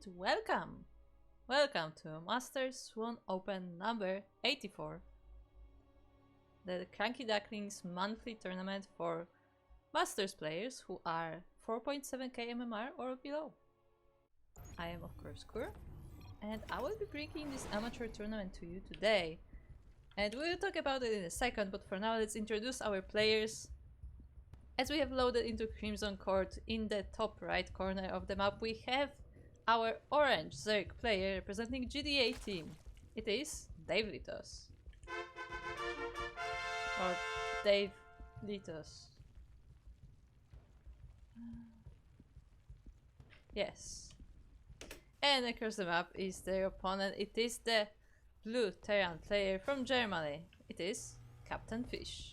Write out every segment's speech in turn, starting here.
welcome! Welcome to Master Swan Open number 84. The CranKy Ducklings monthly tournament for Masters players who are 4.7k MMR or below. I am of course Kur, and I will be bringing this amateur tournament to you today. And we'll talk about it in a second, but for now let's introduce our players. As we have loaded into Crimson Court, in the top right corner of the map we have our orange Zerg player representing GDA team. It is Davelitoss. Or Davelitoss. Yes. And across the map is their opponent. It is the blue Terran player from Germany. It is Captainfisch.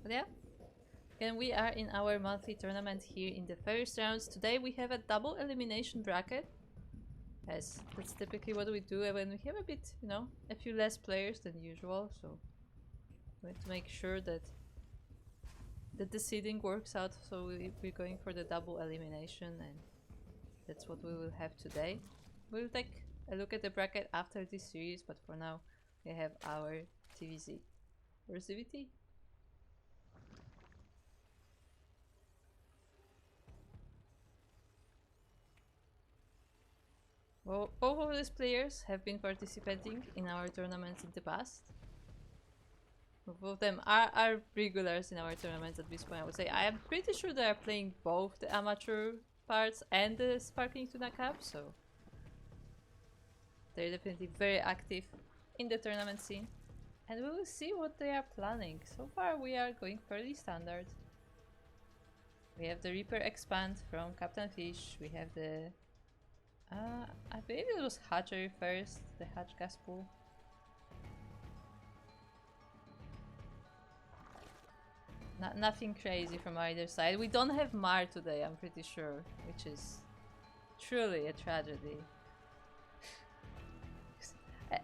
But yeah, and we are in our monthly tournament here in the first rounds. Today we have a double elimination bracket. Yes, that's typically what we do when we have a bit, you know, a few less players than usual. So we have to make sure that the seeding works out. So we're going for the double elimination, and that's what we will have today. We'll take a look at the bracket after this series, but for now we have our TVZ. Where's DVT? Well, both of these players have been participating in our tournaments in the past. Both of them are regulars in our tournaments at this point, I would say. I am pretty sure they are playing both the amateur parts and the Sparkling Tuna Cup, so they're definitely very active in the tournament scene. And we will see what they are planning. So far we are going fairly standard. We have the Reaper Expand from Captainfisch, we have the I believe it was Hatchery first, the Hatch gas pool. Nothing crazy from either side. We don't have Mar today, I'm pretty sure, which is truly a tragedy.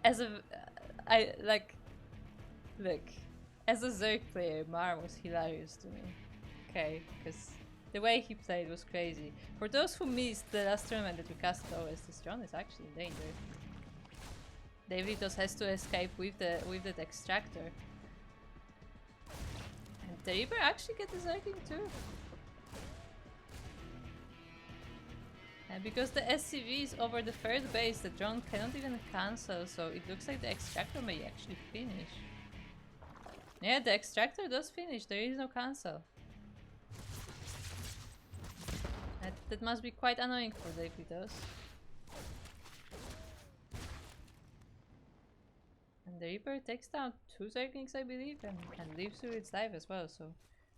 As a... Look, as a Zerg player, Mar was hilarious to me. Okay, because the way he played was crazy. For those who missed the last tournament that we cast OS, this drone is actually in danger. Davelitoss has to escape with the extractor. And the Reaper actually gets the Zergling too. And because the SCV is over the third base, the drone cannot even cancel, so it looks like the extractor may actually finish. Yeah, the extractor does finish, there is no cancel. That must be quite annoying for Davelitoss. And the Reaper takes down 2 Zerglings, I believe, and lives through its life as well, so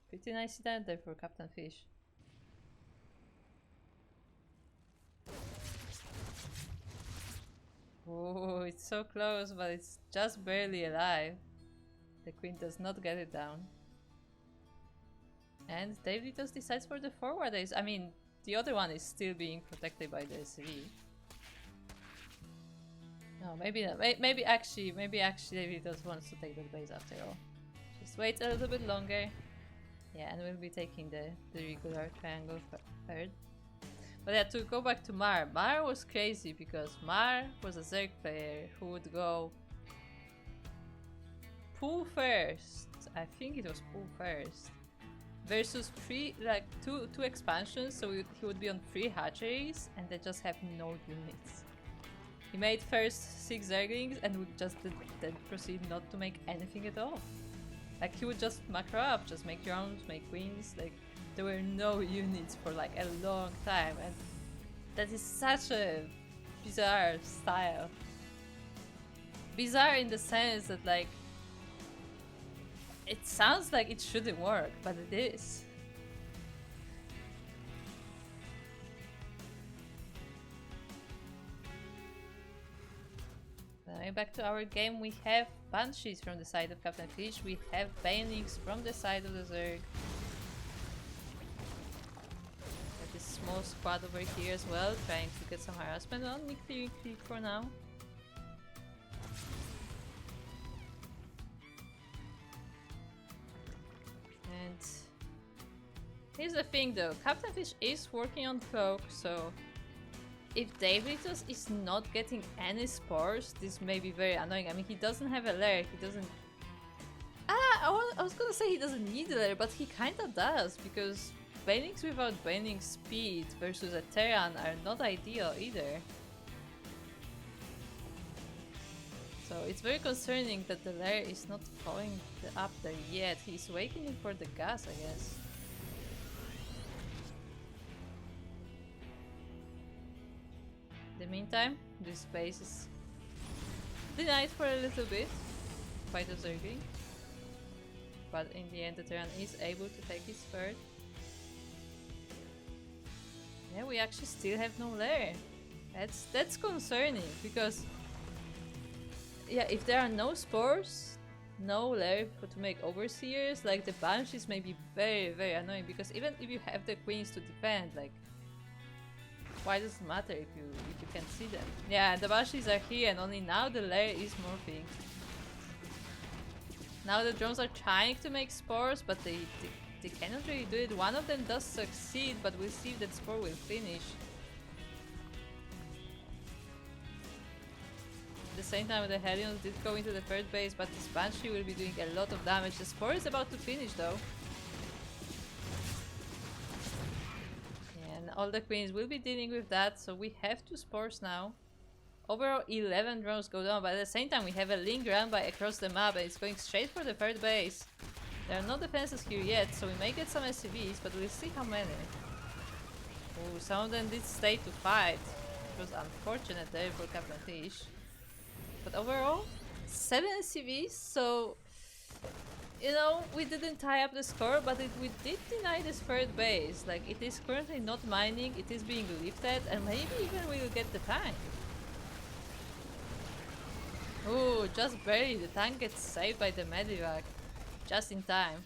pretty nice event there for Captainfisch. Oh, it's so close, but it's just barely alive. The Queen does not get it down. And Davelitoss decides for the forward ace. I mean, the other one is still being protected by the SV. No, maybe not. Maybe actually Davelitoss wants to take the base after all. Just wait a little bit longer. Yeah, and we'll be taking the regular triangle third. But yeah, to go back to Mar. Mar was crazy because Mar was a Zerg player who would go pool first. I think it was pool first. Versus two expansions, so he would be on 3 hatcheries and they just have no units. He made first 6 Zerglings and would just then proceed not to make anything at all. Like he would just macro up, just make drones, make queens, like there were no units for like a long time, and that is such a bizarre style. Bizarre in the sense that like it sounds like it shouldn't work, but it is. Going back to our game, we have Banshees from the side of Captainfisch, we have Banelings from the side of the Zerg. Got this small squad over here as well, trying to get some harassment on me, clearing creep for now. And here's the thing though, Captainfisch is working on Cloak, so if Davelitoss is not getting any spores, this may be very annoying. I mean, he doesn't have a lair, he doesn't... I was gonna say he doesn't need a lair, but he kinda does, because Banelings without Baneling speed versus a Terran are not ideal either. So it's very concerning that the lair is not falling up there yet. He's waiting for the gas, I guess. In the meantime, this base is denied for a little bit, quite observing. But in the end, the Terran is able to take his third. Yeah, we actually still have no lair. That's concerning, because yeah, if there are no spores, no lair to make overseers, like the banshees may be very, very annoying, because even if you have the queens to defend, like, why does it matter if you can see them? Yeah, the banshees are here, and only now the lair is morphing. Now the drones are trying to make spores, but they cannot really do it. One of them does succeed, but we'll see if that spore will finish. At the same time, the Hellions did go into the third base, but this Banshee will be doing a lot of damage. The spore is about to finish though. And all the queens will be dealing with that, so we have 2 spores now. Overall 11 drones go down, but at the same time we have a Link run by across the map and it's going straight for the third base. There are no defenses here yet, so we may get some SCVs, but we'll see how many. Oh, some of them did stay to fight. It was unfortunate there for Captainfisch. But overall, 7 SCVs, so... You know, we didn't tie up the score, but we did deny this third base. Like, it is currently not mining, it is being lifted, and maybe even we will get the tank. Ooh, just barely. The tank gets saved by the medivac. Just in time.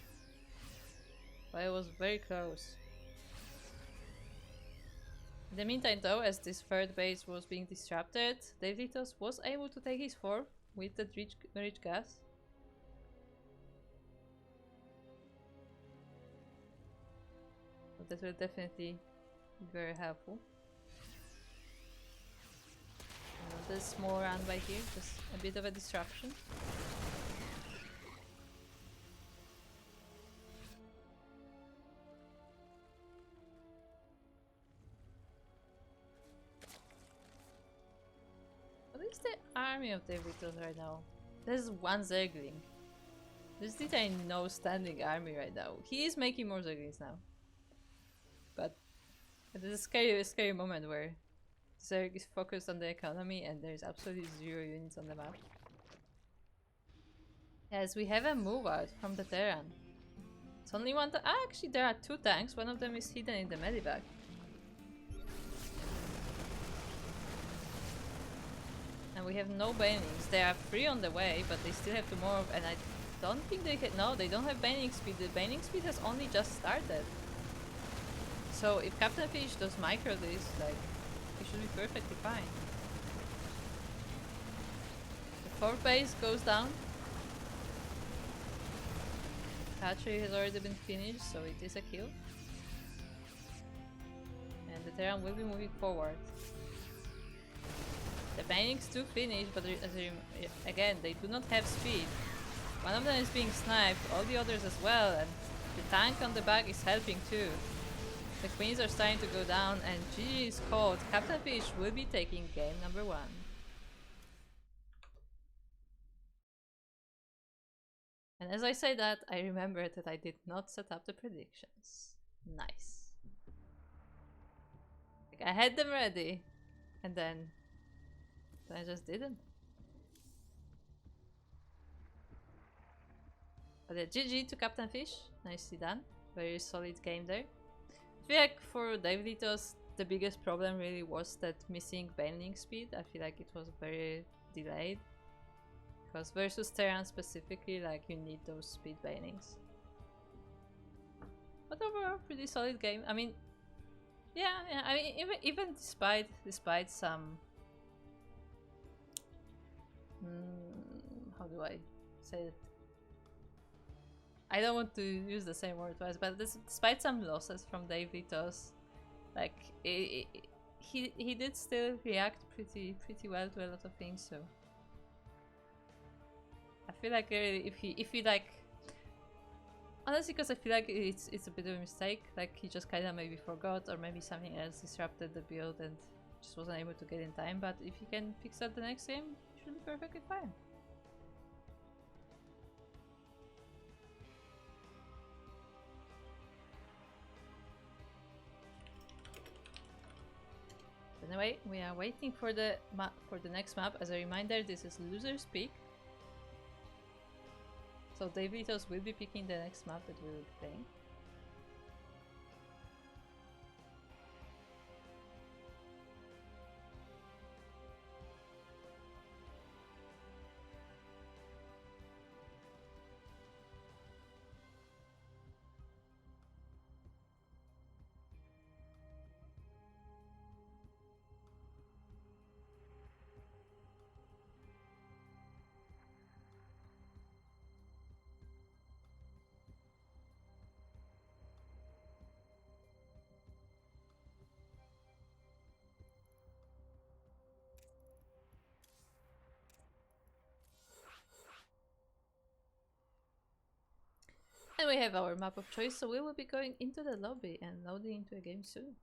But it was very close. In the meantime though, as this third base was being disrupted, Davelitoss was able to take his 4th with the rich gas. So that will definitely be very helpful. Another small run by here, just a bit of a disruption. What is the army of Davelitoss right now? There's 1 Zergling. There's literally no standing army right now. He is making more Zerglings now. But there's a scary moment where Zerg is focused on the economy and there's absolutely 0 units on the map. Yes, we have a move out from the Terran. It's only one actually there are 2 tanks, one of them is hidden in the medivac. And we have no banelings. They are 3 on the way, but they still have to morph, and I don't think they can... No, they don't have baneling speed. The baneling speed has only just started. So if Captainfisch does micro this, like, it should be perfectly fine. The 4th base goes down. Hatchery has already been finished, so it is a kill. And the Terran will be moving forward. The banelings do finish, but again, they do not have speed. One of them is being sniped, all the others as well, and the tank on the back is helping too. The queens are starting to go down, and GG is called. Captainfisch will be taking game number 1. And as I say that, I remembered that I did not set up the predictions. Nice. Like, I had them ready, and then I just didn't. But yeah, GG to Captainfisch. Nicely done. Very solid game there. I feel like for Davelitoss, the biggest problem really was that missing baneling speed. I feel like it was very delayed. Because versus Terran specifically, like, you need those speed banelings. But overall, pretty solid game. I mean, yeah, I mean, even despite some... how do I say it? I don't want to use the same word twice, but despite some losses from Davelitoss, like he did still react pretty well to a lot of things. So I feel like if he like, honestly, because I feel like it's a bit of a mistake. Like he just kind of maybe forgot, or maybe something else disrupted the build and just wasn't able to get in time. But if he can fix that the next game, it should be perfectly fine. Anyway, we are waiting for the next map. As a reminder, this is Loser's Peak. So Davelitoss will be picking the next map that we will be playing. And we have our map of choice, so we will be going into the lobby and loading into a game soon.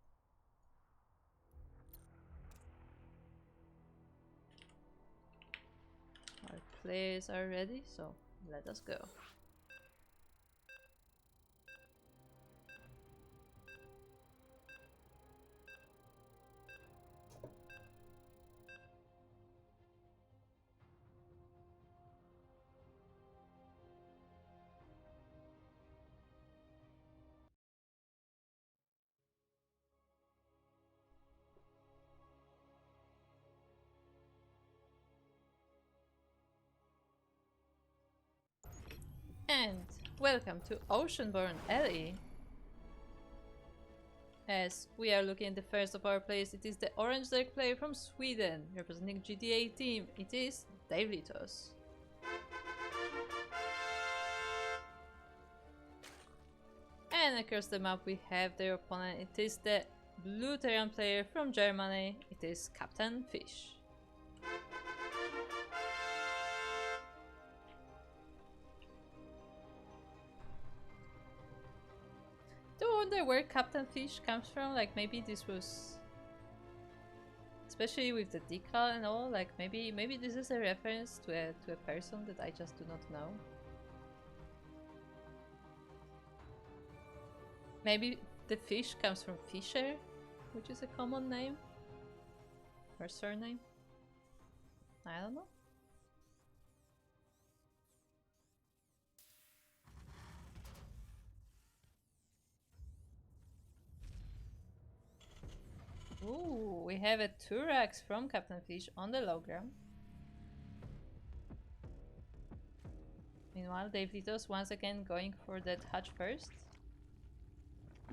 Our players are ready, so let us go. And welcome to Oceanborn LE. As we are looking at the first of our players, it is the Orange Dark player from Sweden, representing GTA team. It is Davelitoss. And across the map we have their opponent. It is the Blue Terran player from Germany. It is Captainfisch. Do I wonder where Captainfisch comes from? Like maybe this was, especially with the decal and all, like maybe this is a reference to a person that I just do not know. Maybe the fish comes from Fischer, which is a common name or surname. I don't know. Ooh, we have a Turax from Captainfisch on the low ground. Meanwhile, Davelitoss once again going for that hatch first.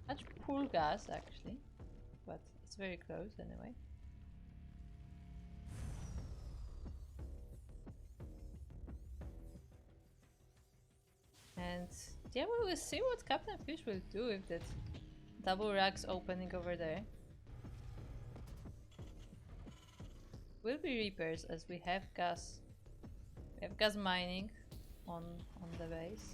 Hatch pool gas actually, but it's very close anyway. And yeah, we will see what Captainfisch will do with that double racks opening over there. Will be Reapers as we have gas. We have gas mining on the base.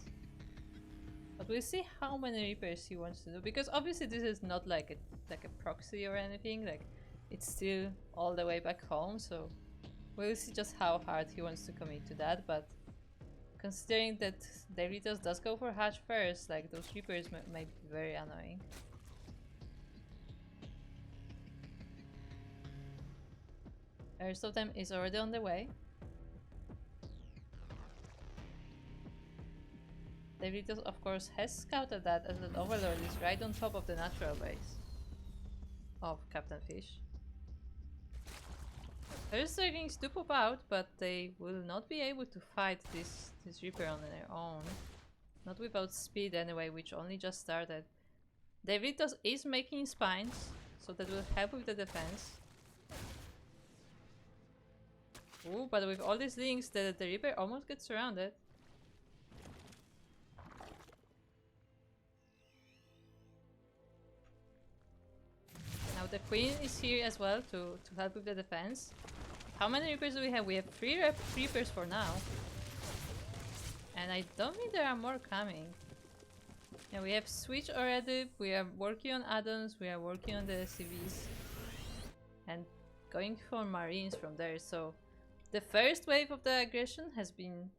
But we'll see how many Reapers he wants to do, because obviously this is not like a proxy or anything, like it's still all the way back home, so we'll see just how hard he wants to commit to that. But considering that Davelitoss does go for hatch first, like those Reapers might be very annoying. Aristotem is already on the way. Davelitoss, of course, has scouted that, as that Overlord is right on top of the natural base of Captainfisch. Ducklings do pop out, but they will not be able to fight this Reaper on their own. Not without speed anyway, which only just started. Davelitoss is making spines, so that will help with the defense. Ooh, but with all these links, the Reaper almost gets surrounded. the Queen is here as well to help with the defense. How many Reapers do we have? We have 3 Reapers for now. And I don't think there are more coming. Yeah, we have Switch already, we are working on add-ons, we are working on the CVs. And going for Marines from there, so... The first wave of the aggression has been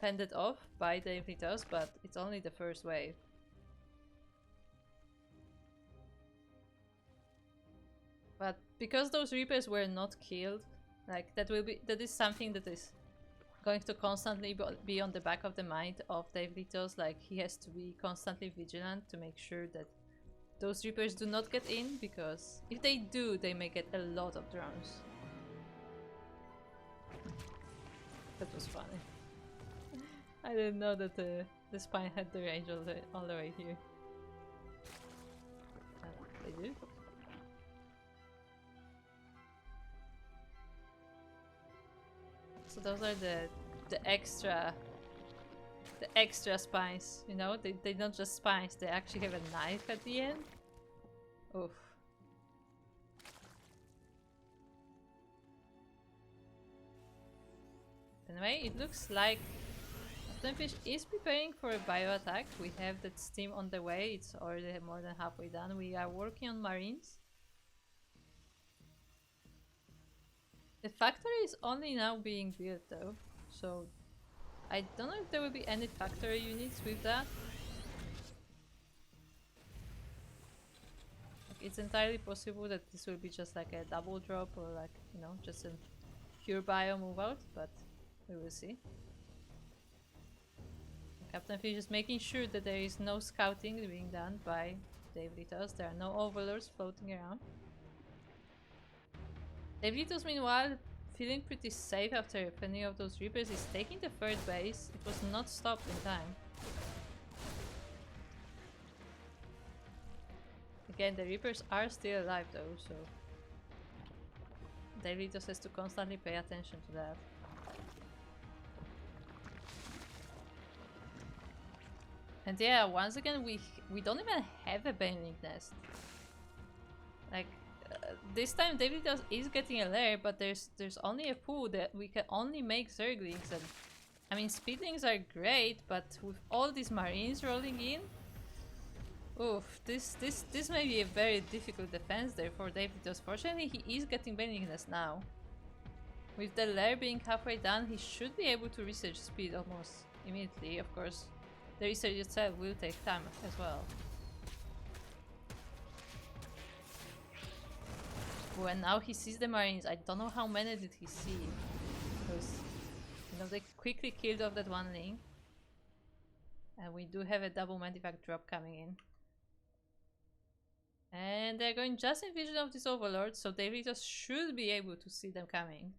fended off by the Davelitoss, but it's only the first wave. But because those Reapers were not killed, like that is something that is going to constantly be on the back of the mind of Davelitoss. Like he has to be constantly vigilant to make sure that those Reapers do not get in, because if they do, they may get a lot of drones. That was funny. I didn't know that the spine had the range all the way here. They do. So those are the extra spines, you know? They don't just spines, they actually have a knife at the end. Oof. Anyway, it looks like Captainfisch is preparing for a bio attack. We have that steam on the way, it's already more than halfway done. We are working on Marines. The factory is only now being built though, so I don't know if there will be any factory units with that. It's entirely possible that this will be just like a double drop or like, you know, just a pure bio move out, but we will see. Captainfisch is making sure that there is no scouting being done by Davelitoss. There are no overlords floating around. Davelitoss, meanwhile, feeling pretty safe after fending off those Reapers, is taking the third base. It was not stopped in time. Again, the Reapers are still alive though, so Davelitoss has to constantly pay attention to that. And yeah, once again, we don't even have a Baneling nest. Like, this time Davelitoss is getting a lair, but there's only a pool that we can only make Zerglings. And I mean, Speedlings are great, but with all these Marines rolling in, oof, this may be a very difficult defense there for Davelitoss. Fortunately, he is getting Baneling nest now. With the lair being halfway done, he should be able to research speed almost immediately. Of course, the research itself will take time as well. And now he sees the Marines. I don't know how many did he see, because you know they quickly killed off that one link. And we do have a double Mantivac drop coming in. And they're going just in vision of this Overlord, so Davelitoss should be able to see them coming.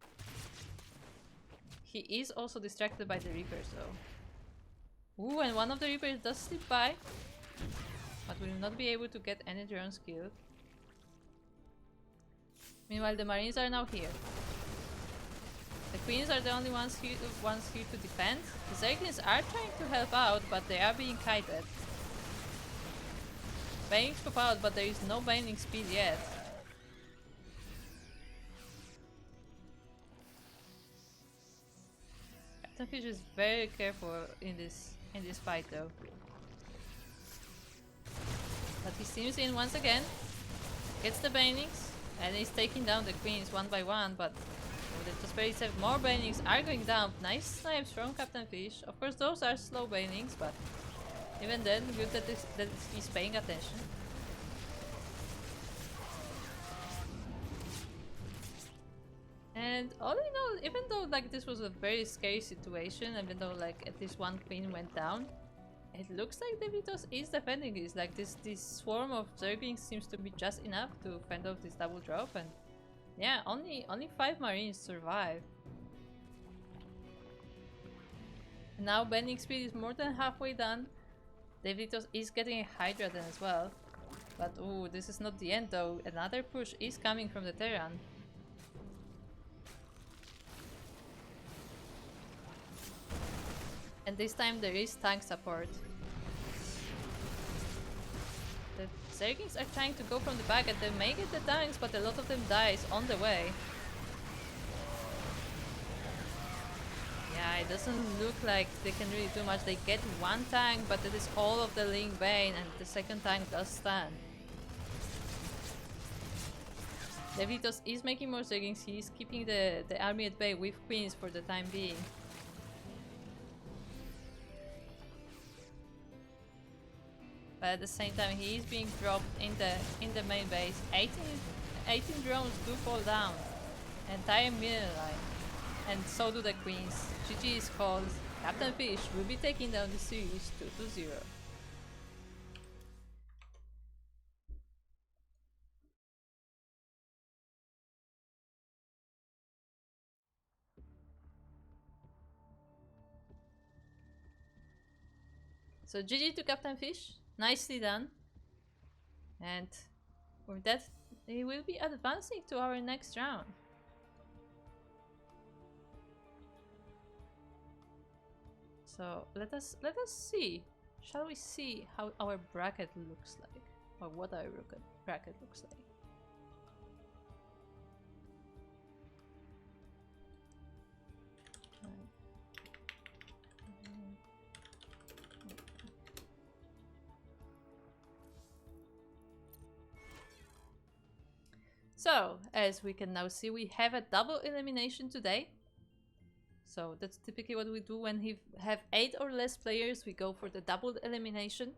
He is also distracted by the Reapers though. Ooh, and one of the Reapers does slip by, but will not be able to get any drones killed. Meanwhile, the Marines are now here. The Queens are the only ones here to defend. The Zerglings are trying to help out, but they are being kited. Banelings pop out, but there is no Baneling speed yet. Captainfisch is very careful in this fight though. But he steams in once again, gets the Banelings, and he's taking down the Queens one by one, but the very safe. More Banelings are going down. Nice snipes from Captainfisch. Of course, those are slow Banelings, but even then, good that he's paying attention. And all in all, even though like this was a very scary situation, even though like at least one Queen went down, it looks like Davelitoss is defending this. Like this swarm of Zerglings seems to be just enough to fend off this double drop, and yeah, only 5 Marines survive. And now bending speed is more than halfway done. Davelitoss is getting a Hydra then as well. But ooh, this is not the end though. Another push is coming from the Terran. And this time there is tank support. The Zerglings are trying to go from the back and they may get the tanks, but a lot of them dies on the way. Yeah, it doesn't look like they can really do much. They get one tank, but it is all of the Link Bane, and the second tank does stand. Davelitoss is making more Zerglings. He is keeping the army at bay with queens for the time being. But at the same time, he is being dropped in the main base. 18 drones do fall down. Entire middle line. And so do the queens. GG is called. Captainfisch will be taking down the series 2-0. So GG to Captainfisch. Nicely done. And with that, he will be advancing to our next round. So let us see. Shall we see how our bracket looks like, or what our bracket looks like? So, as we can now see, we have a double elimination today. So that's typically what we do when we have 8 or less players. We go for the double elimination.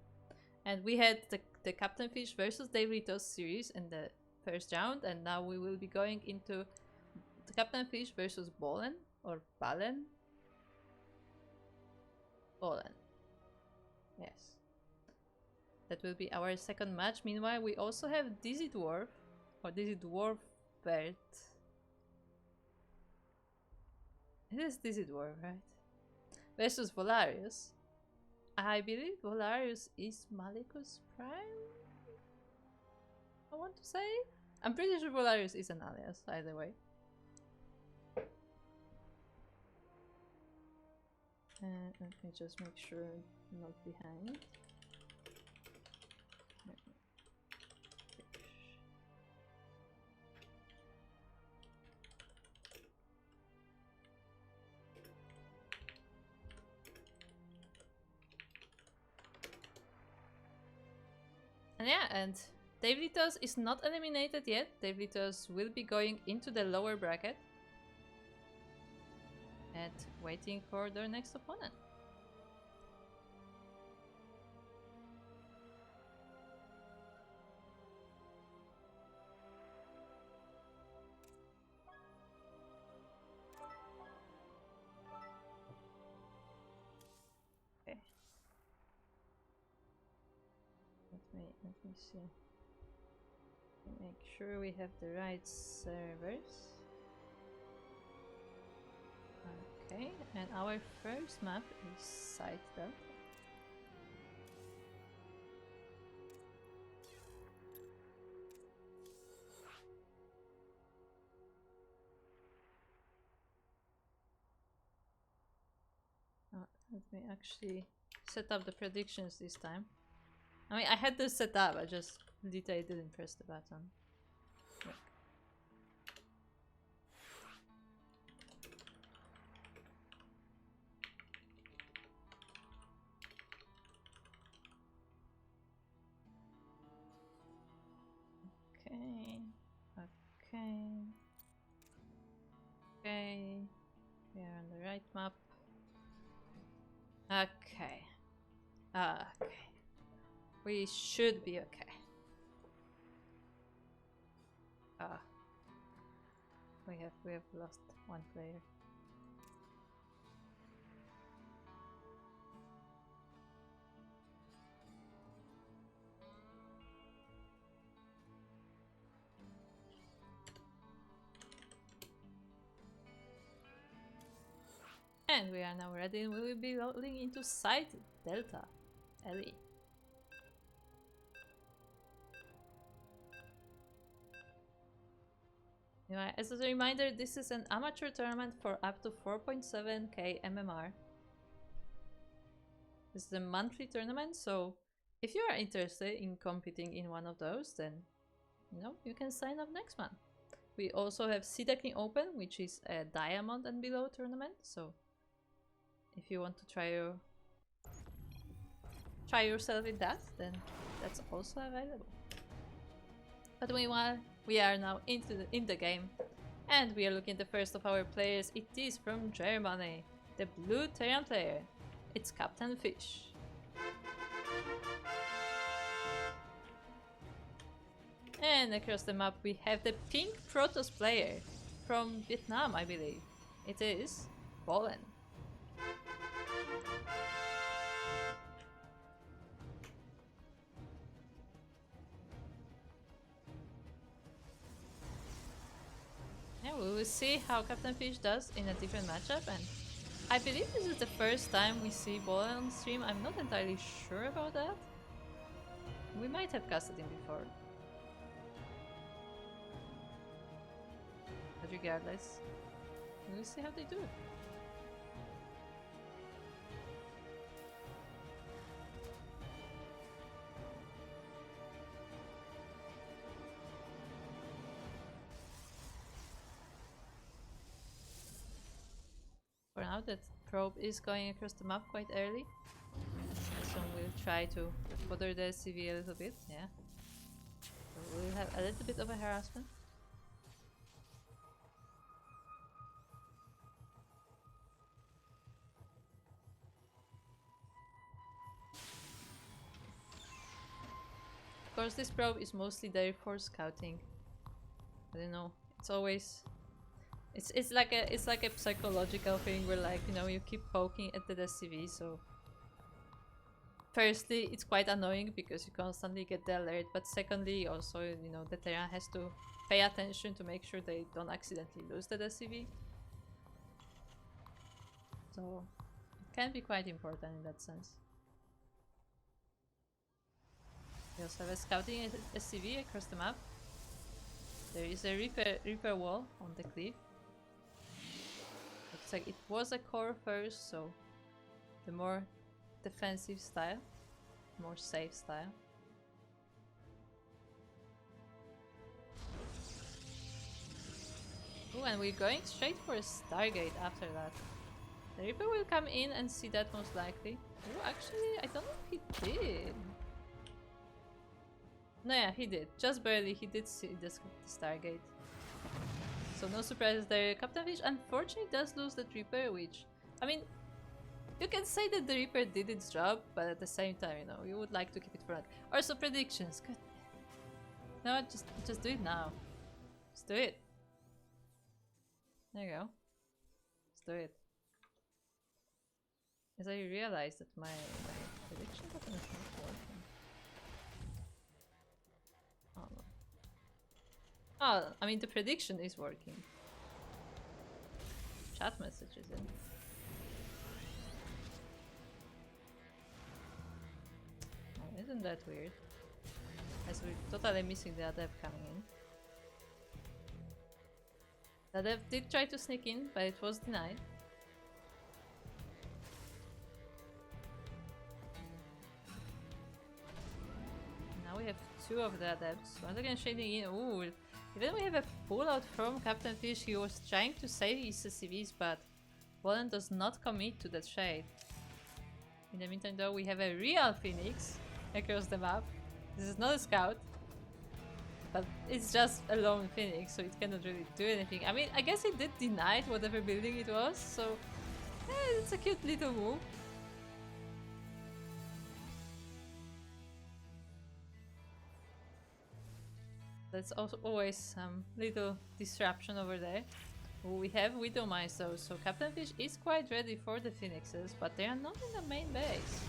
And we had the Captainfisch versus Davelitoss series in the first round. And now we will be going into the Captainfisch versus Ballen or Ballen. Ballen. Yes. That will be our second match. Meanwhile, we also have DizzyDwarf. Or DizzyDwarf Bert. It is DizzyDwarf, right? Versus Volarius. I believe Volarius is Malikus Prime? I want to say? I'm pretty sure Volarius is an alias, either way. Let me just make sure I'm not behind. And yeah, and Davelitoss is not eliminated yet. Davelitoss will be going into the lower bracket and waiting for their next opponent. Okay. Let me see. Make sure we have the right servers. Okay, and our first map is Site Delta. Let me actually set up the predictions this time. I mean, I had this set up, I just literally didn't press the button. Look. Okay, okay, okay, we are on the right map. Okay, okay. We should be okay. We have lost one player. And we are now ready, and we will be loading into Site Delta. Ellie. Anyway, as a reminder, this is an amateur tournament for up to 4.7k MMR. This is a monthly tournament, so if you are interested in competing in one of those, then you can sign up next month. We also have Ducklings Open, which is a diamond and below tournament. So if you want to try yourself in that, then that's also available. But meanwhile, we are now in the game, and we are looking at the first of our players. It is from Germany, the blue Terran player. It's Captainfisch. And across the map we have the pink Protoss player from Vietnam, I believe. It is Ballen. Yeah, we will see how Captainfisch does in a different matchup, and I believe this is the first time we see Ballen on stream. I'm not entirely sure about that. We might have casted him before. But regardless, we'll see how they do. For now, that probe is going across the map quite early. So we'll try to further the CV a little bit, yeah. So we'll have a little bit of a harassment. Of course, this probe is mostly there for scouting. I don't know. It's always, it's like a psychological thing where, like, you keep poking at the SCV. So firstly, it's quite annoying because you constantly get the alert. But secondly, also the Terran has to pay attention to make sure they don't accidentally lose the SCV. So it can be quite important in that sense. We also have a scouting SCV across the map. There is a repair wall on the cliff. Looks like it was a core first, so the more defensive style, more safe style. Oh, and we're going straight for a Stargate after that. The Reaper will come in and see that most likely. Oh, actually, I don't know if he did. No, yeah, he did. Just barely, he did see the Stargate. So no surprises there. Captainfisch unfortunately does lose the Reaper, which, I mean, you can say that the Reaper did its job, but at the same time, you would like to keep it for that. Also predictions. Good. No, just do it now. Just do it. There you go. Just do it. As I realized that my prediction button is not working. Oh no. Oh, I mean the prediction is working. Chat messages in. Oh, isn't that weird? As we're totally missing the adept coming in. The adept did try to sneak in, but it was denied. Now we have two of the adepts. Once again shading in. Ooh, even we have a pullout from Captainfisch. He was trying to save his CVs, but Ballen does not commit to that shade. In the meantime though, we have a real Phoenix across the map. This is not a scout, but it's just a lone Phoenix, so it cannot really do anything. I mean, I guess it did deny whatever building it was, so it's a cute little move. That's also always some little disruption over there. We have Widow Mines though, so Captainfisch is quite ready for the Phoenixes, but they are not in the main base.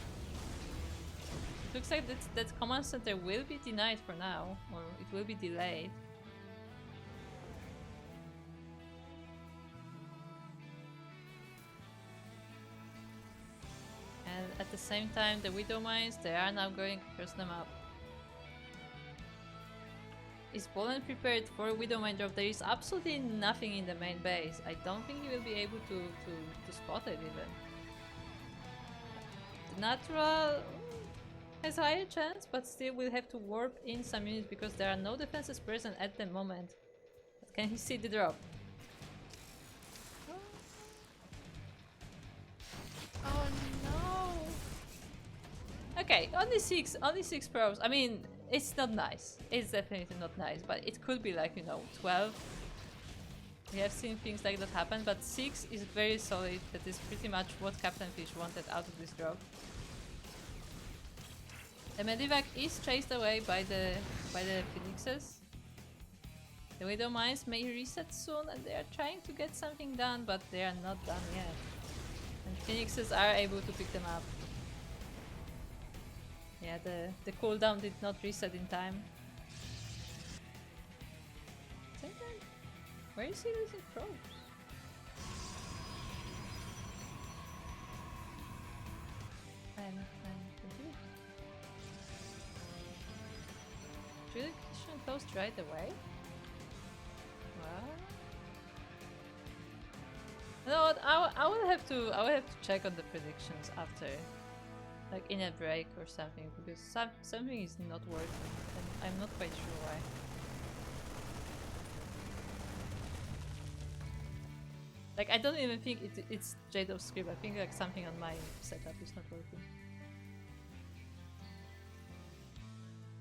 It looks like that command center will be denied for now, or it will be delayed. And at the same time, the Widow Mines, they are now going across the map. Is Ballen prepared for a Widow Mine drop? There is absolutely nothing in the main base. I don't think he will be able to spot it even. The natural... has a higher chance, but still will have to warp in some units because there are no defenses present at the moment. But can he see the drop? Oh no! Okay, only six probes. I mean, it's not nice. It's definitely not nice, but it could be like, you know, 12. We have seen things like that happen, but 6 is very solid. That is pretty much what Captainfisch wanted out of this drop. The Medivac is chased away by the Phoenixes. The Widow Mines may reset soon, and they are trying to get something done, but they are not done yet. And Phoenixes are able to pick them up. Yeah, the cooldown did not reset in time. Where is he losing probes? I'm confused. Jurisdiction closed right away? What? No, I will have to check on the predictions after, like in a break or something, because something is not working and I'm not quite sure why. Like, I don't even think it's Jade's script. I think like something on my setup is not working.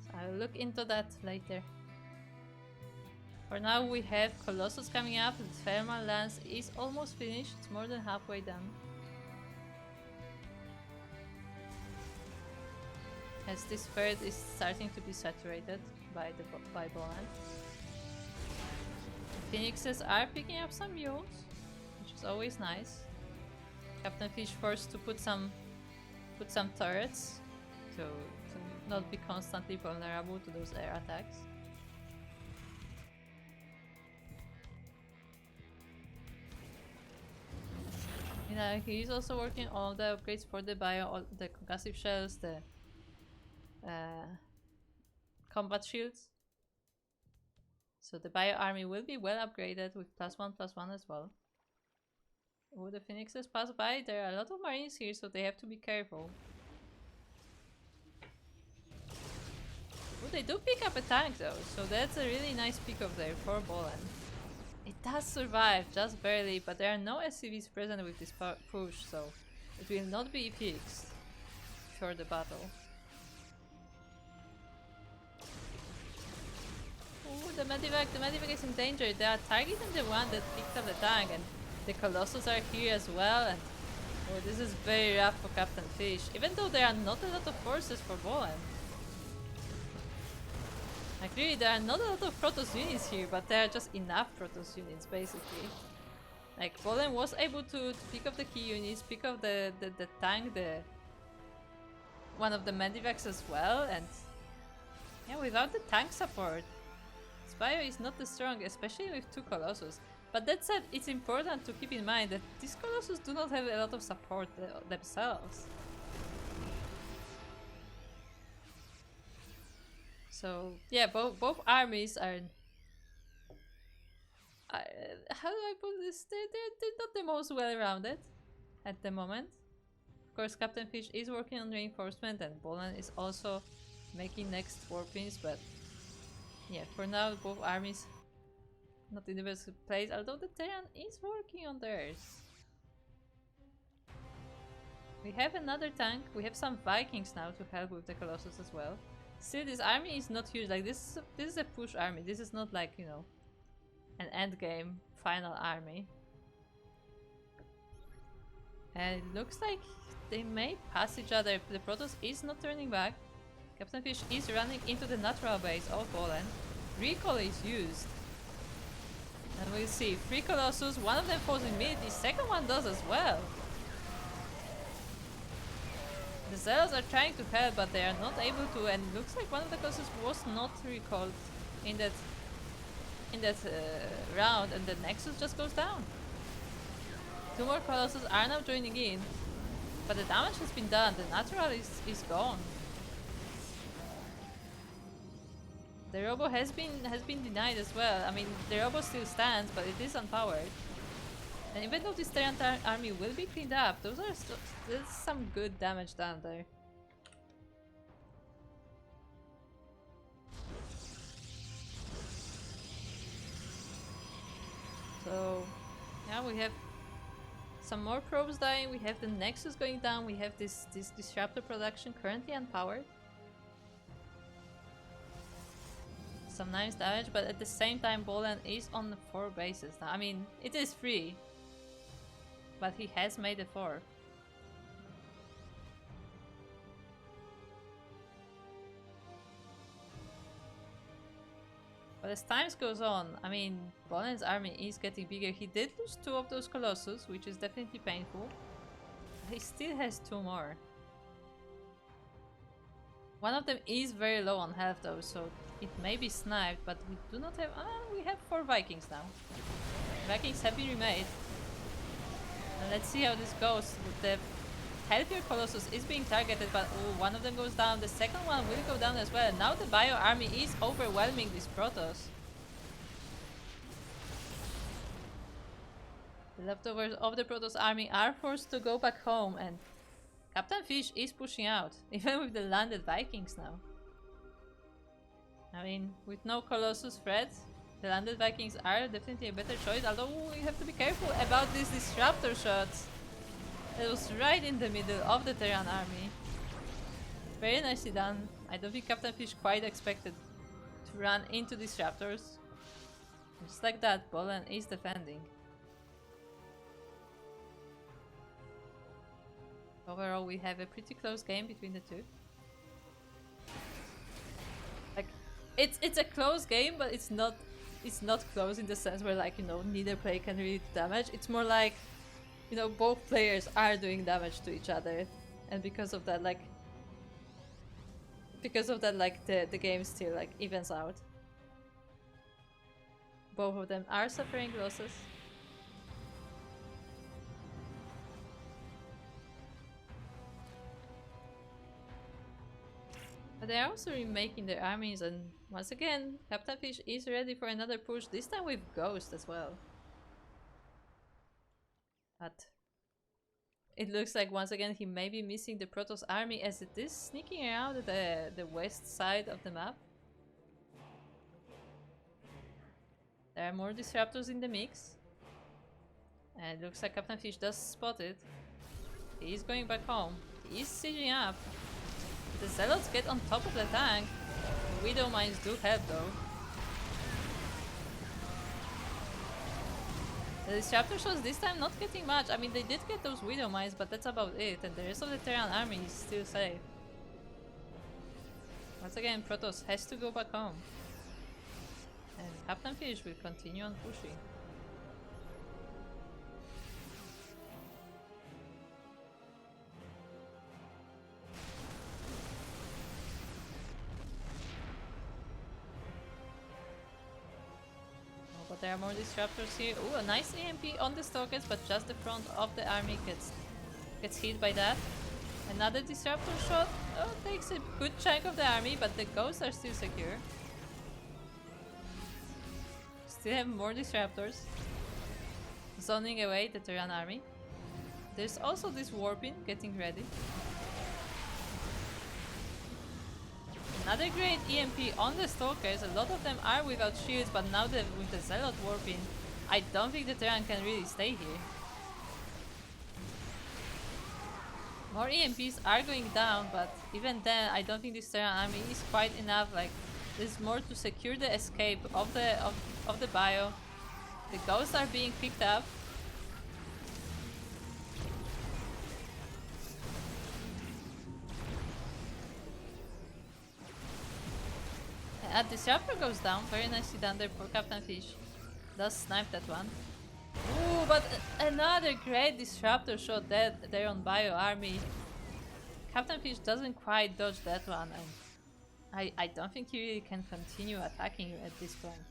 So I'll look into that later. For now we have Colossus coming up. The Thermal Lance is almost finished. It's more than halfway done. As this bird is starting to be saturated by Ballen. The Phoenixes are picking up some mules, which is always nice. Captainfisch forced to put some turrets to not be constantly vulnerable to those air attacks. You know, he's also working on the upgrades for the bio, all the concussive shells, the combat shields. So the bio army will be well upgraded with +1/+1 as well. Oh, the Phoenixes pass by. There are a lot of marines here, so they have to be careful. Oh, they do pick up a tank though, so that's a really nice pick up there for Ballen. It does survive, just barely, but there are no SCVs present with this push, so it will not be fixed for the battle. Oh, the Medivac is in danger. They are targeting the one that picked up the tank, and the Colossus are here as well, and oh, this is very rough for Captainfisch, even though there are not a lot of forces for Ballen. Like really, there are not a lot of Protoss units here, but there are just enough Protoss units, basically. Like, Ballen was able to pick up the key units, pick up the tank, one of the Medivacs as well, and yeah, without the tank support, Spire is not as strong, especially with 2 Colossus. But that said, it's important to keep in mind that these Colossus do not have a lot of support themselves. So yeah, both armies are how do I put this? They're not the most well-rounded at the moment. Of course, Captainfisch is working on reinforcement, and Ballen is also making next warpings. But yeah, for now, both armies not in the best place. Although the Terran is working on theirs. We have another tank. We have some Vikings now to help with the Colossus as well. Still, this army is not huge. Like this is a push army. This is not like, you know, an endgame final army. And it looks like they may pass each other. The Protoss is not turning back. Captainfisch is running into the natural base of Ballen. Recall is used. And we'll see. 3 Colossus, one of them falls in mid, the second one does as well. The Zealots are trying to help, but they are not able to, and it looks like one of the Colossus was not recalled in that round, and the Nexus just goes down. 2 more Colossus are now joining in, but the damage has been done. The natural is gone. The Robo has been denied as well. I mean, the Robo still stands, but it is unpowered. And even though this Terran army will be cleaned up, there's some good damage down there. So yeah, we have some more probes dying, we have the Nexus going down, we have this disruptor production currently unpowered. Some nice damage, but at the same time Ballen is on the 4 bases now. I mean, it is free, but he has made a 4. But as time goes on, I mean, Ballen's army is getting bigger. He did lose 2 of those Colossus, which is definitely painful. He still has 2 more. One of them is very low on health though, so it may be sniped, but we do not have... we have 4 Vikings now. Vikings have been remade. And let's see how this goes. The healthier Colossus is being targeted, but one of them goes down. The second one will go down as well. And now the Bio army is overwhelming this Protoss. The leftovers of the Protoss army are forced to go back home, and Captainfisch is pushing out, even with the landed Vikings now. I mean, with no Colossus threat, the landed Vikings are definitely a better choice, although we have to be careful about these disruptor shots. It was right in the middle of the Terran army. Very nicely done. I don't think Captainfisch quite expected to run into disruptors. Just like that, Ballen is defending. Overall, we have a pretty close game between the two. Like, it's a close game, but it's not close in the sense where, like, you know, neither player can really do damage. It's more like, you know, both players are doing damage to each other, and because of that, like, the game still, like, evens out. Both of them are suffering losses. But they are also remaking their armies, and once again, Captainfisch is ready for another push, this time with Ghost as well. But it looks like once again he may be missing the Protoss army, as it is sneaking around the west side of the map. There are more disruptors in the mix. And it looks like Captainfisch does spot it. He is going back home. He is sieging up. The Zealots get on top of the tank. Widow Mines do help though. The disruptor shots this time not getting much. I mean, they did get those Widow Mines, but that's about it. And the rest of the Terran army is still safe. Once again, Protoss has to go back home. And Captainfisch will continue on pushing. But there are more disruptors here. Ooh, a nice EMP on the Stalkers, but just the front of the army gets hit by that. Another disruptor shot takes a good chunk of the army, but the ghosts are still secure. Still have more disruptors zoning away the Terran army. There's also this warping getting ready. Another great EMP on the Stalkers. A lot of them are without shields, but now with the Zealot warping, I don't think the Terran can really stay here. More EMPs are going down, but even then, I don't think this Terran army is quite enough. Like, there's more to secure the escape of the bio. The ghosts are being picked up. A disruptor goes down, very nicely done there for Captainfisch. Does snipe that one. Ooh, but another great disruptor shot dead there on Bio Army. Captainfisch doesn't quite dodge that one, and I don't think he really can continue attacking you at this point.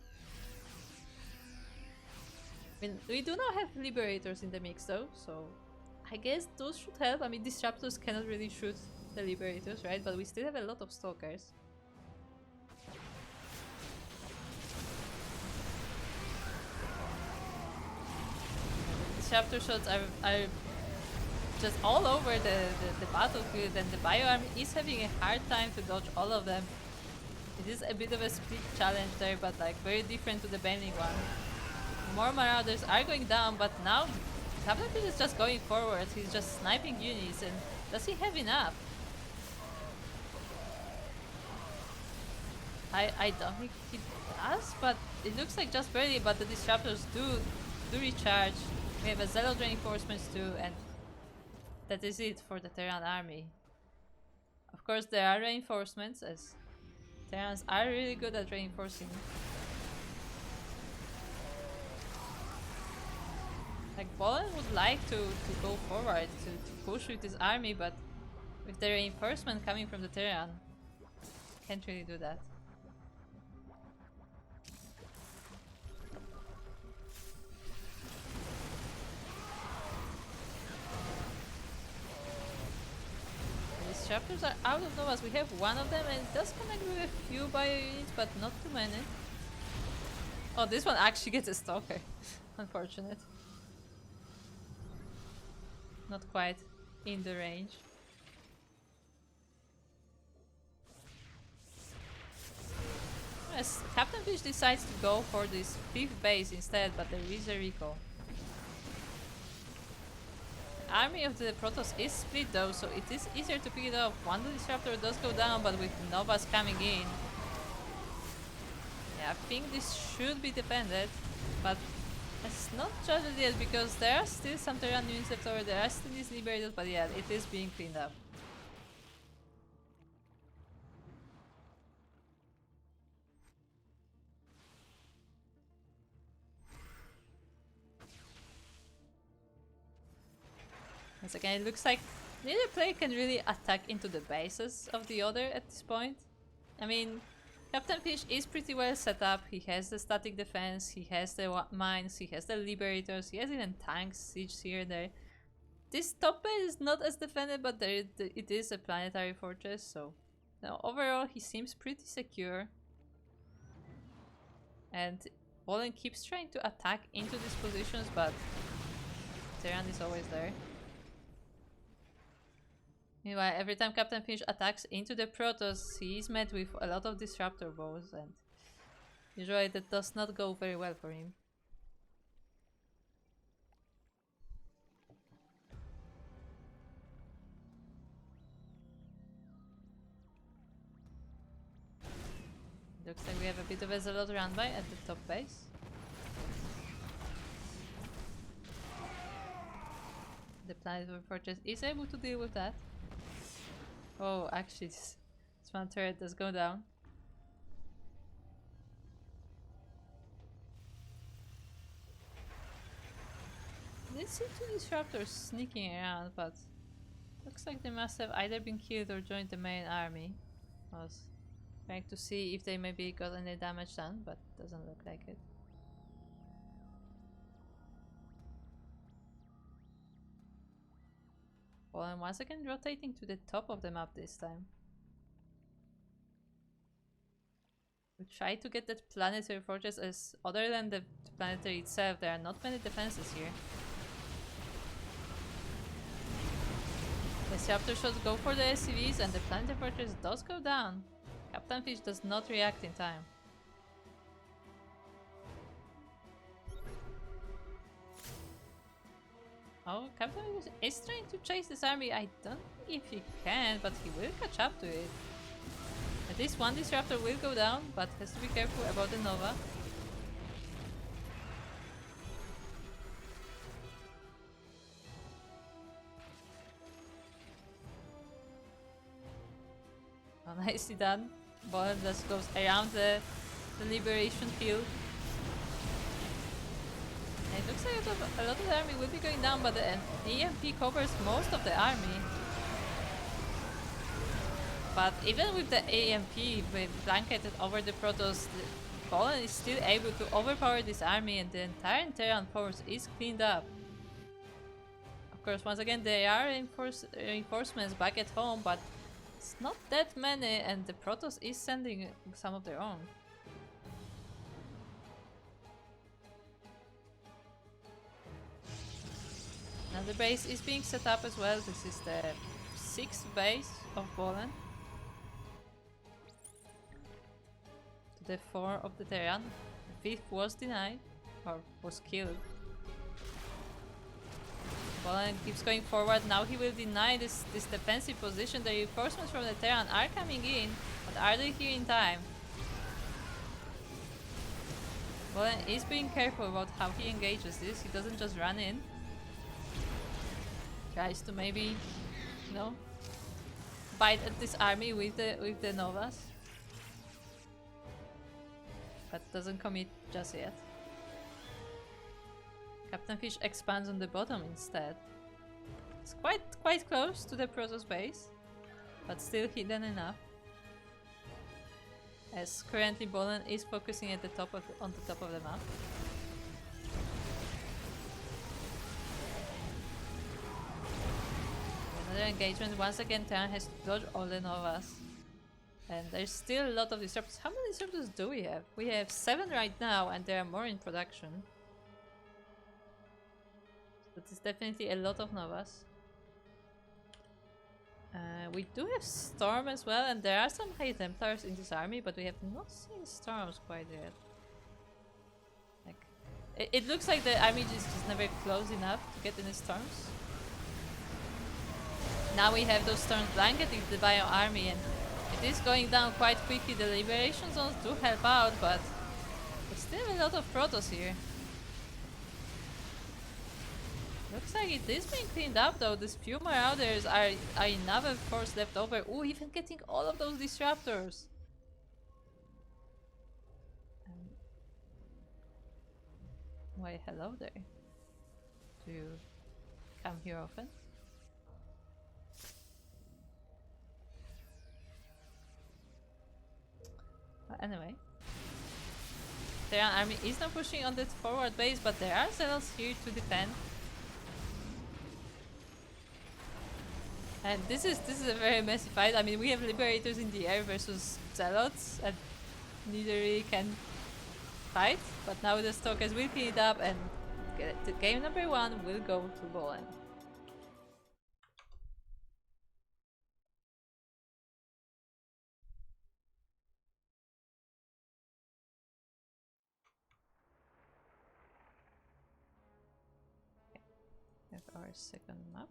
I mean, we do not have Liberators in the mix though, so I guess those should help. I mean, disruptors cannot really shoot the Liberators, right? But we still have a lot of Stalkers. Disruptor shots are just all over the battlefield, and the Bio Army is having a hard time to dodge all of them. It is a bit of a split challenge there, but like very different to the Bending one. more Marauders are going down, but now Captainfisch is just going forward. He's just sniping units, and does he have enough? I don't think he does, but it looks like just barely. But the disruptors do recharge. We have a Zealot reinforcements too, and that is it for the Terran army. Of course, there are reinforcements, as Terrans are really good at reinforcing. Like, Ballen would like to go forward, to push with his army, but with the reinforcement coming from the Terran, can't really do that. Disruptors are out of Novas. We have one of them, and it does connect with a few bio units, but not too many. Oh, this one actually gets a stalker. Unfortunate. Not quite in the range. Yes, Captainfisch decides to go for this 5th base instead, but there is a recall. The army of the Protoss is split though, so it is easier to pick it up. One disruptor does go down, but with Novas coming in, yeah, I think this should be defended, but it's not judged yet because there are still some Terran units left over, there are still these Liberators, but yeah, it is being cleaned up. Once again, it looks like neither player can really attack into the bases of the other at this point. I mean, Captainfisch is pretty well set up. He has the static defense, he has the mines, he has the Liberators, he has even tanks, siege here and there. This top base is not as defended, but it is a planetary fortress, so now overall he seems pretty secure. And Ballen keeps trying to attack into these positions, but Terran is always there. Meanwhile, every time Captainfisch attacks into the Protoss, he is met with a lot of disruptor bows, and usually that does not go very well for him. Looks like we have a bit of a Zealot run by at the top base. The planetary fortress is able to deal with that. Oh, actually, this one turret does go down. Did see 2 disruptors sneaking around, but looks like they must have either been killed or joined the main army. I was trying to see if they maybe got any damage done, but doesn't look like it. Well, I'm once again rotating to the top of the map this time. We try to get that planetary fortress, as other than the planetary itself, there are not many defenses here. The disruptor shots go for the SCVs, and the planetary fortress does go down. Captainfisch does not react in time. Oh, Captainfisch is trying to chase this army. I don't think if he can, but he will catch up to it. At least one disruptor will go down, but has to be careful about the Nova. Oh, nicely done. Ballen just goes around the liberation field. And it looks like a lot of the army will be going down, but the EMP covers most of the army. But even with the EMP blanketed over the Protoss, Ballen is still able to overpower this army, and the entire Terran force is cleaned up. Of course, once again, there are reinforcements back at home, but it's not that many, and the Protoss is sending some of their own. Another base is being set up as well. This is the 6th base of Ballen. To the 4 of the Terran. The 5th was denied. or was killed. Ballen keeps going forward. Now he will deny this defensive position. The reinforcements from the Terran are coming in, but are they here in time? Ballen is being careful about how he engages this. He doesn't just run in. Tries to maybe, you know, bite at this army with the Novas, but doesn't commit just yet. Captainfisch expands on the bottom instead. It's quite close to the Protoss base, but still hidden enough. As currently Ballen is focusing at the top of on the top of the map. Another engagement. Once again, Terran has to dodge all the Novas. And there's still a lot of disruptors. How many disruptors do we have? We have 7 right now, and there are more in production. That is definitely a lot of Novas. We do have Storm as well, and there are some High Templars in this army, but we have not seen Storms quite yet. Like, it looks like the army is just never close enough to get any Storms. Now we have those Storms blanketing the Bio army, and it is going down quite quickly. The Liberation Zones do help out, but there's still a lot of Protoss here. Looks like it is being cleaned up though. These few Marauders are enough of force left over. Ooh, even getting all of those disruptors. Why, hello there. Do you come here often? Well, anyway. Terran army is now pushing on that forward base, but there are Zealots here to defend. And this is a very messy fight. I mean, we have Liberators in the air versus Zealots, and neither really can fight. But now the Stalkers will clean it up, and the game number 1 will go to Ballen. Okay. We have our second map.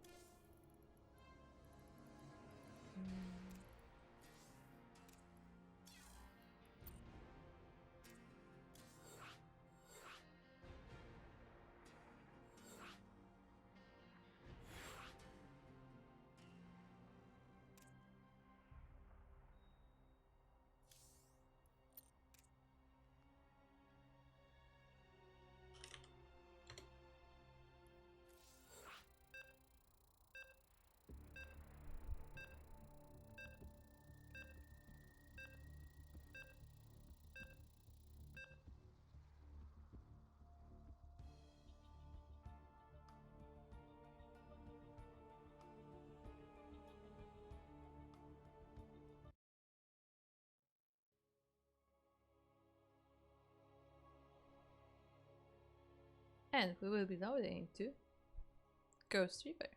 And we will be loading into Ghost River.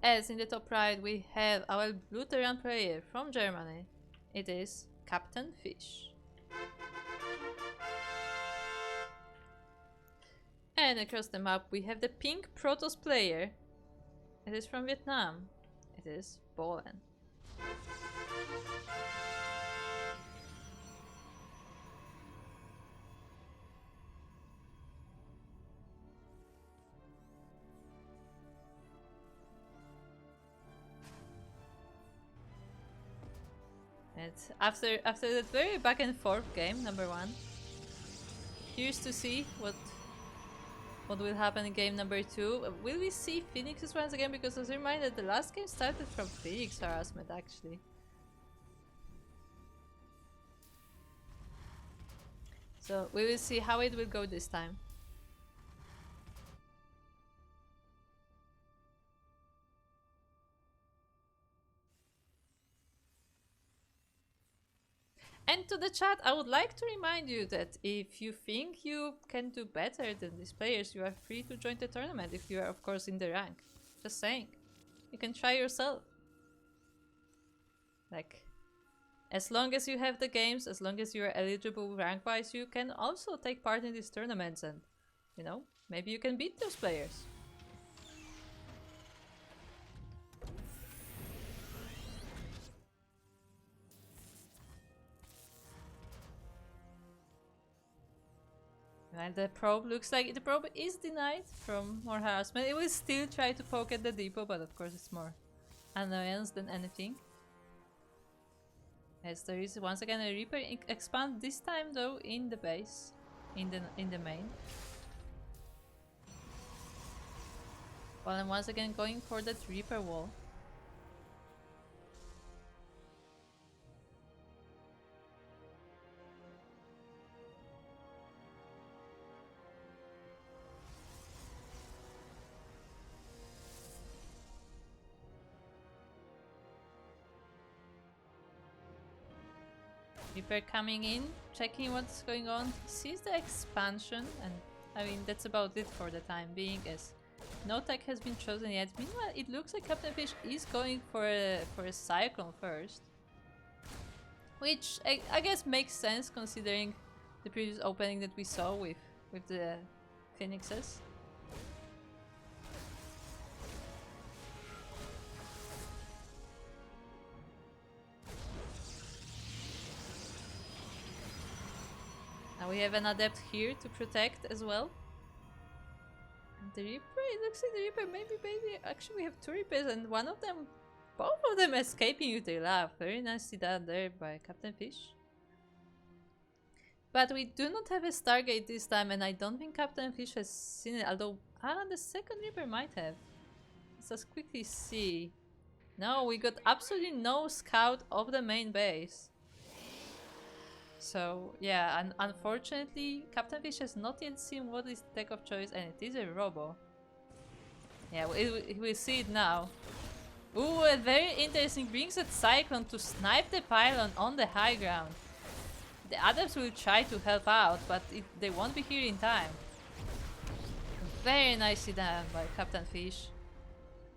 As in the top right we have our blue Terran player from Germany. It is Captainfisch. And across the map we have the pink Protoss player. It is from Vietnam. It is Ballen. And after that very back and forth game, number 1, curious to see what will happen in game number 2. Will we see Phoenix's once again? Because as a reminder, the last game started from Phoenix harassment actually. So we will see how it will go this time. And to the chat, I would like to remind you that if you think you can do better than these players, you are free to join the tournament if you are, of course, in the rank. Just saying. You can try yourself. Like, As long as you have the games, as long as you are eligible rank-wise, you can also take part in these tournaments and, you know, maybe you can beat those players. And the probe looks like the probe is denied from more harassment. It will still try to poke at the depot, but of course it's more annoyance than anything. As there is once again a Reaper expand, this time though in the base, in the main. Well, I'm once again going for that Reaper wall. Reaper coming in, checking what's going on, sees the expansion, and I mean that's about it for the time being, as no tech has been chosen yet. Meanwhile, it looks like Captainfisch is going for a Cyclone first, which I guess makes sense considering the previous opening that we saw with the Phoenixes. Now we have an Adept here to protect as well. And the Reaper, it looks like the Reaper maybe actually we have two Reapers and one of them, both of them escaping with their life. Very nicely done there by Captainfisch. But we do not have a Stargate this time, and I don't think Captainfisch has seen it, although the second Reaper might have. Let's just quickly see. No, we got absolutely no scout of the main base. So yeah, and unfortunately Captainfisch has not yet seen what is the tech of choice, and it is a Robo. Yeah, we'll see it now. Ooh, very interesting. Brings a Cyclone to snipe the pylon on the high ground. The others will try to help out, but they won't be here in time. Very nicely done by Captainfisch.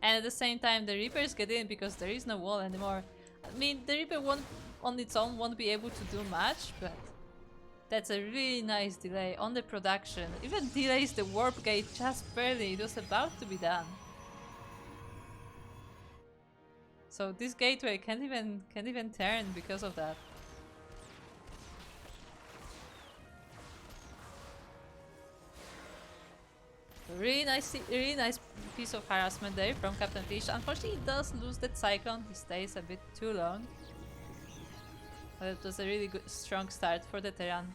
And at the same time the Reapers get in because there is no wall anymore. I mean, the Reaper won't on its own won't be able to do much, but that's a really nice delay on the production. Even delays the warp gate just barely. It was about to be done. So this gateway can't even turn because of that. Really nice piece of harassment there from Captainfisch. Unfortunately, he does lose that Cyclone. He stays a bit too long. But it was a really good, strong start for the Terran.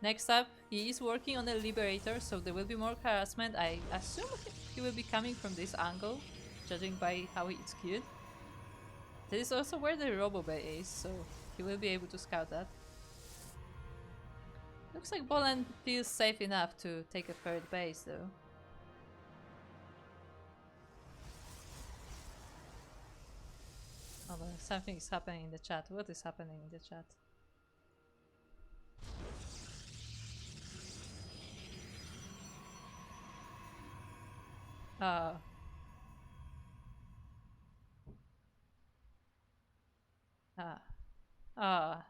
Next up, he is working on a Liberator, so there will be more harassment. I assume he will be coming from this angle, judging by how it's queued. This is also where the Robobay is, so he will be able to scout that. Looks like Ballen feels safe enough to take a third base though. Oh, something is happening in the chat. What is happening in the chat?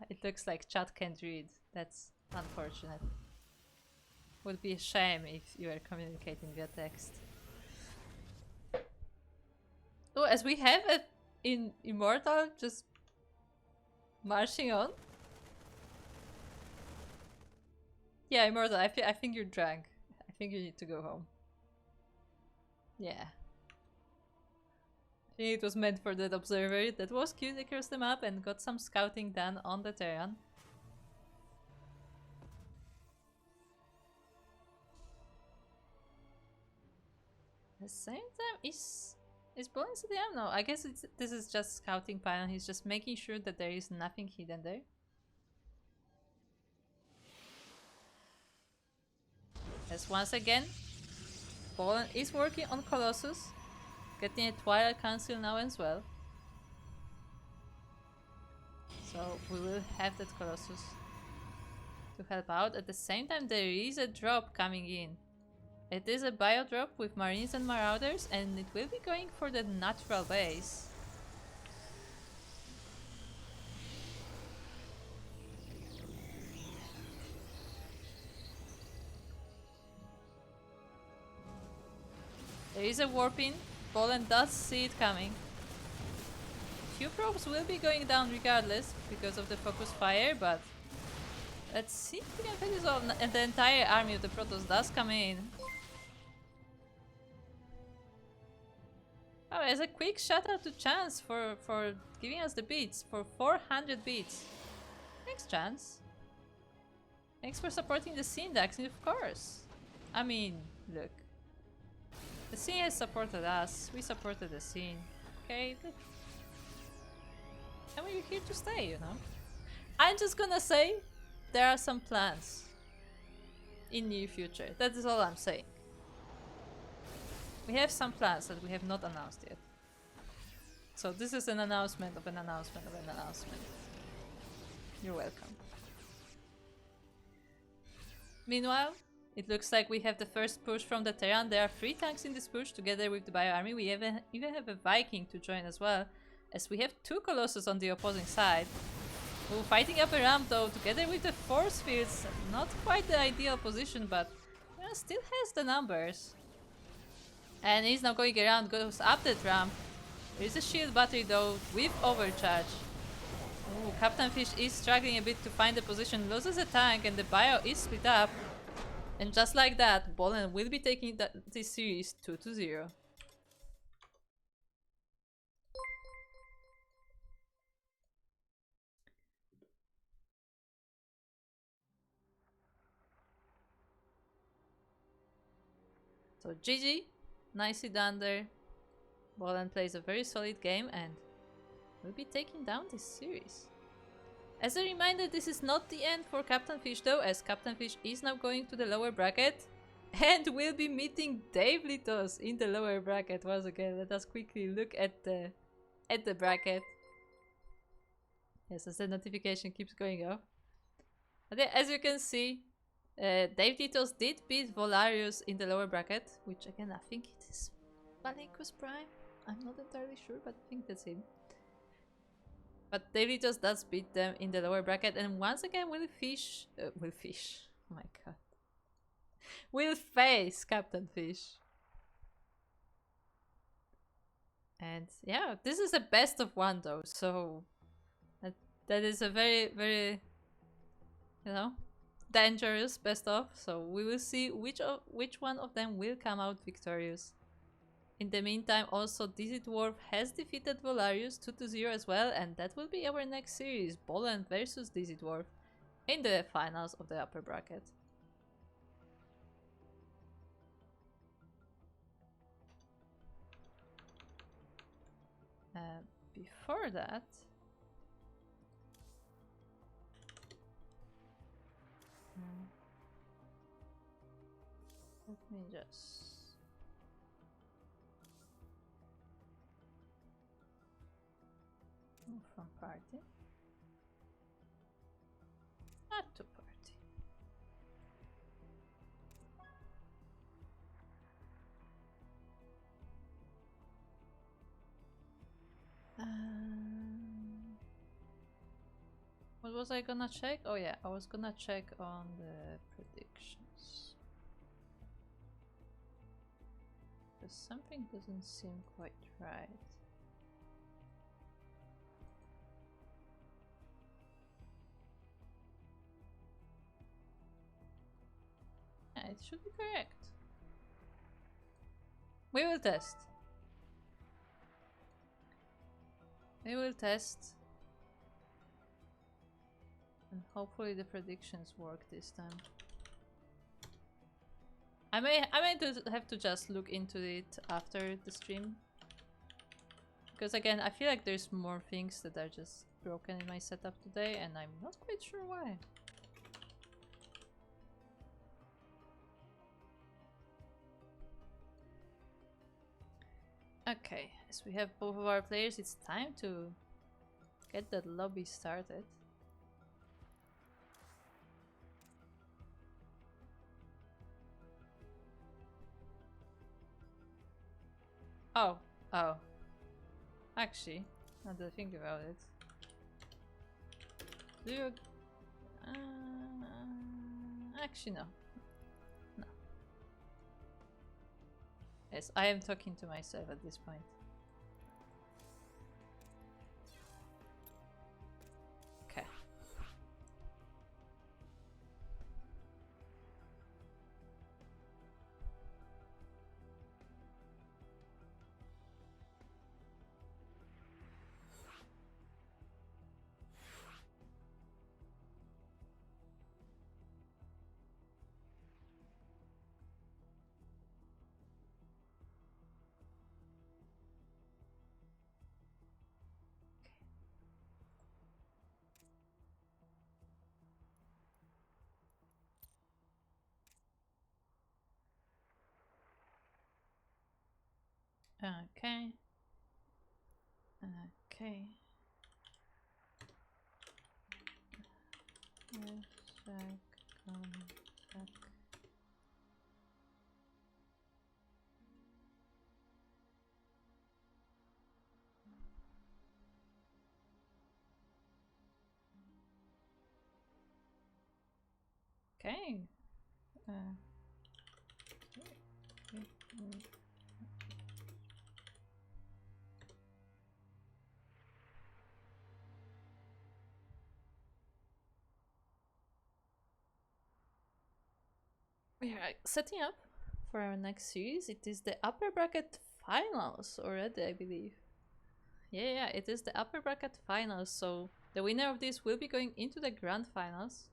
It looks like chat can't read. That's unfortunate. Would be a shame if you were communicating via text. Oh, as we have it in Immortal just marching on. Yeah, Immortal, I think you're drunk. I think you need to go home. Yeah. I think it was meant for that observer that was queued across the map and got some scouting done on the Terran. At the same time, is Ballen CDM? No, I guess this is just scouting pylon. He's just making sure that there is nothing hidden there. As once again, Ballen is working on Colossus, getting a Twilight Council now as well. So we will have that Colossus to help out. At the same time, there is a drop coming in. It is a bio drop with Marines and Marauders, and it will be going for the natural base. There is a warping. Ballen does see it coming. Few probes will be going down regardless because of the focus fire, but let's see if we can finish off. And the entire army of the Protoss does come in. Oh, as a quick shout out to Chance for giving us the beats, for 400 beats. Thanks, Chance. Thanks for supporting the scene, Dax, of course. I mean, look. The scene has supported us, we supported the scene. Okay, and we're here to stay, you know. I'm just gonna say there are some plans in near future. That is all I'm saying. We have some plans that we have not announced yet. So this is an announcement of an announcement of an announcement. You're welcome. Meanwhile, it looks like we have the first push from the Terran. There are 3 tanks in this push together with the Bio Army. We even have a Viking to join as well, as we have 2 Colossus on the opposing side. Ooh, fighting up a ramp though, together with the force fields. Not quite the ideal position, but still has the numbers. And he's now going around, goes up that ramp. There is a shield battery though, with overcharge. Ooh, Captainfisch is struggling a bit to find the position, loses a tank, and the bio is split up. And just like that, Ballen will be taking this series 2-0. So GG, nicely done there. Ballen plays a very solid game and will be taking down this series. As a reminder, this is not the end for Captainfisch though, as Captainfisch is now going to the lower bracket and will be meeting Davelitoss in the lower bracket once again. Let us quickly look at the bracket. Yes, as the notification keeps going off. But yeah, as you can see, Davelitoss did beat Volarius in the lower bracket, which again I think it is Malenko's Prime. I'm not entirely sure, but I think that's him. But Davelitoss does beat them in the lower bracket, and once again will oh my god. Will face Captainfisch. And yeah, this is a best of 1 though, so that is a very, very, you know, dangerous best of. So we will see which one of them will come out victorious. In the meantime, also DizzyDwarf has defeated Volarius 2-0 as well, and that will be our next series, Ballen versus DizzyDwarf, in the finals of the upper bracket. Before that, let me just move from party. Add to party. What was I gonna check? Oh yeah, I was gonna check on the predictions. Because something doesn't seem quite right. Yeah, it should be correct. We will test. We will test. And hopefully the predictions work this time. I may have to just look into it after the stream. Because again, I feel like there's more things that are just broken in my setup today, and I'm not quite sure why. Okay, as we have both of our players, it's time to get that lobby started. Oh. Actually, now that I think about it. Do you... actually, no. No. Yes, I am talking to myself at this point. Okay. Okay. Okay. Yes, come back. Okay. We are setting up for our next series. It is the upper bracket finals already, I believe. Yeah, it is the upper bracket finals. So the winner of this will be going into the grand finals.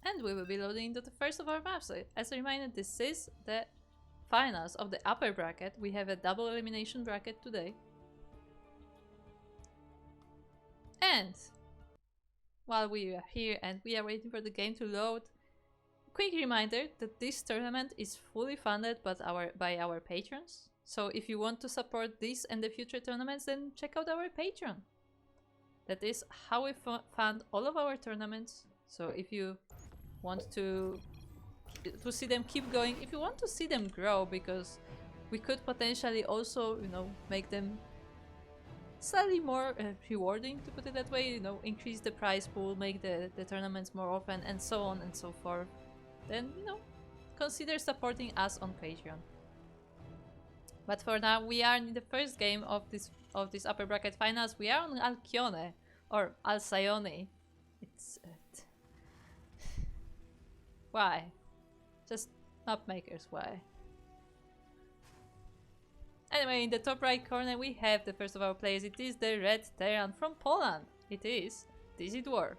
And we will be loading into the first of our maps. As a reminder, this is the finals of the upper bracket. We have a double elimination bracket today. And while we are here and we are waiting for the game to load, quick reminder that this tournament is fully funded by our patrons. So if you want to support this and the future tournaments, then check out our Patreon. That is how we fund all of our tournaments. So if you want to see them keep going, if you want to see them grow, because we could potentially also, you know, make them slightly more rewarding, to put it that way, you know, increase the prize pool, make the tournaments more often, and so on and so forth, then, you know, consider supporting us on Patreon. But for now, we are in the first game of this upper bracket finals. We are on Alcyone, or Alcyone. It's why? Just map makers, why? Anyway, in the top right corner we have the first of our players. It is the red Terran from Poland. It is DizzyDwarf.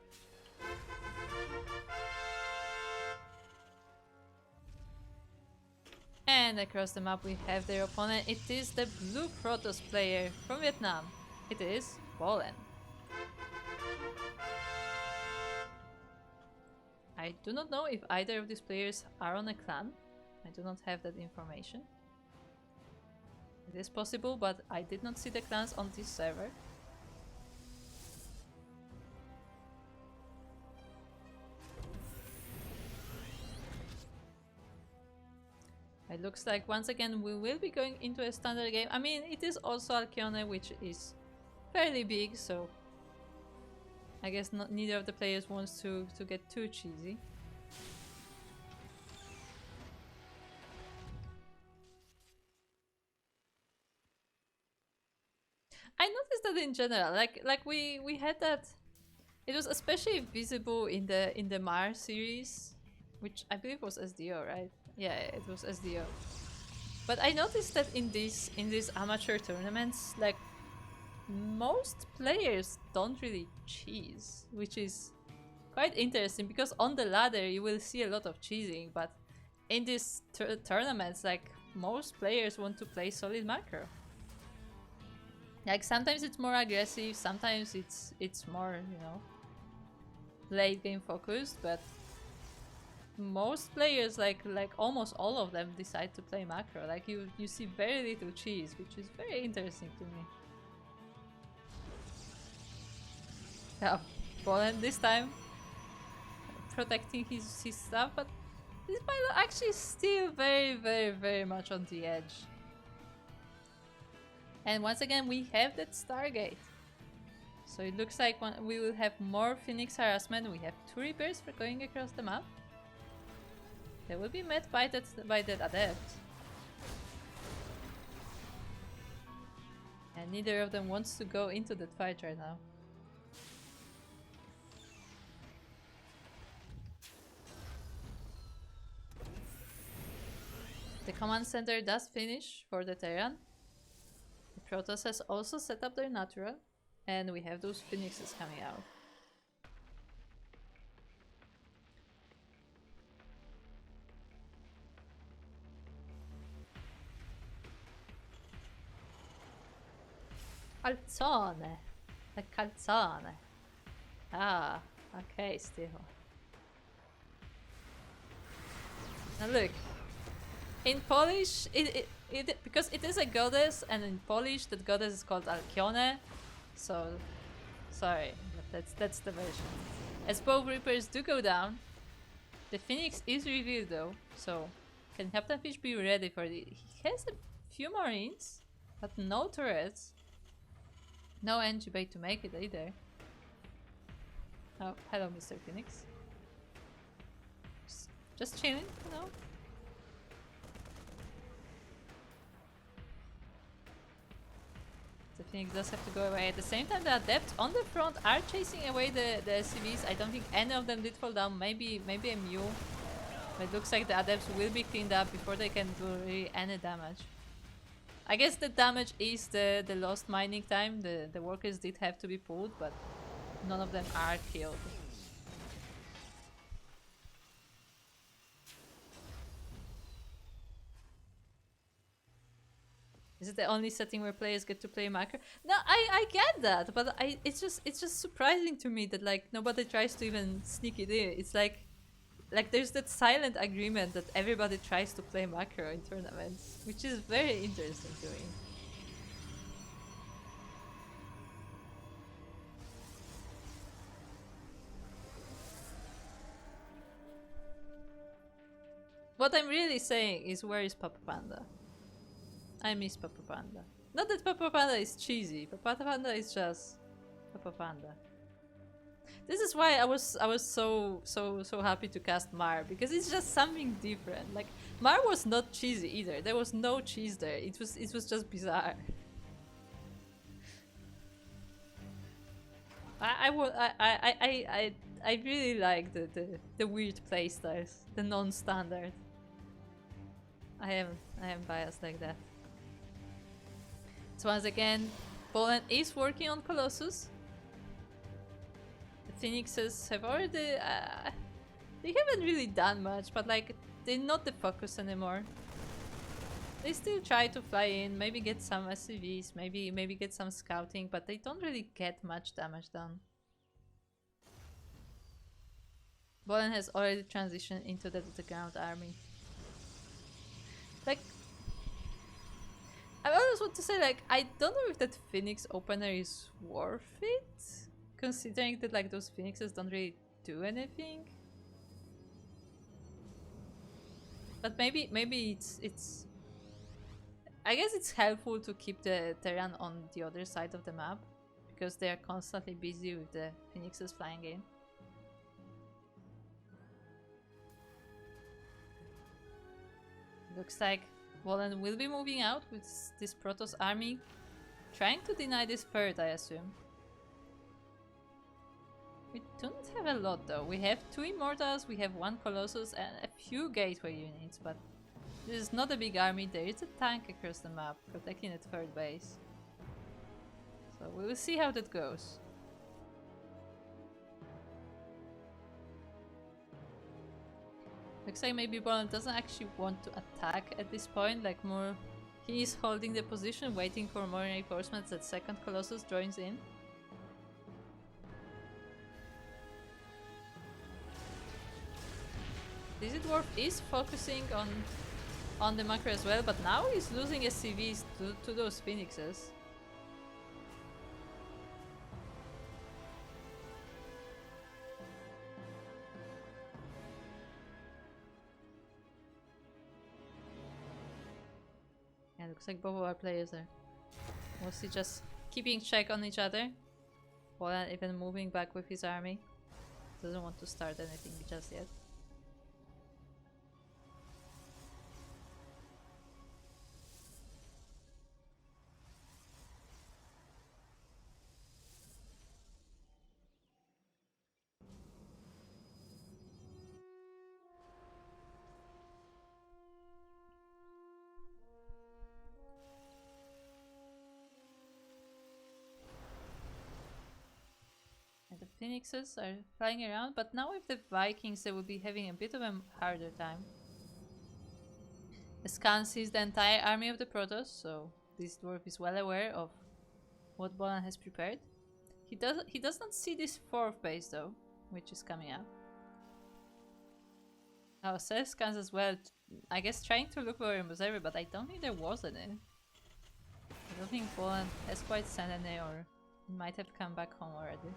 And across the map we have their opponent. It is the blue Protoss player from Vietnam. It is Ballen. I do not know if either of these players are on a clan. I do not have that information. It is possible, but I did not see the clans on this server. It looks like once again we will be going into a standard game. I mean, it is also Alcyone, which is fairly big, so I guess neither of the players wants to get too cheesy. I noticed that in general, like we had that. It was especially visible in the MMR series, which I believe was SDO, right? Yeah, it was SDO. But I noticed that in these amateur tournaments, like most players don't really cheese, which is quite interesting because on the ladder you will see a lot of cheesing, but in these tournaments, like most players want to play solid macro. Like sometimes it's more aggressive, sometimes it's more, you know, late game focused, but most players, like almost all of them, decide to play macro. Like you see very little cheese, which is very interesting to me. Yeah, Ballen this time protecting his stuff, but This Milo actually is still very much on the edge. And once again, we have that Stargate. So it looks like we will have more Phoenix harassment. We have 2 Reapers for going across the map. They will be met by that Adept. And neither of them wants to go into that fight right now. The command center does finish for the Terran. The Protoss has also set up their natural. And we have those Phoenixes coming out. Calzone. The calzone. Ah, okay, still. Now look. In Polish, because it is a goddess, and in Polish that goddess is called Alkione. So, sorry, but that's the version. As both Reapers do go down, the Phoenix is revealed though, so can Captainfisch be ready for it? He has a few Marines, but no turrets. No NG bait to make it either. Oh, hello Mr. Phoenix. Just chilling, you know? The Phoenix does have to go away. At the same time, the Adepts on the front are chasing away the SCVs. I don't think any of them did fall down. Maybe a Mew. But it looks like the Adepts will be cleaned up before they can do really any damage. I guess the damage is the lost mining time. The workers did have to be pulled, but none of them are killed. Is it the only setting where players get to play macro? No, I get that, but it's just surprising to me that like nobody tries to even sneak it in. It's like there's that silent agreement that everybody tries to play macro in tournaments, which is very interesting to me. What I'm really saying is, where is Papa Panda? I miss Papa Panda. Not that Papa Panda is cheesy, but Papa Panda is just Papa Panda. This is why I was so happy to cast Mar, because it's just something different. Like Mar was not cheesy either. There was no cheese there. It was just bizarre. I really like the weird playstyles, the non-standard. I am biased like that. So once again, Ballen is working on Colossus. The Phoenixes have already... they haven't really done much, but like, they're not the focus anymore. They still try to fly in, maybe get some SCVs, maybe get some scouting, but they don't really get much damage done. Ballen has already transitioned into the ground army. Like, I always want to say, like, I don't know if that Phoenix opener is worth it, considering that like those Phoenixes don't really do anything. But maybe it's I guess it's helpful to keep the Terran on the other side of the map, because they are constantly busy with the Phoenixes flying in. Looks like Ballen will be moving out with this Protoss army, trying to deny this third, I assume. We don't have a lot though. We have 2 Immortals, we have 1 Colossus and a few Gateway units, but this is not a big army. There is a tank across the map protecting the third base. So we will see how that goes. Looks like maybe Ballen doesn't actually want to attack at this point, like more... He is holding the position, waiting for more reinforcements that second Colossus joins in. DizzyDwarf is focusing on the macro as well, but now he's losing SCVs to those Phoenixes. Yeah, looks like both of our players are mostly just keeping check on each other. Ballen even moving back with his army. Doesn't want to start anything just yet. The phoenixes are flying around, but now with the Vikings they will be having a bit of a harder time. The scan sees the entire army of the Protoss, so this dwarf is well aware of what Ballen has prepared. He does not see this fourth base though, which is coming up. Oh, Seth scans as well, I guess trying to look for an observer, but I don't think there was any. I don't think Ballen has quite sent any, or might have come back home already.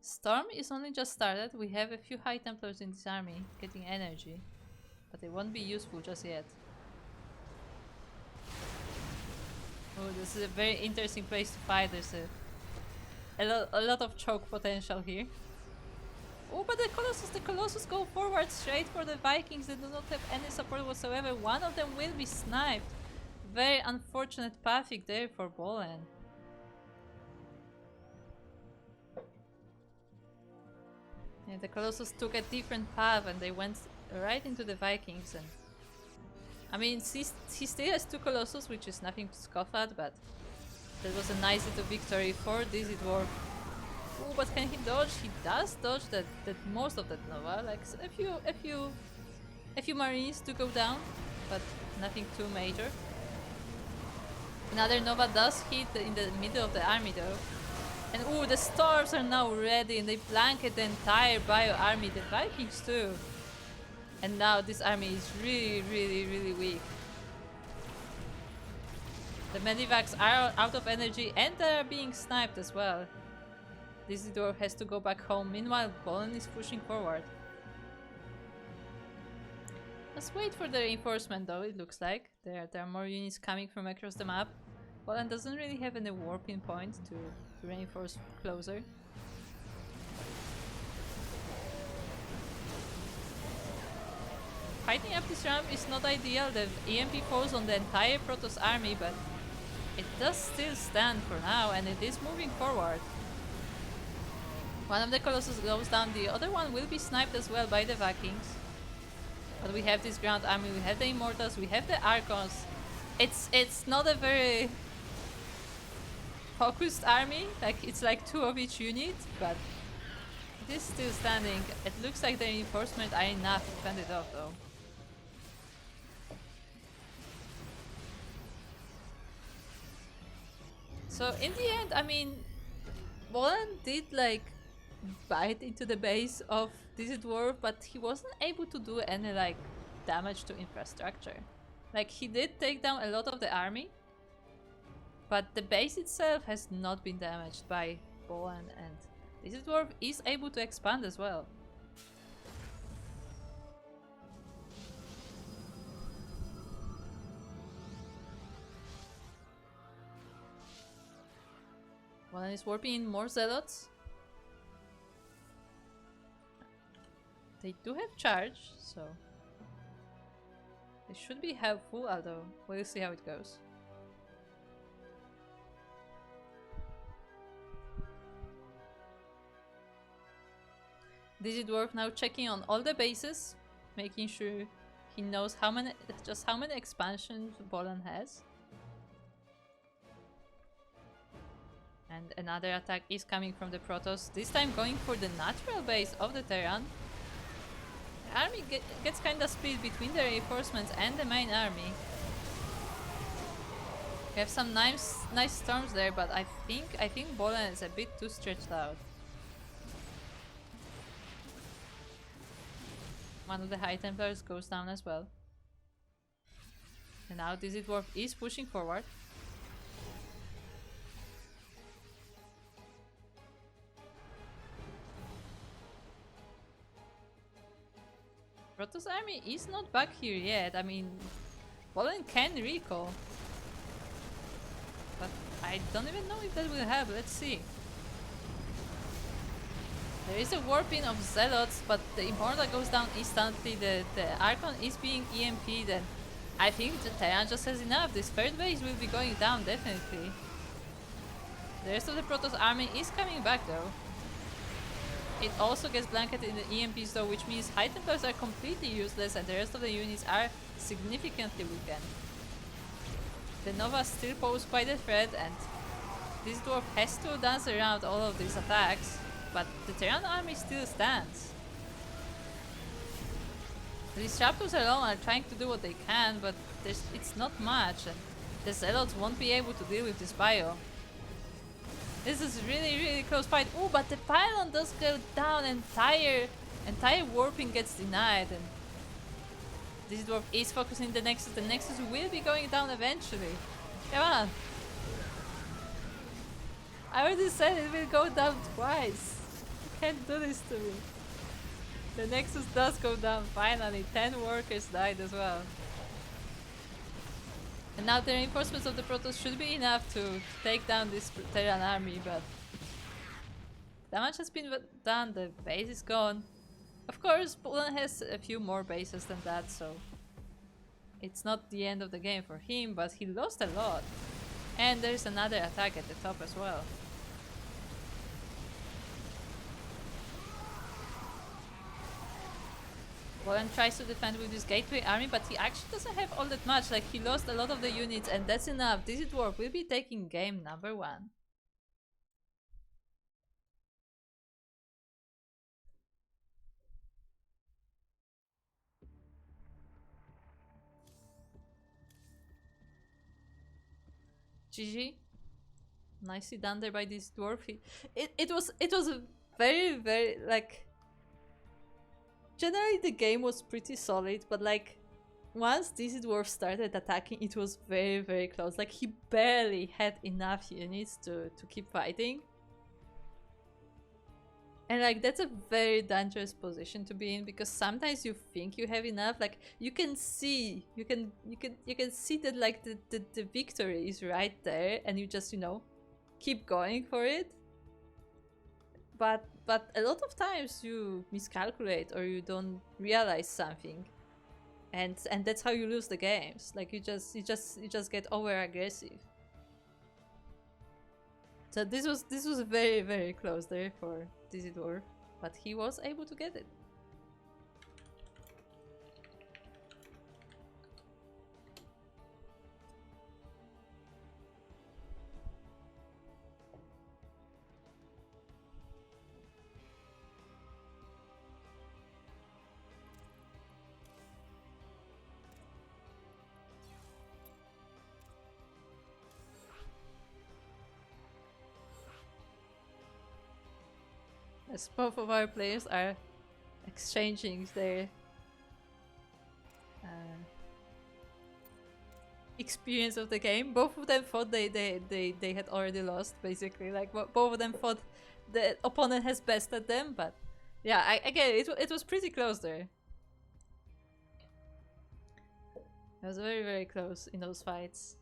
Storm is only just started. We have a few High Templars in this army getting energy, but they won't be useful just yet. Oh, this is a very interesting place to fight. There's a lot of choke potential here. Oh, but the Colossus go forward straight for the Vikings. They do not have any support whatsoever. One of them will be sniped. Very unfortunate pathing there for Ballen. Yeah, the Colossus took a different path and they went right into the Vikings. And I mean, he still has 2 Colossus, which is nothing to scoff at, but that was a nice little victory for DizzyDwarf. Oh, but can he dodge? He does dodge that most of that Nova. Like a few Marines to go down, but nothing too major. Another Nova does hit in the middle of the army though. And ooh, the Storms are now ready and they blanket the entire Bio army, the Vikings too. And now this army is really weak. The Medivacs are out of energy and they are being sniped as well. DizzyDwarf has to go back home. Meanwhile, Ballen is pushing forward. Let's wait for the reinforcement though, it looks like. There are more units coming from across the map. Ballen doesn't really have any warping point to reinforce closer. Fighting up this ramp is not ideal. The EMP falls on the entire Protoss army, but it does still stand for now and it is moving forward. One of the Colossus goes down, the other one will be sniped as well by the Vikings. But we have this ground army, we have the Immortals, we have the Archons. It's not a very focused army, like it's like 2 of each unit, but it is still standing. It looks like the reinforcements are enough to fend it off though. So in the end, I mean, Ballen did like bite into the base of DizzyDwarf, but he wasn't able to do any like damage to infrastructure. Like he did take down a lot of the army, but the base itself has not been damaged by Ballen, and DizzyDwarf is able to expand as well. Ballen is warping in more Zealots. They do have charge, so they should be helpful, although we'll see how it goes. DizzyDwarf now checking on all the bases, making sure he knows how many expansions Ballen has. And another attack is coming from the Protoss, this time going for the natural base of the Terran. The army gets kinda split between the reinforcements and the main army. We have some nice storms there, but I think Ballen is a bit too stretched out. One of the High Templars goes down as well. And now DizzyDwarf is pushing forward. Protoss army is not back here yet. I mean, Ballen can recall. But I don't even know if that will help. Let's see. There is a warping of Zealots, but the Immortal goes down instantly. The Archon is being EMP'd, and I think the Terran just has enough. This third base will be going down, definitely. The rest of the Protoss army is coming back, though. It also gets blanketed in the EMPs, though, which means High Templars are completely useless, and the rest of the units are significantly weakened. The Nova still pose quite a threat, and DizzyDwarf has to dance around all of these attacks. But the Terran army still stands. These Sharptooths alone are trying to do what they can, but it's not much, and the Zealots won't be able to deal with this bio. This is really close fight. Oh, but the pylon does go down, and entire warping gets denied, and DizzyDwarf is focusing the Nexus. The Nexus will be going down eventually. Come on! I already said it will go down twice. You can't do this to me. The Nexus does go down finally. 10 workers died as well. And now the reinforcements of the Protoss should be enough to take down this Terran army, but damage has been done, the base is gone. Of course, Poland has a few more bases than that, so it's not the end of the game for him, but he lost a lot. And there's another attack at the top as well. Poland tries to defend with his gateway army, but he actually doesn't have all that much. Like, he lost a lot of the units, and that's enough. DizzyDwarf will be taking game number 1. GG. Nicely done there by this dwarf. It was a very like, generally the game was pretty solid, but like once DizzyDwarf started attacking, it was very close. Like, he barely had enough units to keep fighting. And like, that's a very dangerous position to be in, because sometimes you think you have enough. Like, you can see that like the victory is right there, and you just, you know, keep going for it. But a lot of times you miscalculate, or you don't realize something, and that's how you lose the games. Like, you just get over aggressive. So this was very close there for DizzyDwarf, but he was able to get it. As both of our players are exchanging their experience of the game. Both of them thought they had already lost, basically. Like, both of them thought the opponent has bested them, but yeah, again, it was pretty close there. It was very close in those fights.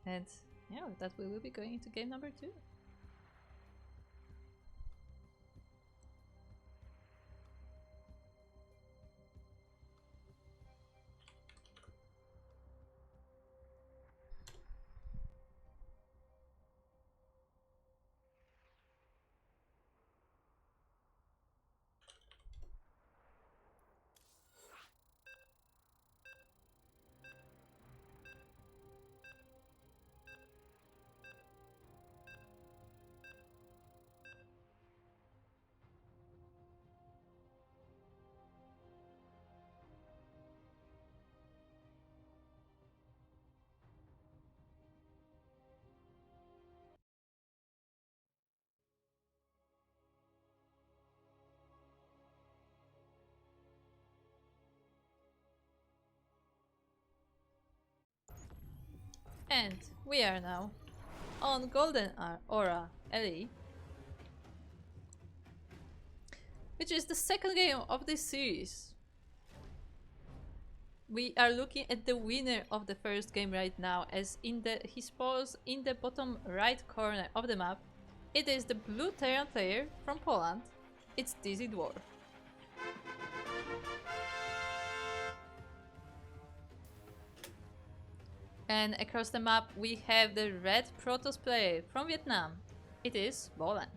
And yeah, with that we will be going into game number 2. And we are now on Golden Aura LE, which is the second game of this series. we are looking at the winner of the first game right now, as he spawns in the bottom right corner of the map. It is the blue Terran player from Poland. It's DizzyDwarf. And across the map we have the red Protoss player from Vietnam. It is Ballen.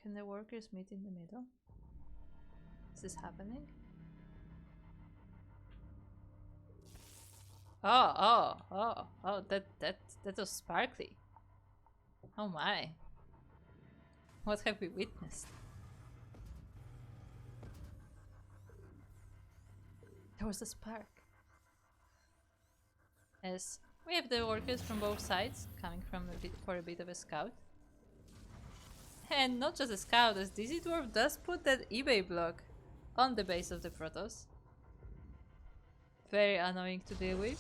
Can the workers meet in the middle? Is this happening? Oh, that was sparkly. Oh my. What have we witnessed? There was a spark. As we have the workers from both sides coming from for a bit of a scout. And not just a scout, as DizzyDwarf does put that eBay block on the base of the Protoss. Very annoying to deal with.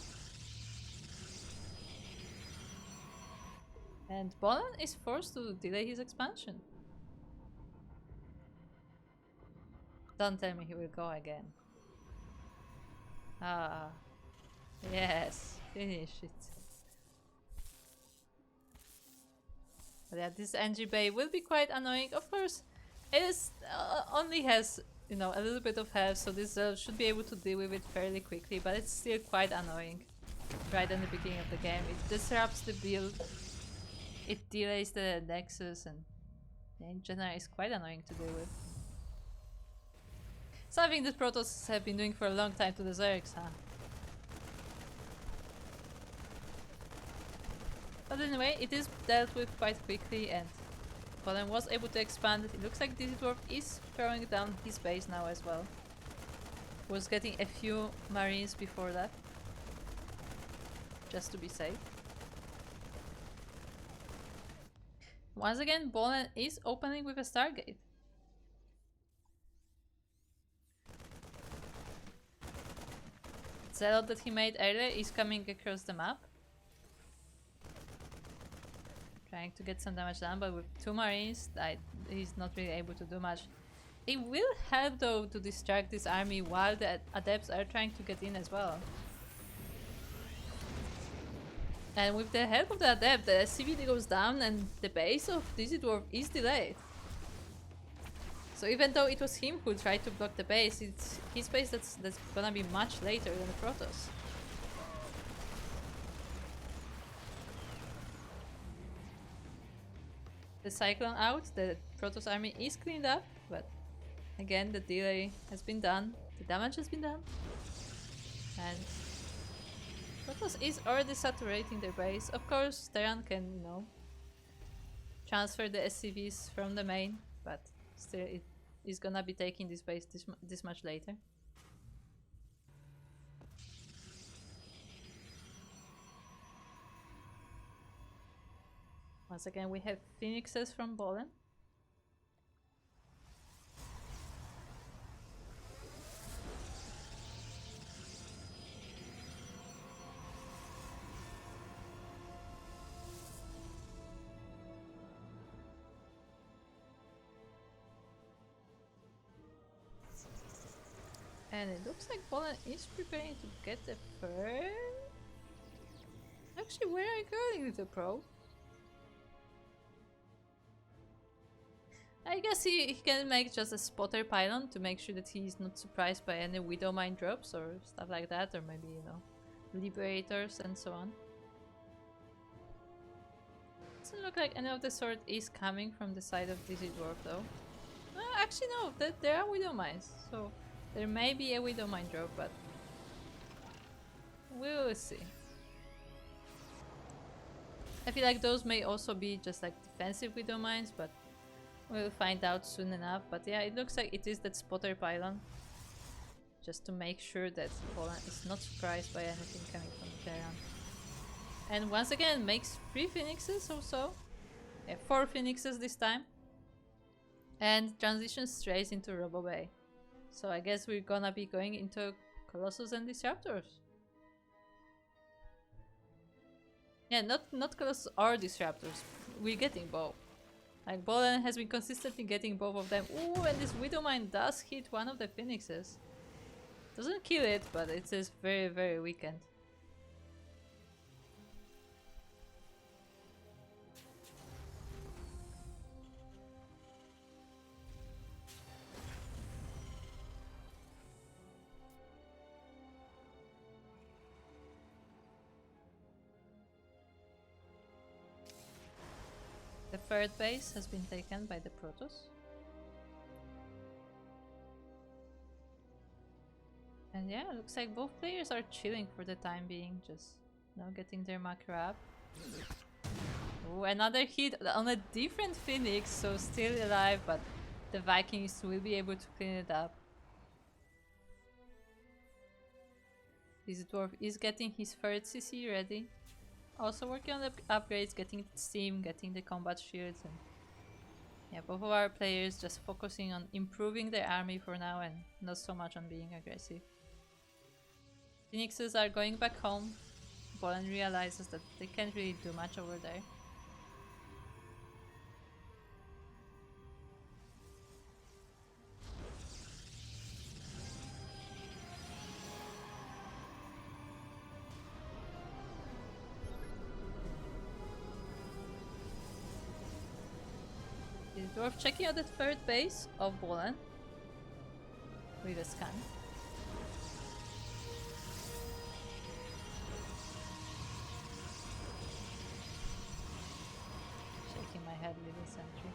And Ballen is forced to delay his expansion. Don't tell me he will go again. Ah, yes, finish it. But yeah, this NG Bay will be quite annoying. Of course, it is, only has, you know, a little bit of health, so this should be able to deal with it fairly quickly, but it's still quite annoying right in the beginning of the game. It disrupts the build, it delays the Nexus, and yeah, in general it's quite annoying to deal with. Something that Protoss have been doing for a long time to the Zergs, huh? But anyway, it is dealt with quite quickly, and Ballen was able to expand it. It looks like DizzyDwarf is throwing down his base now as well. Was getting a few marines before that, just to be safe. Once again, Ballen is opening with a Stargate. Zealot that he made earlier is coming across the map. Trying to get some damage done, but with 2 marines, he's not really able to do much. It will help though to distract this army while the adepts are trying to get in as well. And with the help of the adept, the CVD goes down and the base of DizzyDwarf is delayed. So even though it was him who tried to block the base, it's his base that's gonna be much later than the Protoss. The Cyclone out, the Protoss army is cleaned up, but again the delay has been done, the damage has been done, and Protoss is already saturating their base. Of course Terran can, you know, transfer the SCVs from the main, but still it is gonna be taking this base this much later. Once again we have Phoenixes from Ballen. And it looks like Ballen is preparing to get the fur. Actually, where are you going with the probe? I guess he can make just a spotter pylon to make sure that he's not surprised by any Widow Mine drops or stuff like that, or maybe, you know, Liberators and so on. Doesn't look like any of the sort is coming from the side of DizzyDwarf though. Actually no, there are Widow Mines, so there may be a Widow Mine drop, but we'll see. I feel like those may also be just like defensive Widow Mines, but we'll find out soon enough. But yeah, it looks like it is that spotter pylon, just to make sure that Ballen is not surprised by anything coming from the Terran. And once again makes 3 Phoenixes or so. Yeah, 4 Phoenixes this time. And transition straight into Robo Bay. So I guess we're gonna be going into Colossus and Disruptors. Yeah, not Colossus or Disruptors. We're getting both. Like, Ballen has been consistently getting both of them. Ooh, and this Widowmine does hit one of the Phoenixes. Doesn't kill it, but it is very, very weakened. The third base has been taken by the Protoss. And yeah, looks like both players are chilling for the time being, just getting their macro up. Ooh, another hit on a different Phoenix, so still alive, but the Vikings will be able to clean it up. DizzyDwarf is getting his third CC ready. Also working on the upgrades, getting steam, getting the combat shields, and yeah, both of our players just focusing on improving their army for now and not so much on being aggressive. Phoenixes are going back home. Ballen realizes that they can't really do much over there. DizzyDwarf checking out the third base of Ballen with a scan. Shaking my head with a sentry.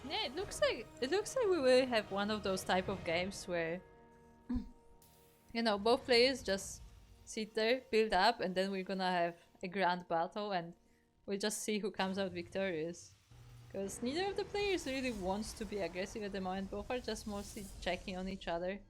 Yeah, it looks like we will have one of those type of games where both players just sit there, build up, and then we're gonna have a grand battle and we'll just see who comes out victorious. Because neither of the players really wants to be aggressive at the moment, both are just mostly checking on each other.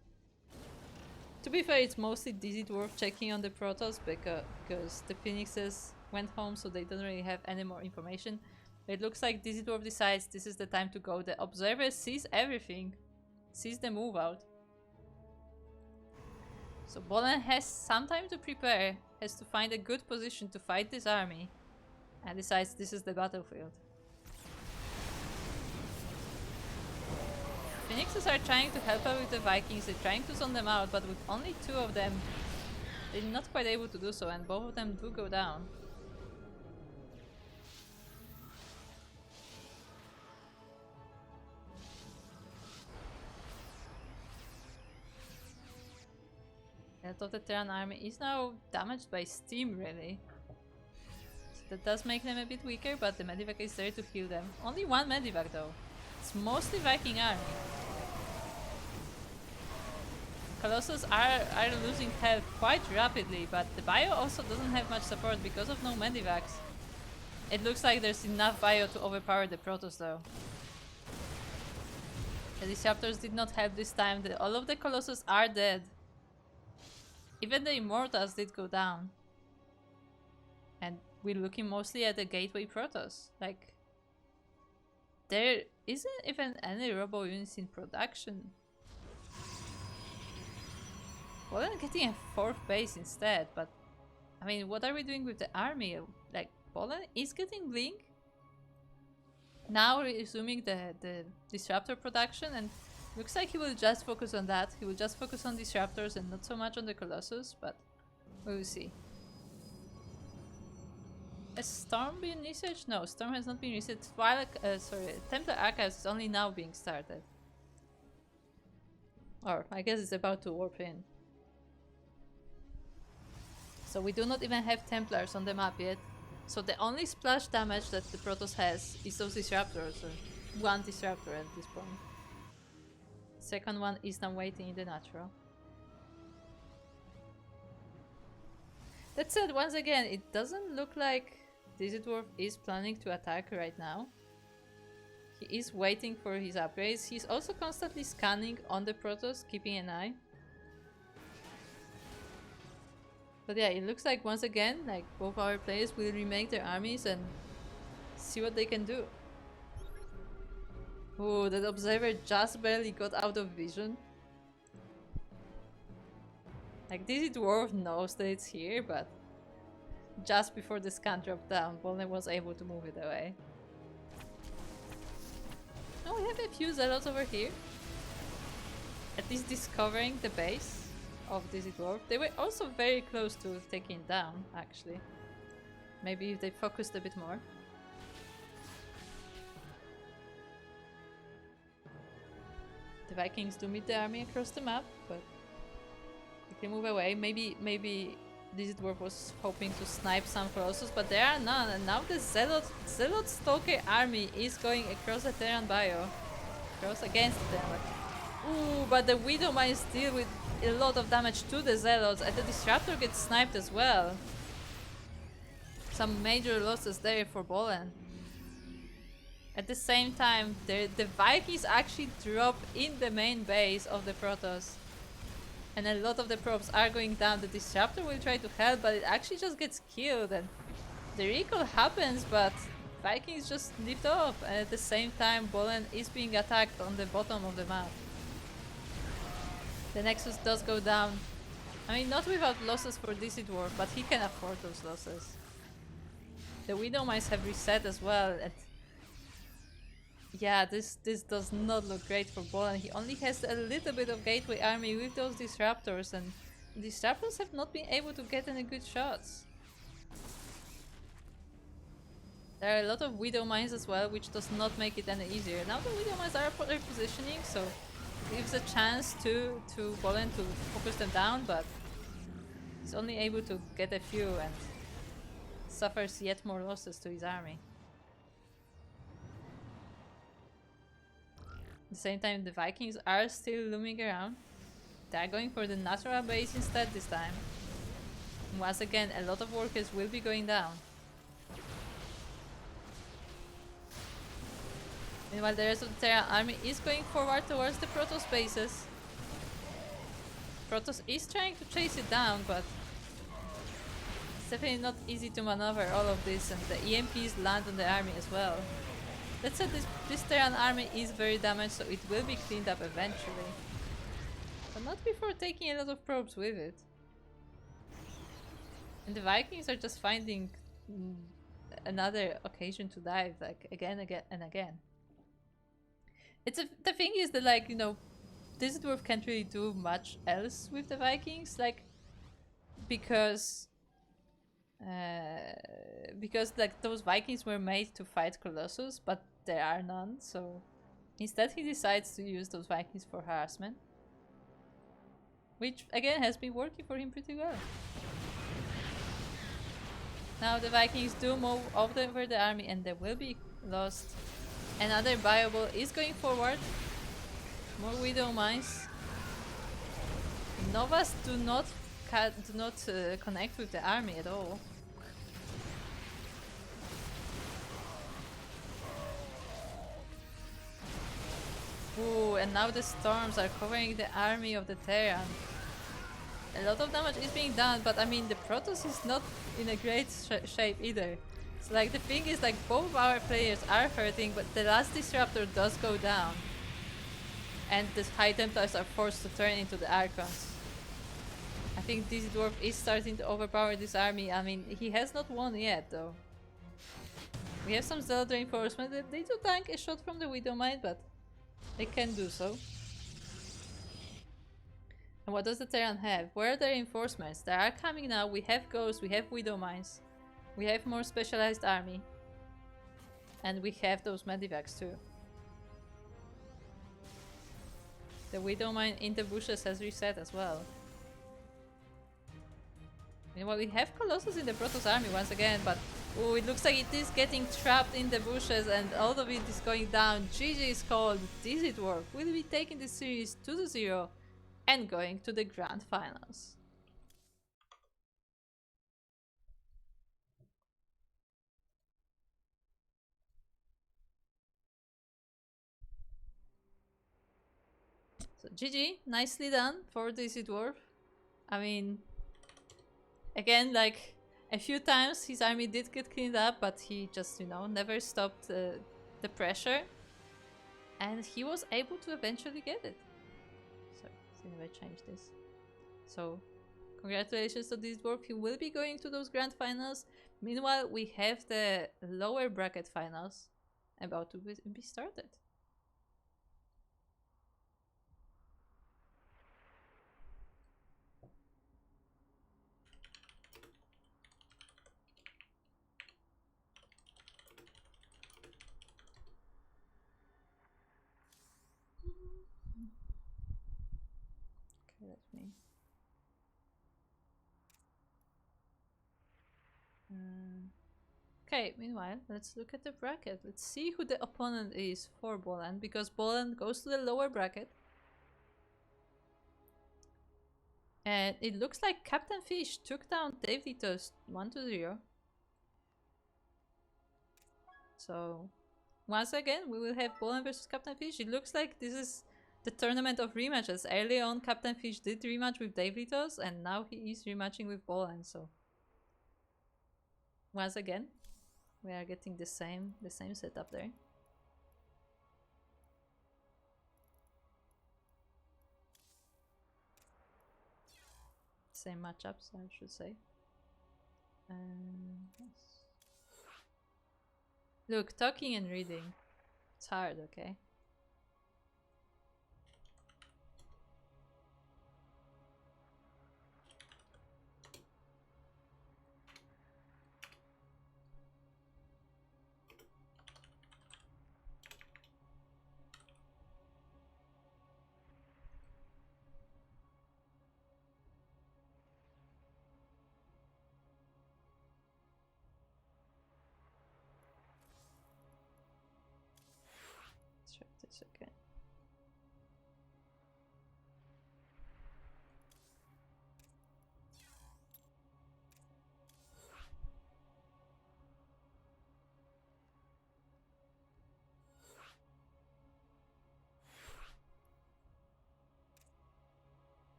To be fair, it's mostly DizzyDwarf checking on the Protoss because the Phoenixes went home, so they don't really have any more information. It looks like DizzyDwarf decides this is the time to go. The Observer sees everything, sees the move out. So Ballen has some time to prepare, has to find a good position to fight this army, and decides this is the battlefield. Phoenixes are trying to help out with the Vikings, they're trying to zone them out, but with only two of them, they're not quite able to do so, and both of them do go down. That of the Terran army is now damaged by steam, really. So that does make them a bit weaker, but the medivac is there to heal them. Only one medivac though. It's mostly Viking army. Colossus are losing health quite rapidly, but the bio also doesn't have much support because of no medivacs. It looks like there's enough bio to overpower the Protoss though. The Disruptors did not help this time. All of the Colossus are dead. Even the Immortals did go down. And we're looking mostly at the Gateway Protoss. Like, there isn't even any Robo units in production. Well, I'm getting a fourth base instead, but I mean, what are we doing with the army? Like, Ballen is getting Blink. Now resuming the Disruptor production, and looks like he will just focus on that. He will just focus on Disruptors and not so much on the Colossus, but we will see. Has Storm been researched? No, Storm has not been researched. Templar Archives is only now being started. Or, I guess it's about to warp in. So we do not even have Templars on the map yet. So the only splash damage that the Protoss has is those Disruptors, or one Disruptor at this point. Second one is now waiting in the natural. That said, once again, it doesn't look like DizzyDwarf is planning to attack right now. He is waiting for his upgrades. He's also constantly scanning on the Protoss, keeping an eye. But yeah, it looks like once again, like both our players will remake their armies and see what they can do. Oh, that observer just barely got out of vision. Like, DizzyDwarf knows that it's here, but just before the scan dropped down, Ballen was able to move it away. Oh, we have a few zealots over here. At least discovering the base of DizzyDwarf. They were also very close to taking it down, actually. Maybe if they focused a bit more. The Vikings do meet the army across the map, but they can move away. Maybe DizzyDwarf was hoping to snipe some Colossus, but there are none. And now the Zealot Stalker army is going across the Terran bio. Cross against the Terran. Ooh, but the Widow Mines deal with a lot of damage to the Zealots, and the Disruptor gets sniped as well. Some major losses there for Ballen. At the same time, the Vikings actually drop in the main base of the Protoss. And a lot of the probes are going down. The Disruptor will try to help, but it actually just gets killed. And the recall happens, but Vikings just lift off. And at the same time, Ballen is being attacked on the bottom of the map. The Nexus does go down. I mean, not without losses for DizzyDwarf, but he can afford those losses. The Widow Mines have reset as well. And yeah, this does not look great for Ballen. He only has a little bit of gateway army with those Disruptors, and Disruptors have not been able to get any good shots. There are a lot of Widow Mines as well, which does not make it any easier. Now the Widow Mines are repositioning, so it gives a chance to Ballen to focus them down, but he's only able to get a few and suffers yet more losses to his army. At the same time, the Vikings are still looming around. They are going for the natural base instead this time. And once again, a lot of workers will be going down. Meanwhile, the rest of the Terran army is going forward towards the Protoss bases. Protoss is trying to chase it down, but it's definitely not easy to maneuver all of this, and the EMPs land on the army as well. That said, this Terran army is very damaged, so it will be cleaned up eventually. But not before taking a lot of probes with it. And the Vikings are just finding another occasion to dive, like again and again. The thing is that, like, you know, DizzyDwarf can't really do much else with the Vikings, like, because like those Vikings were made to fight Colossus, but there are none, so instead he decides to use those Vikings for harassment, which again has been working for him pretty well. Now the Vikings do move over the army and they will be lost. Another viable is going forward. More Widow Mines. Novas do not connect with the army at all. Ooh, and now the storms are covering the army of the Terran. A lot of damage is being done, but I mean the Protoss is not in a great shape either. So like the thing is, like, both our players are hurting, but the last Disruptor does go down. And the High Templars are forced to turn into the Archons. I think DizzyDwarf is starting to overpower this army. I mean, he has not won yet though. We have some Zealot reinforcement. They do tank a shot from the Widow Mine, but they can do so. And what does the Terran have? Where are the reinforcements? They are coming now. We have Ghosts, we have Widow Mines. We have more specialized army. And we have those Medivacs too. The Widow Mine in the bushes has reset as well. Meanwhile, we have Colossus in the Protoss army once again, but oh, it looks like it is getting trapped in the bushes and all of it is going down. GG is called. DizzyDwarf will be taking this series 2-0 and going to the Grand Finals. So GG, nicely done for DizzyDwarf. I mean, again, like a few times his army did get cleaned up, but he just, you know, never stopped the pressure. And he was able to eventually get it. Sorry, I never changed this. So, congratulations to DizzyDwarf. He will be going to those grand finals. Meanwhile, we have the lower bracket finals about to be started. Okay, let me. Okay, meanwhile, let's look at the bracket. Let's see who the opponent is for Ballen, because Ballen goes to the lower bracket. And it looks like Captainfisch took down Davelitoss 1-0. So, once again, we will have Ballen versus Captainfisch. It looks like this is the tournament of rematches. Early on, Captainfisch did rematch with Davelitoss, and now he is rematching with Ballen. So, once again, we are getting the same setup there. Same matchups, I should say. Yes. Look, talking and reading. It's hard, okay? Let's try this again.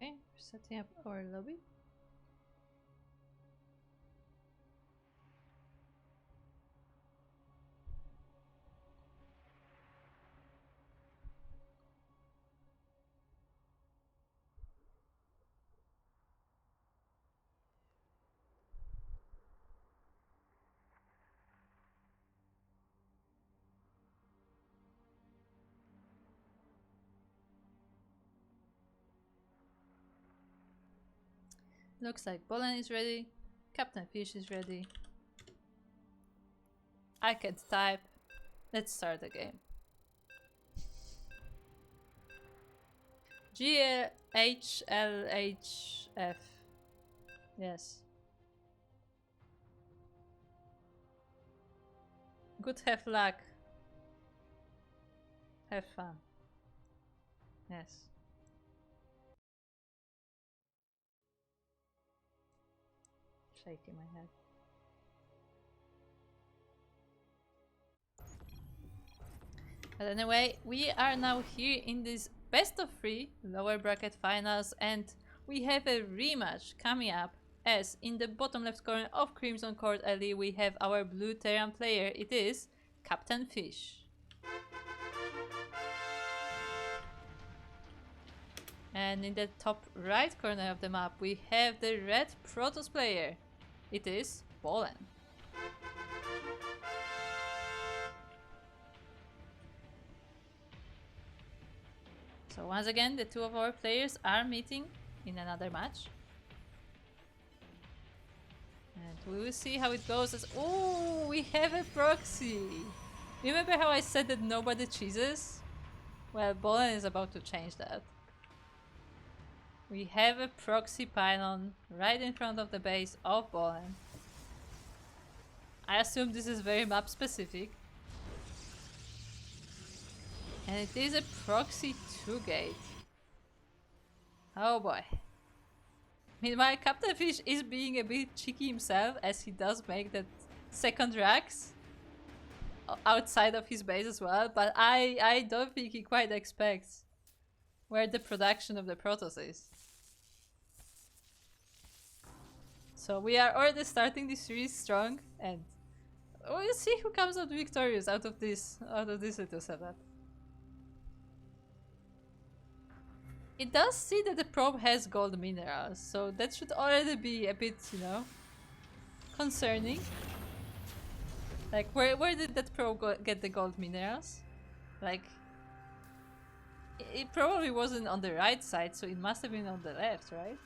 Okay, setting up our lobby. Looks like Ballen is ready. Captainfisch is ready. I can type. Let's start the game. GHLHF. Yes. Good have luck. Have fun. Yes. Shaking my head. But anyway, we are now here in this best of 3 lower bracket finals, and we have a rematch coming up, as in the bottom left corner of Crimson Court Alley we have our blue Terran player. It is Captainfisch. And in the top right corner of the map we have the red Protoss player. It is Ballen. So once again, the two of our players are meeting in another match. And we will see how it goes. As oh, we have a proxy! Remember how I said that nobody cheeses? Well, Ballen is about to change that. We have a proxy pylon right in front of the base of Ballen. I assume this is very map specific. And it is a proxy 2-gate. Oh boy. Meanwhile, Captainfisch is being a bit cheeky himself, as he does make that second Rax. outside of his base as well, but I don't think he quite expects where the production of the Protoss is. So we are already starting this series strong, and we'll see who comes out victorious out of this little setup. It does see that the probe has gold minerals, so that should already be a bit, you know, concerning. Like, where did that probe get the gold minerals? Like, it probably wasn't on the right side, so it must have been on the left, right?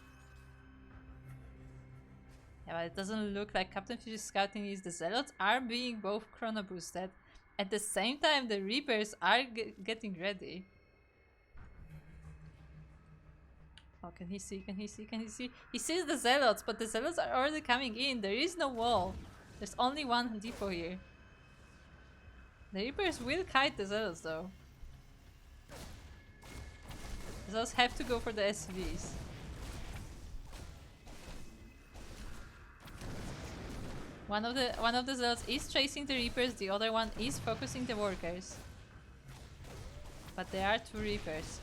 Yeah, but it doesn't look like Captainfisch is scouting these. The Zealots are being both chrono boosted. At the same time, the Reapers are getting ready. Oh, can he see? Can he see? Can he see? He sees the Zealots, but the Zealots are already coming in. There is no wall. There's only one depot here. The Reapers will kite the Zealots though. The Zealots have to go for the SCVs. One of the Zealots is chasing the Reapers, the other one is focusing the workers. But there are two Reapers.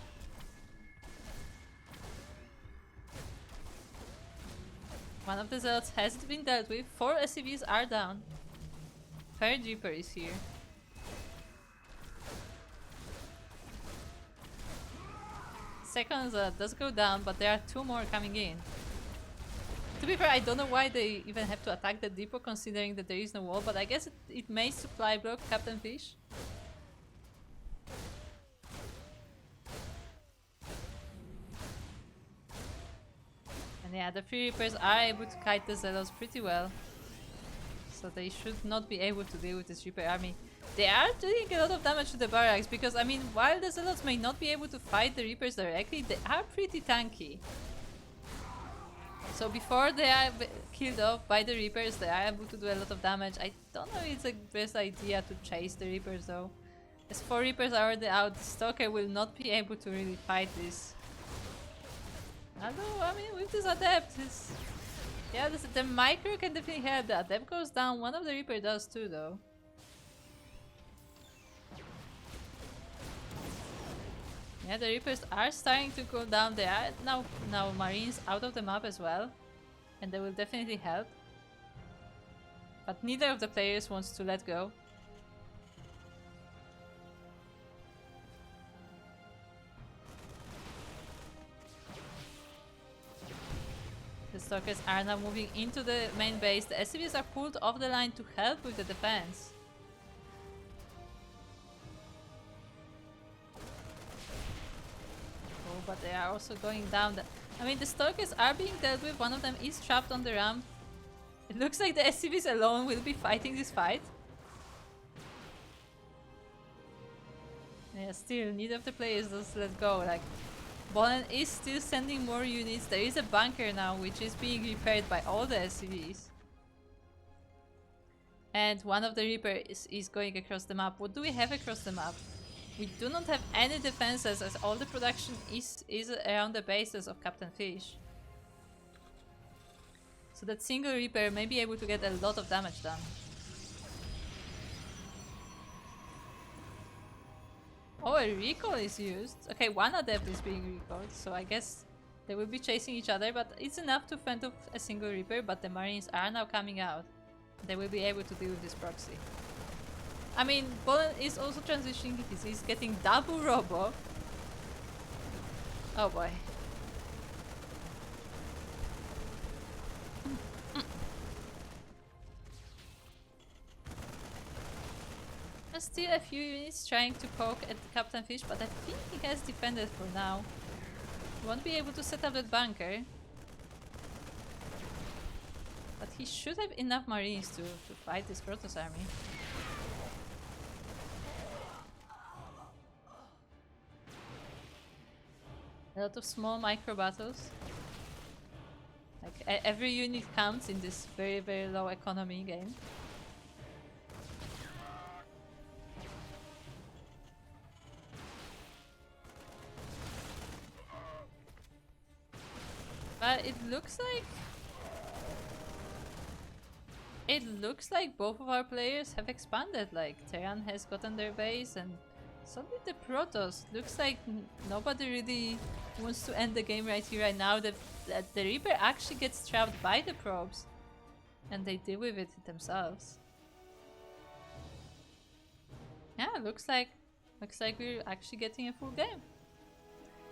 One of the Zealots has been dealt with, 4 SCVs are down. Third Reaper is here. Second Zealot does go down, but there are 2 more coming in. To be fair, I don't know why they even have to attack the depot considering that there is no wall, but I guess it may supply block Captainfisch. And yeah, the 3 Reapers are able to kite the Zealots pretty well. So they should not be able to deal with this Reaper army. They are doing a lot of damage to the barracks because, I mean, while the Zealots may not be able to fight the Reapers directly, they are pretty tanky. So before they are killed off by the Reapers, they are able to do a lot of damage. I don't know if it's the best idea to chase the Reapers though. As 4 Reapers are already out, the Stalker will not be able to really fight this. Although, I mean, with this Adept, yeah, the Micro can definitely help. The Adept goes down, one of the Reaper does too though. Yeah, the Reapers are starting to go down. There are now Marines out of the map as well. And they will definitely help. But neither of the players wants to let go. The Stalkers are now moving into the main base. The SCVs are pulled off the line to help with the defense. But they are also going down. I mean, the Stalkers are being dealt with. One of them is trapped on the ramp. It looks like the SCVs alone will be fighting this fight. Yeah, still, neither of the players does let go. Like, Ballen is still sending more units. There is a bunker now, which is being repaired by all the SCVs. And one of the Reaper is going across the map. What do we have across the map? We do not have any defenses as all the production is around the bases of Captainfisch. So that single Reaper may be able to get a lot of damage done. Oh, a recall is used. Okay, one Adept is being recalled, so I guess they will be chasing each other, but it's enough to fend off a single Reaper, but the Marines are now coming out. They will be able to deal with this proxy. I mean, Ballen is also transitioning. He's getting double robo. Oh boy. There's still a few units trying to poke at the Captainfisch, but I think he has defended for now. He won't be able to set up that bunker. But he should have enough Marines to fight this Protoss army. A lot of small micro battles. Like every unit counts in this very, very low economy game. But it looks like it looks like both of our players have expanded. Like Terran has gotten their base, and so did the Protoss. Looks like nobody really wants to end the game right here, right now. The Reaper actually gets trapped by the probes, and they deal with it themselves. Yeah, looks like we're actually getting a full game.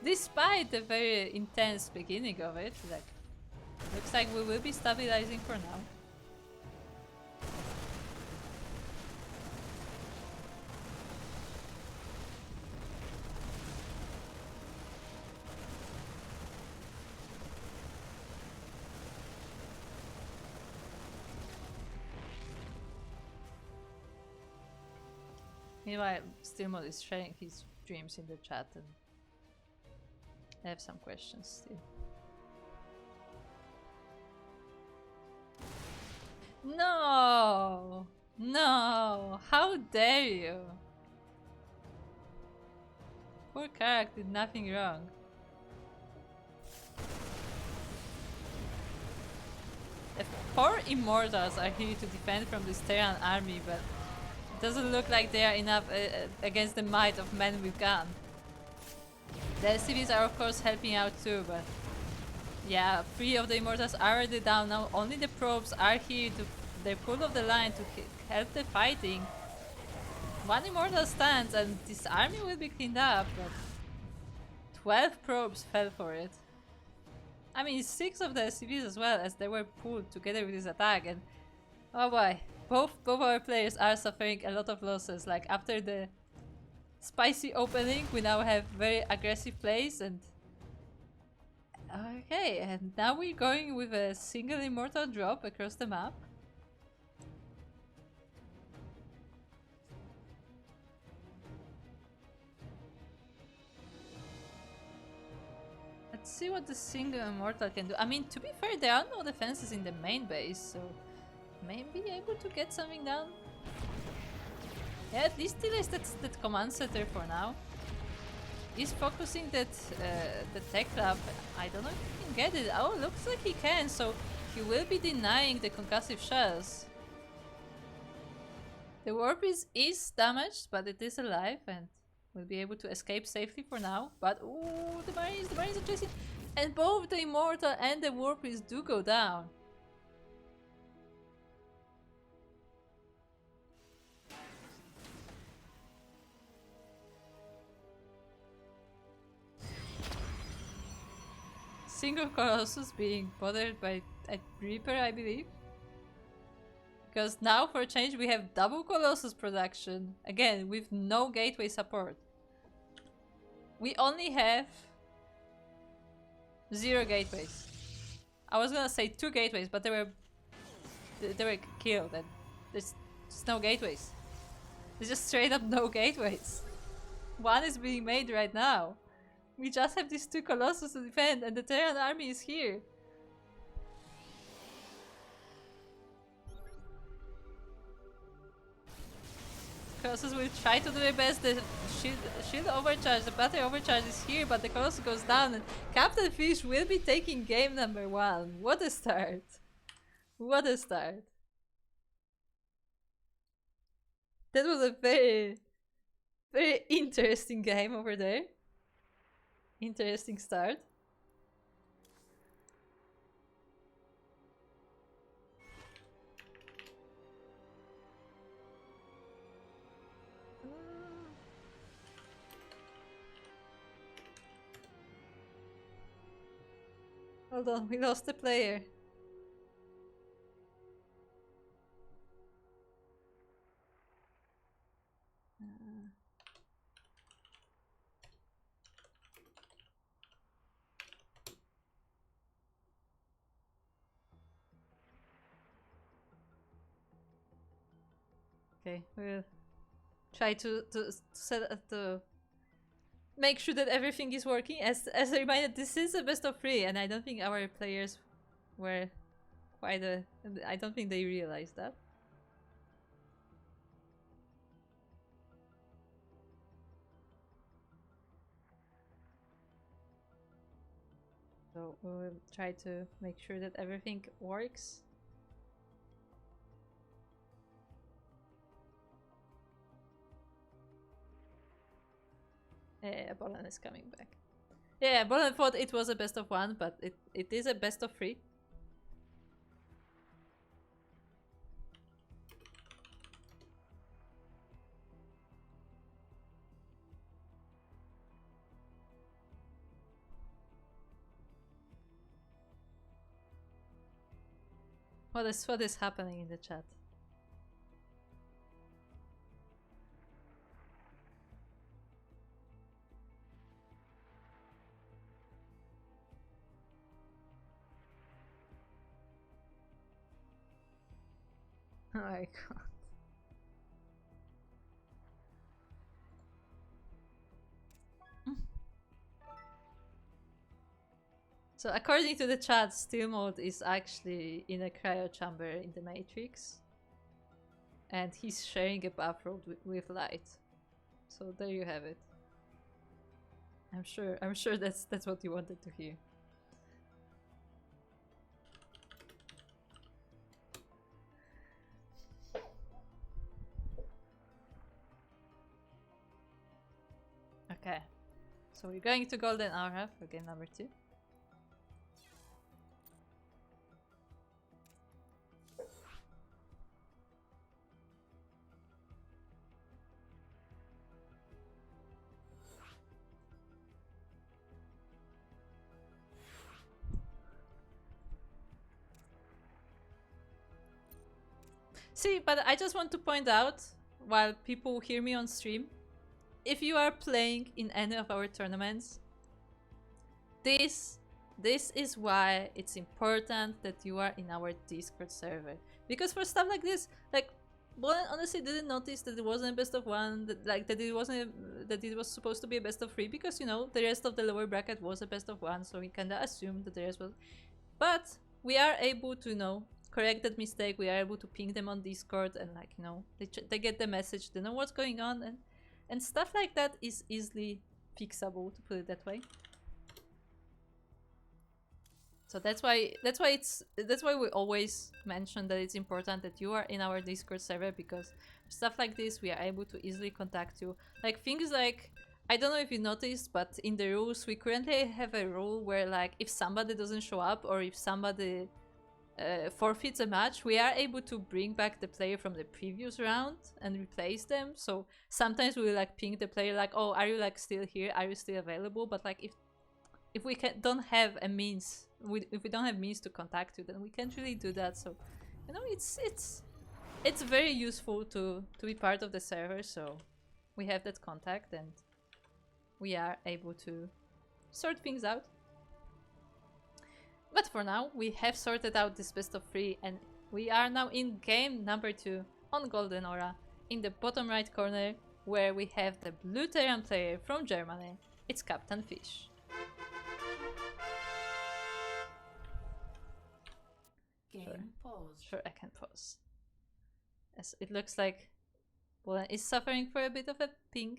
Despite the very intense beginning of it, like, looks like we will be stabilizing for now. Meanwhile, Stillmod is sharing his dreams in the chat, and I have some questions still. No! No! How dare you! Poor Karak did nothing wrong. The 4 Immortals are here to defend from this Terran army, but it doesn't look like they are enough against the might of men with gun. The SCVs are of course helping out too, but yeah, 3 of the Immortals are already down now. Only the probes are here to the pull of the line to help the fighting. 1 Immortal stands and this army will be cleaned up, but 12 probes fell for it. I mean, 6 of the SCVs as well, as they were pulled together with this attack, and oh boy, both our players are suffering a lot of losses. Like after the spicy opening, we now have very aggressive plays, and okay, and now we're going with a single Immortal drop across the map. Let's see what the single Immortal can do. I mean, to be fair, there are no defenses in the main base, so maybe able to get something done. Yeah, at least still is that command center for now. He's focusing that the tech lab. I don't know if he can get it. Oh, looks like he can, so he will be denying the concussive shells. The warp is damaged, but it is alive and will be able to escape safely for now. But ooh, the Marines are chasing, and both the Immortal and the Warpies do go down. Single Colossus being bothered by a Reaper, I believe. Because now, for a change, we have double Colossus production. Again, with no gateway support. We only have 0 gateways. I was gonna say 2 gateways, but they were killed, and there's just no gateways. There's just straight up no gateways. One is being made right now. We just have these 2 Colossus to defend, and the Terran army is here. Colossus will try to do their best. The shield overcharge, the battery overcharge is here, but the Colossus goes down, and Captainfisch will be taking game number 1. What a start! What a start! That was a very, very interesting game over there. Interesting start. Hold on, we lost the player. Okay, we'll try to make sure that everything is working. As a reminder, this is a best of 3, and I don't think our players were quite I don't think they realized that. So we'll try to make sure that everything works. Yeah, Ballen is coming back. Yeah, Ballen thought it was a best of 1, but it is a best of 3. What is happening in the chat? Oh my god. So according to the chat, Steel Mode is actually in a cryo chamber in the Matrix. And he's sharing a bathrobe with light. So there you have it. I'm sure that's what you wanted to hear. Okay. So we're going to Golden Aura for game number 2. See, but I just want to point out, while people hear me on stream, if you are playing in any of our tournaments, this is why it's important that you are in our Discord server. Because for stuff like this, like, Ballen honestly didn't notice that it wasn't a best of 1, that it was supposed to be a best of 3, because, you know, the rest of the lower bracket was a best of 1, so we kinda assumed that the rest was... But we are able to, you know, correct that mistake. We are able to ping them on Discord, and, like, you know, they get the message, they know what's going on, and stuff like that is easily fixable, to put it that way. So that's why we always mention that it's important that you are in our Discord server, because stuff like this we are able to easily contact you. Like things like, I don't know if you noticed, but in the rules we currently have a rule where, like, if somebody doesn't show up or if somebody forfeits a match, we are able to bring back the player from the previous round and replace them. So sometimes we will, like, ping the player like, oh, are you, like, still here? Are you still available? But, like, if we don't have a means, if we don't have means to contact you, then we can't really do that. So, you know, it's very useful to be part of the server. So we have that contact and we are able to sort things out. But for now, we have sorted out this best of 3, and we are now in game number 2 on Golden Aura, in the bottom right corner, where we have the blue Terran player from Germany. It's Captainfisch. Game pause. Sure, I can pause. As it looks like Ballen is suffering for a bit of a ping.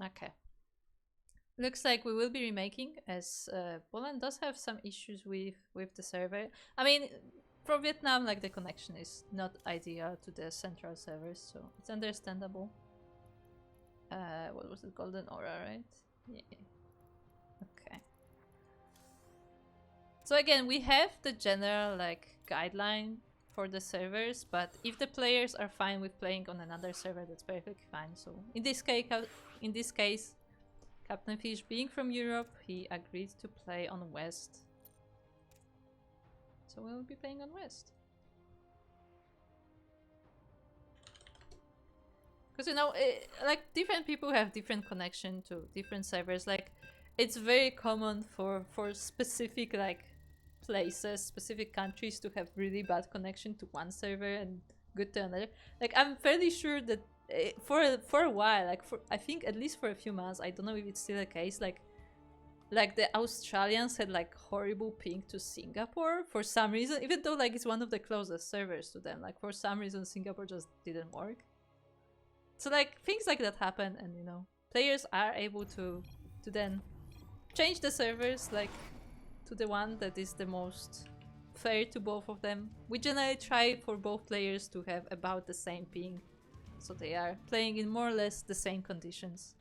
Okay. Looks like we will be remaking, as Ballen does have some issues with the server. I mean, from Vietnam, like, the connection is not ideal to the central servers, so it's understandable. What was it? Golden Aura, right? Yeah. Okay. So again, we have the general, like, guideline for the servers, but if the players are fine with playing on another server, that's perfectly fine. So in this case, Captainfisch, being from Europe, he agreed to play on West. So we'll be playing on West. Because, you know, like, different people have different connection to different servers. Like, it's very common for specific, like, places, specific countries to have really bad connection to one server and good to another. Like, I'm fairly sure that for a while, like I think at least for a few months, I don't know if it's still the case, like the Australians had like horrible ping to Singapore for some reason, even though like it's one of the closest servers to them, like for some reason Singapore just didn't work. So like things like that happen, and you know, players are able to then change the servers like to the one that is the most fair to both of them. We generally try for both players to have about the same ping, so they are playing in more or less the same conditions.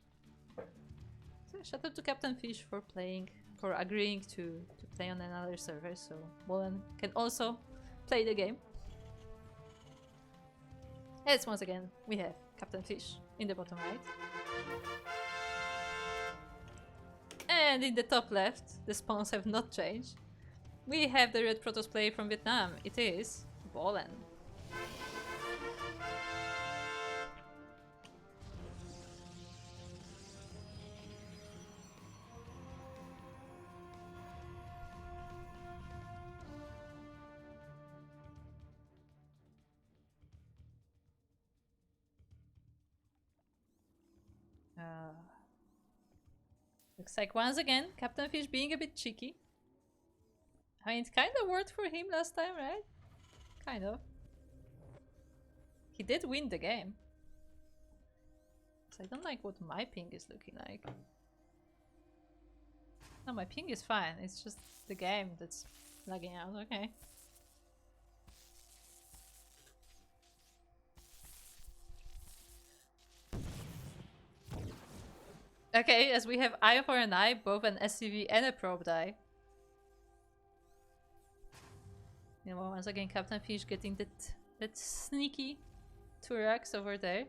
So shout out to Captainfisch for agreeing to play on another server, so Ballen can also play the game. As once again, we have Captainfisch in the bottom right. And in the top left, the spawns have not changed. We have the Red Protoss player from Vietnam. It is Ballen. Looks like once again, Captainfisch being a bit cheeky. I mean, it kind of worked for him last time, right? Kind of. He did win the game. So I don't like what my ping is looking like. No, my ping is fine. It's just the game that's lagging out. Okay. Okay, as we have eye for an eye, both an SCV and a probe die. You know, once again, Captainfisch getting that sneaky 2x over there.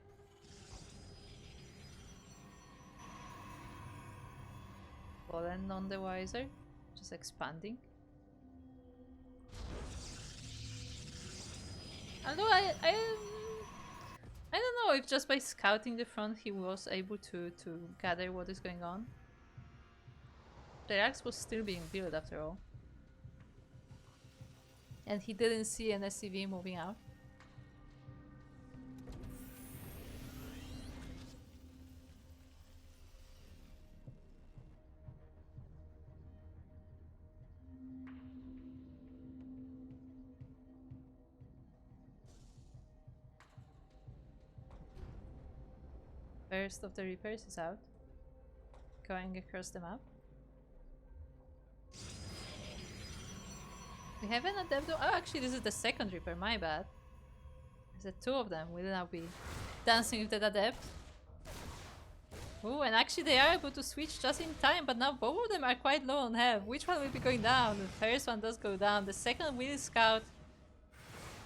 Ballen none the wiser, just expanding. Although I don't know if just by scouting the front he was able to gather what is going on. The axe was still being built after all. And he didn't see an SCV moving out. First of the Reapers is out, going across the map. We have an Adept. Oh, actually, this is the second Reaper, my bad. The two of them will now be dancing with the Adept. Ooh, and actually they are able to switch just in time, but now both of them are quite low on health. Which one will be going down? The first one does go down, the second will scout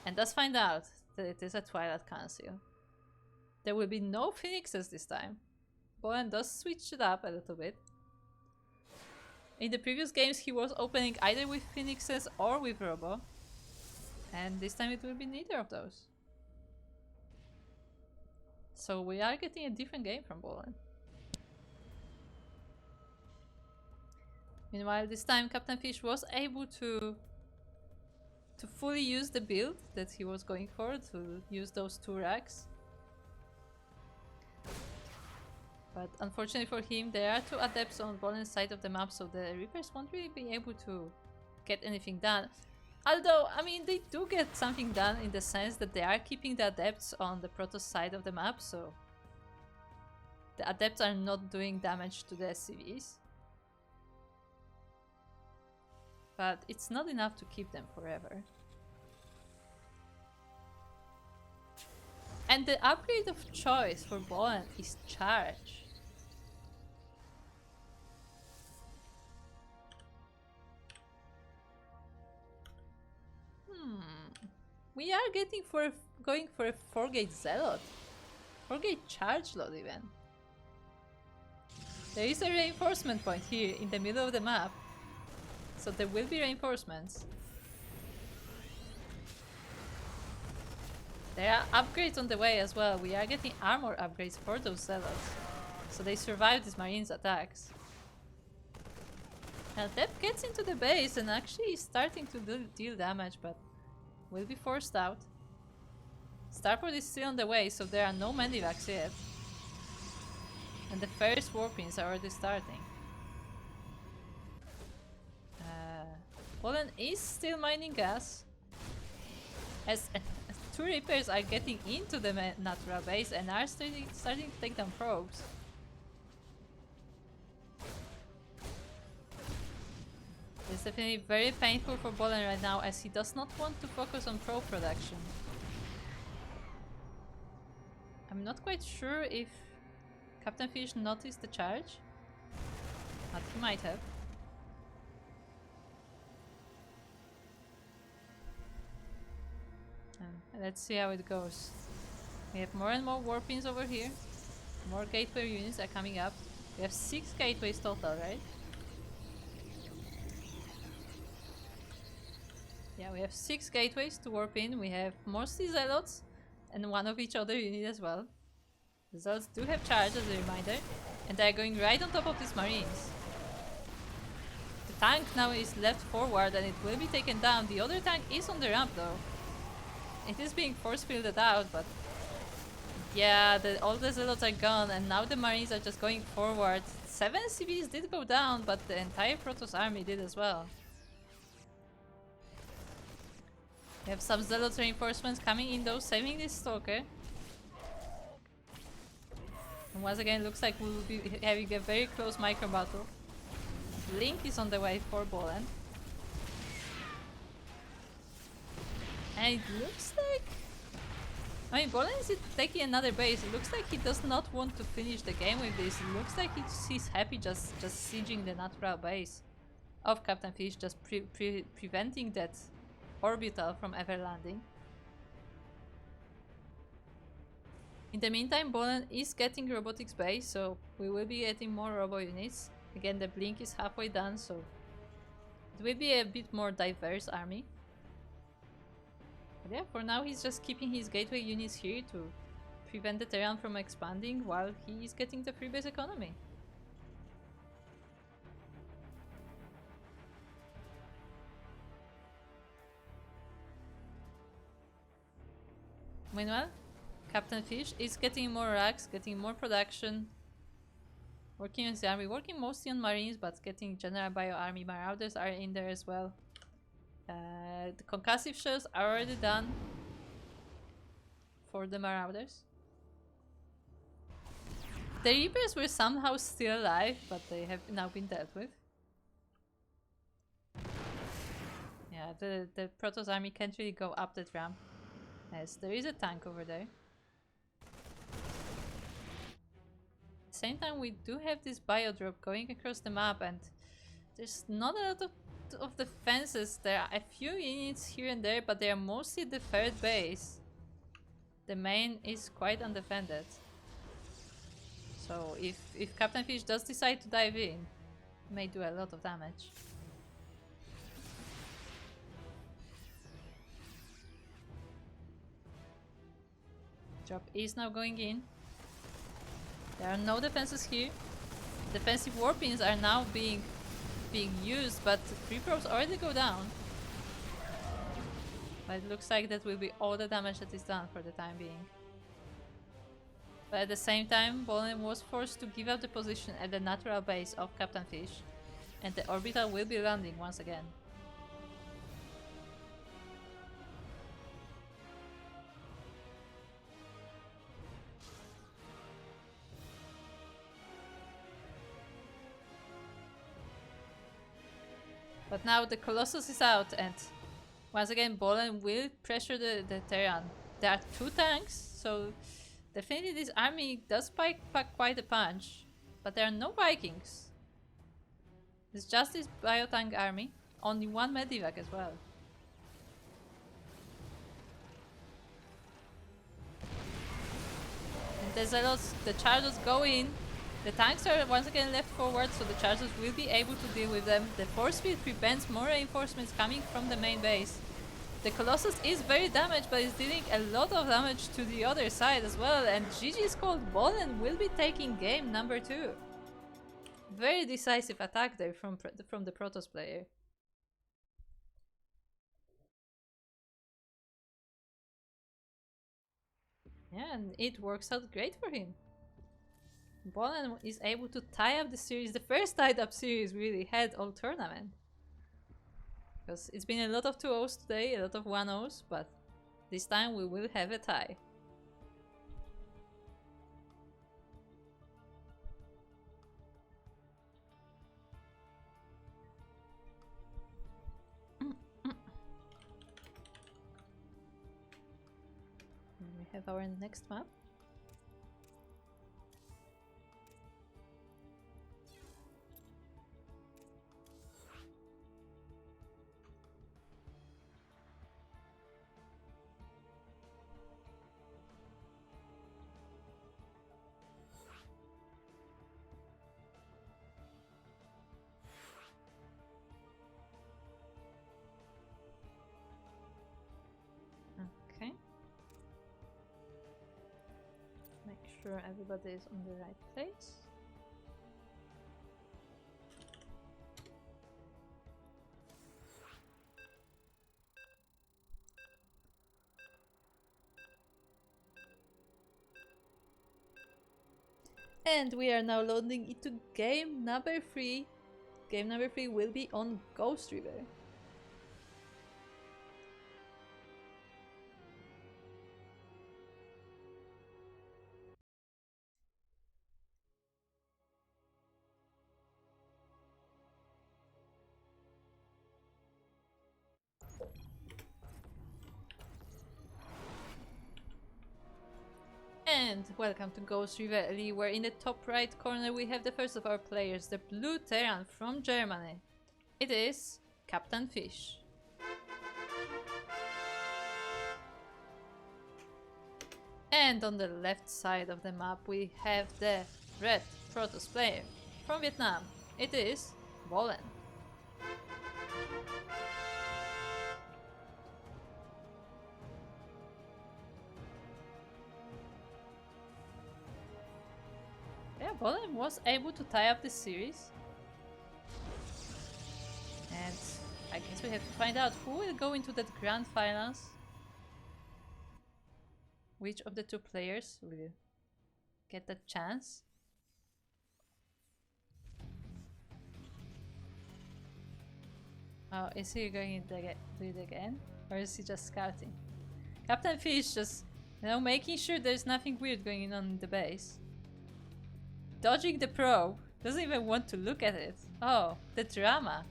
and does find out that it is a Twilight Council. There will be no Phoenixes this time. Ballen does switch it up a little bit. In the previous games he was opening either with Phoenixes or with Robo. And this time it will be neither of those. So we are getting a different game from Ballen. Meanwhile, this time Captainfisch was able to fully use the build that he was going for, to use those 2 racks. But unfortunately for him, there are 2 adepts on Ballen's side of the map, so the Reapers won't really be able to get anything done. Although, I mean, they do get something done in the sense that they are keeping the adepts on the Protoss side of the map, so the adepts are not doing damage to the SCVs. But it's not enough to keep them forever. And the upgrade of choice for Ballen is Charge. We are going for a 4-gate Zealot. 4-gate Charge load even. There is a reinforcement point here in the middle of the map. So there will be reinforcements. There are upgrades on the way as well. We are getting armor upgrades for those Zealots. So they survive these Marines attacks. Now Dep gets into the base and actually is starting to deal damage, but will be forced out. Starport is still on the way, so there are no Mendivacs yet. And the first warpings are already starting. Ballen is still mining gas. As two Reapers are getting into the natural base and are starting to take down probes. It's definitely very painful for Ballen right now, as he does not want to focus on probe production. I'm not quite sure if Captainfisch noticed the charge, but he might have. Let's see how it goes. We have more and more warpings over here. More gateway units are coming up. We have 6 gateways total, right? Yeah, we have 6 gateways to warp in. We have mostly Zealots and one of each other unit as well. The Zealots do have charge as a reminder, and they're going right on top of these Marines. The tank now is left forward and it will be taken down. The other tank is on the ramp though. It is being force-fielded out, but yeah, all the Zealots are gone and now the Marines are just going forward. 7 CVs did go down, but the entire Protoss army did as well. We have some Zealot reinforcements coming in though, saving this Stalker. And once again, looks like we will be having a very close micro battle. Blink is on the way for Ballen. And it looks like... I mean, Ballen is taking another base. It looks like he does not want to finish the game with this. It looks like he's happy just sieging the natural base of Captainfisch, just preventing that orbital from ever landing. In the meantime, Ballen is getting robotics base, so we will be getting more robo units. Again, the blink is halfway done, so it will be a bit more diverse army. But yeah, for now he's just keeping his gateway units here to prevent the Terran from expanding while he is getting the free base economy. Meanwhile, Captainfisch is getting more racks, getting more production, working on the army, working mostly on Marines, but getting general bio army. Marauders are in there as well. The concussive shells are already done for the Marauders. The Reapers were somehow still alive, but they have now been dealt with. Yeah, the Protoss army can't really go up that ramp, as there is a tank over there. At the same time, we do have this bio drop going across the map, and there's not a lot of defenses. There are a few units here and there, but they are mostly the third base. The main is quite undefended. So if Captainfisch does decide to dive in, it may do a lot of damage. Drop is now going in. There are no defenses here. Defensive warpings are now being used, but free probes already go down. But it looks like that will be all the damage that is done for the time being. But at the same time, Ballen was forced to give up the position at the natural base of Captainfisch, and the orbital will be landing once again. But now the Colossus is out, and once again Ballen will pressure the Terran. There are 2 tanks, so definitely this army does pack quite a punch. But there are no Vikings. It's just this biotank army. Only 1 medivac as well. And the chargers go in. The tanks are once again left forward, so the chargers will be able to deal with them. The force field prevents more reinforcements coming from the main base. The Colossus is very damaged, but is dealing a lot of damage to the other side as well. And GG's called. Ballen will be taking game number 2. Very decisive attack there from the Protoss player. Yeah, and it works out great for him. Ballen is able to tie up the series, the first tied up series we really had all tournament. Because it's been a lot of 2-0s today, a lot of 1-0s, but this time we will have a tie. We have our next map. Okay. Make sure everybody is on the right place. And we are now loading into game number 3. Game number 3 will be on Ghost River. And welcome to Ghost River Alley, where in the top right corner we have the first of our players, the blue Terran from Germany. It is Captainfisch. And on the left side of the map we have the red Protoss player from Vietnam. It is Ballen. Yeah, Ballen was able to tie up this series. And I guess we have to find out who will go into that grand finals. Which of the two players will get that chance? Oh, is he going to do it again? Or is he just scouting? Captainfisch just, making sure there's nothing weird going on in the base. Dodging the probe. Doesn't even want to look at it. Oh, the drama.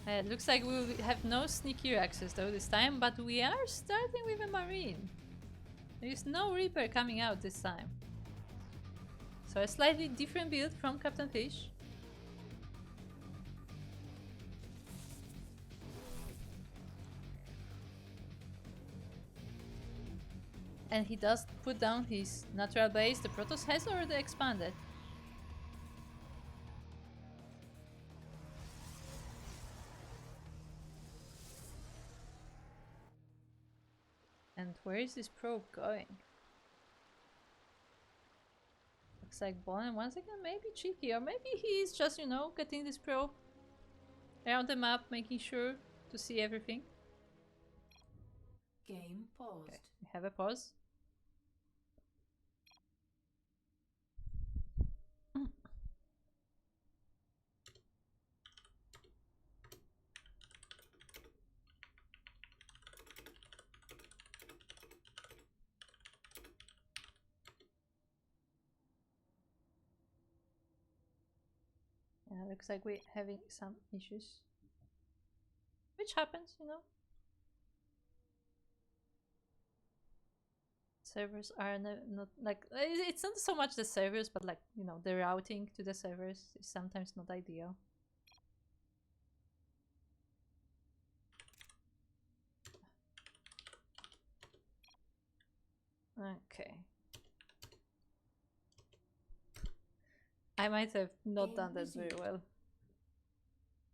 It looks like we will have no sneaky access though this time, but we are starting with a Marine. There is no Reaper coming out this time. So a slightly different build from Captainfisch. And he does put down his natural base. The Protoss has already expanded. And where is this probe going? Looks like Ballen once again maybe cheeky, or maybe he's just, getting this probe around the map, making sure to see everything. Game paused. Okay, we have a pause. Yeah, looks like we're having some issues. Which happens, Servers are not like, it's not so much the servers, but like, the routing to the servers is sometimes not ideal. Okay. I might have not done that very well.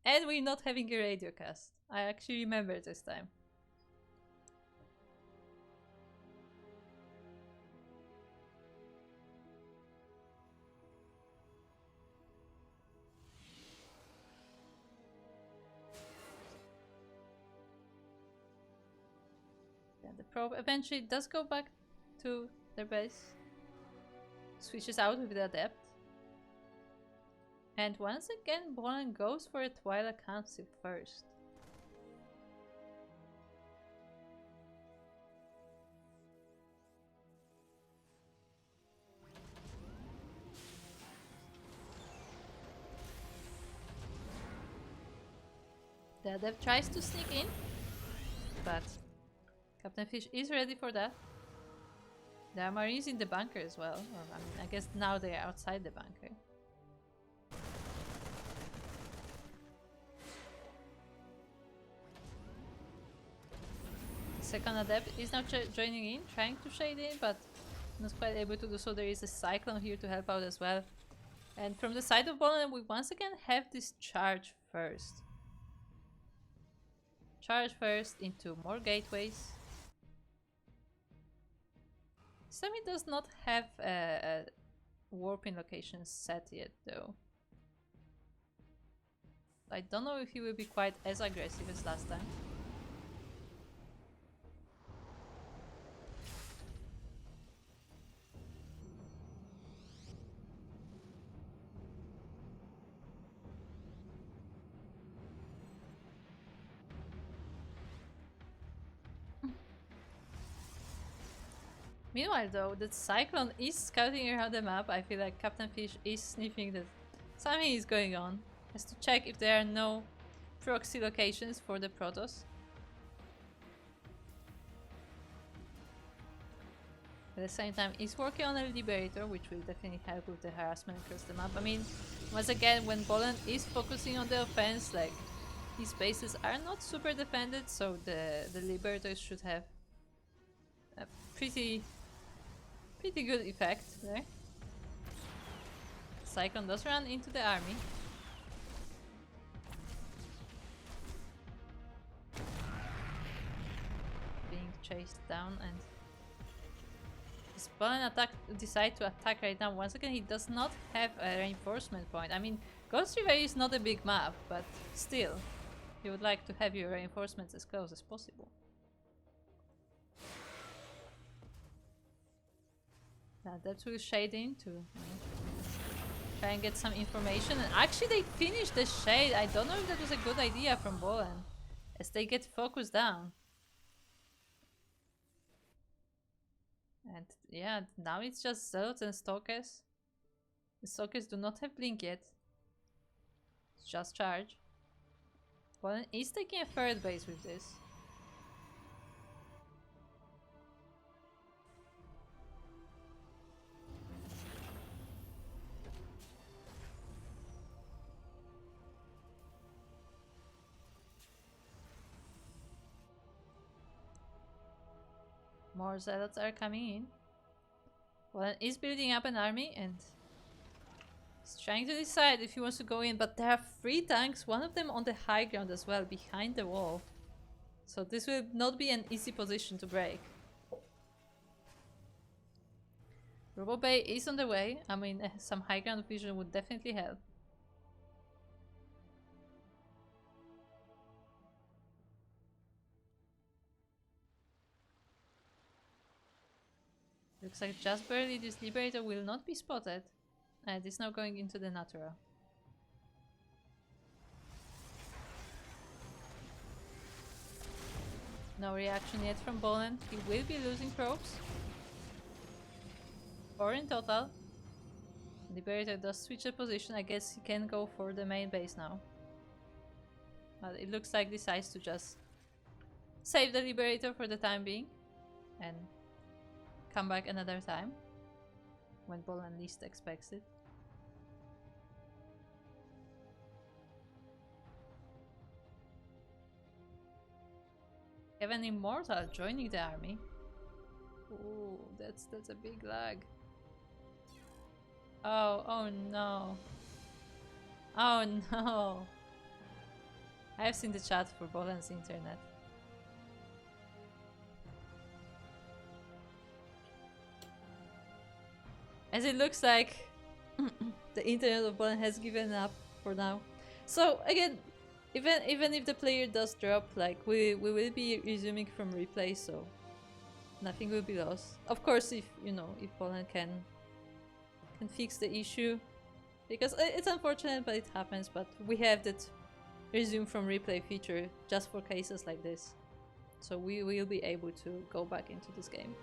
And we're not having a radio cast. I actually remember this time. The probe eventually does go back to their base. Switches out with the adept. And once again, Ballen goes for a Twilight Council first. The adept tries to sneak in, but Captainfisch is ready for that. There are Marines in the bunker as well. Or, I mean, I guess now they are outside the bunker. The second adept is now joining in, trying to shade in, but not quite able to do so. There is a Cyclone here to help out as well. And from the side of Ballen, we once again have this charge first. Charge first into more gateways. Semi does not have a warping location set yet though. I don't know if he will be quite as aggressive as last time. Meanwhile though, the Cyclone is scouting around the map. I feel like Captainfisch is sniffing that something is going on. Has to check if there are no proxy locations for the Protoss. At the same time, he's working on a Liberator, which will definitely help with the harassment across the map. I mean, once again, when Ballen is focusing on the offense, like, his bases are not super defended, so the Liberators should have a pretty good effect there. Cyclone does run into the army. Being chased down, and his Ballen decide to attack right now. Once again, he does not have a reinforcement point. I mean, Ghost River is not a big map, but still, you would like to have your reinforcements as close as possible. That will shade in to try and get some information. And actually they finished the shade. I don't know if that was a good idea from Ballen, as they get focused down. And yeah, now it's just Zealots and Stalkers. The Stalkers do not have Blink yet. It's just Charge. Ballen is taking a third base with this. More Zealots are coming in. Ballen is building up an army and he's trying to decide if he wants to go in, but there are 3 tanks, one of them on the high ground as well, behind the wall. So this will not be an easy position to break. Robo Bay is on the way. I mean, some high ground vision would definitely help. Looks like just barely this Liberator will not be spotted. And it's now going into the Natural. No reaction yet from Ballen. He will be losing probes. 4 in total. Liberator does switch the position. I guess he can go for the main base now. But it looks like he decides to just save the Liberator for the time being. And come back another time. When Ballen least expects it. We have an Immortal joining the army. Ooh, that's a big lag. Oh no. Oh no. I have seen the chat for Ballen's internet. As it looks like the internet of Ballen has given up for now. So again, even if the player does drop, like we will be resuming from replay, so nothing will be lost. Of course, if you know, if Ballen can fix the issue, because it's unfortunate, but it happens. But we have that resume from replay feature just for cases like this, so we will be able to go back into this game.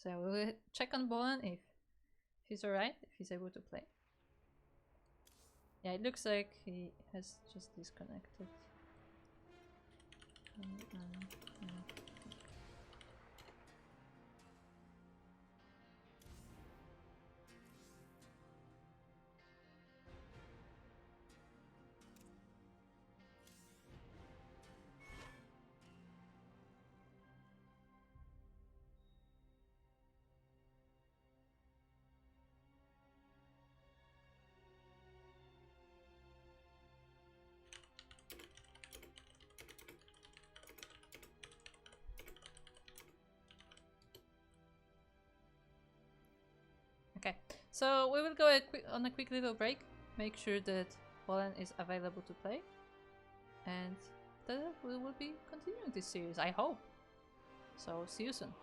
So we will check on Ballen if he's alright, if he's able to play. Yeah, it looks like he has just disconnected. Yeah. Okay, so we will go on a quick little break, make sure that Ballen is available to play, and then we will be continuing this series, I hope. So see you soon.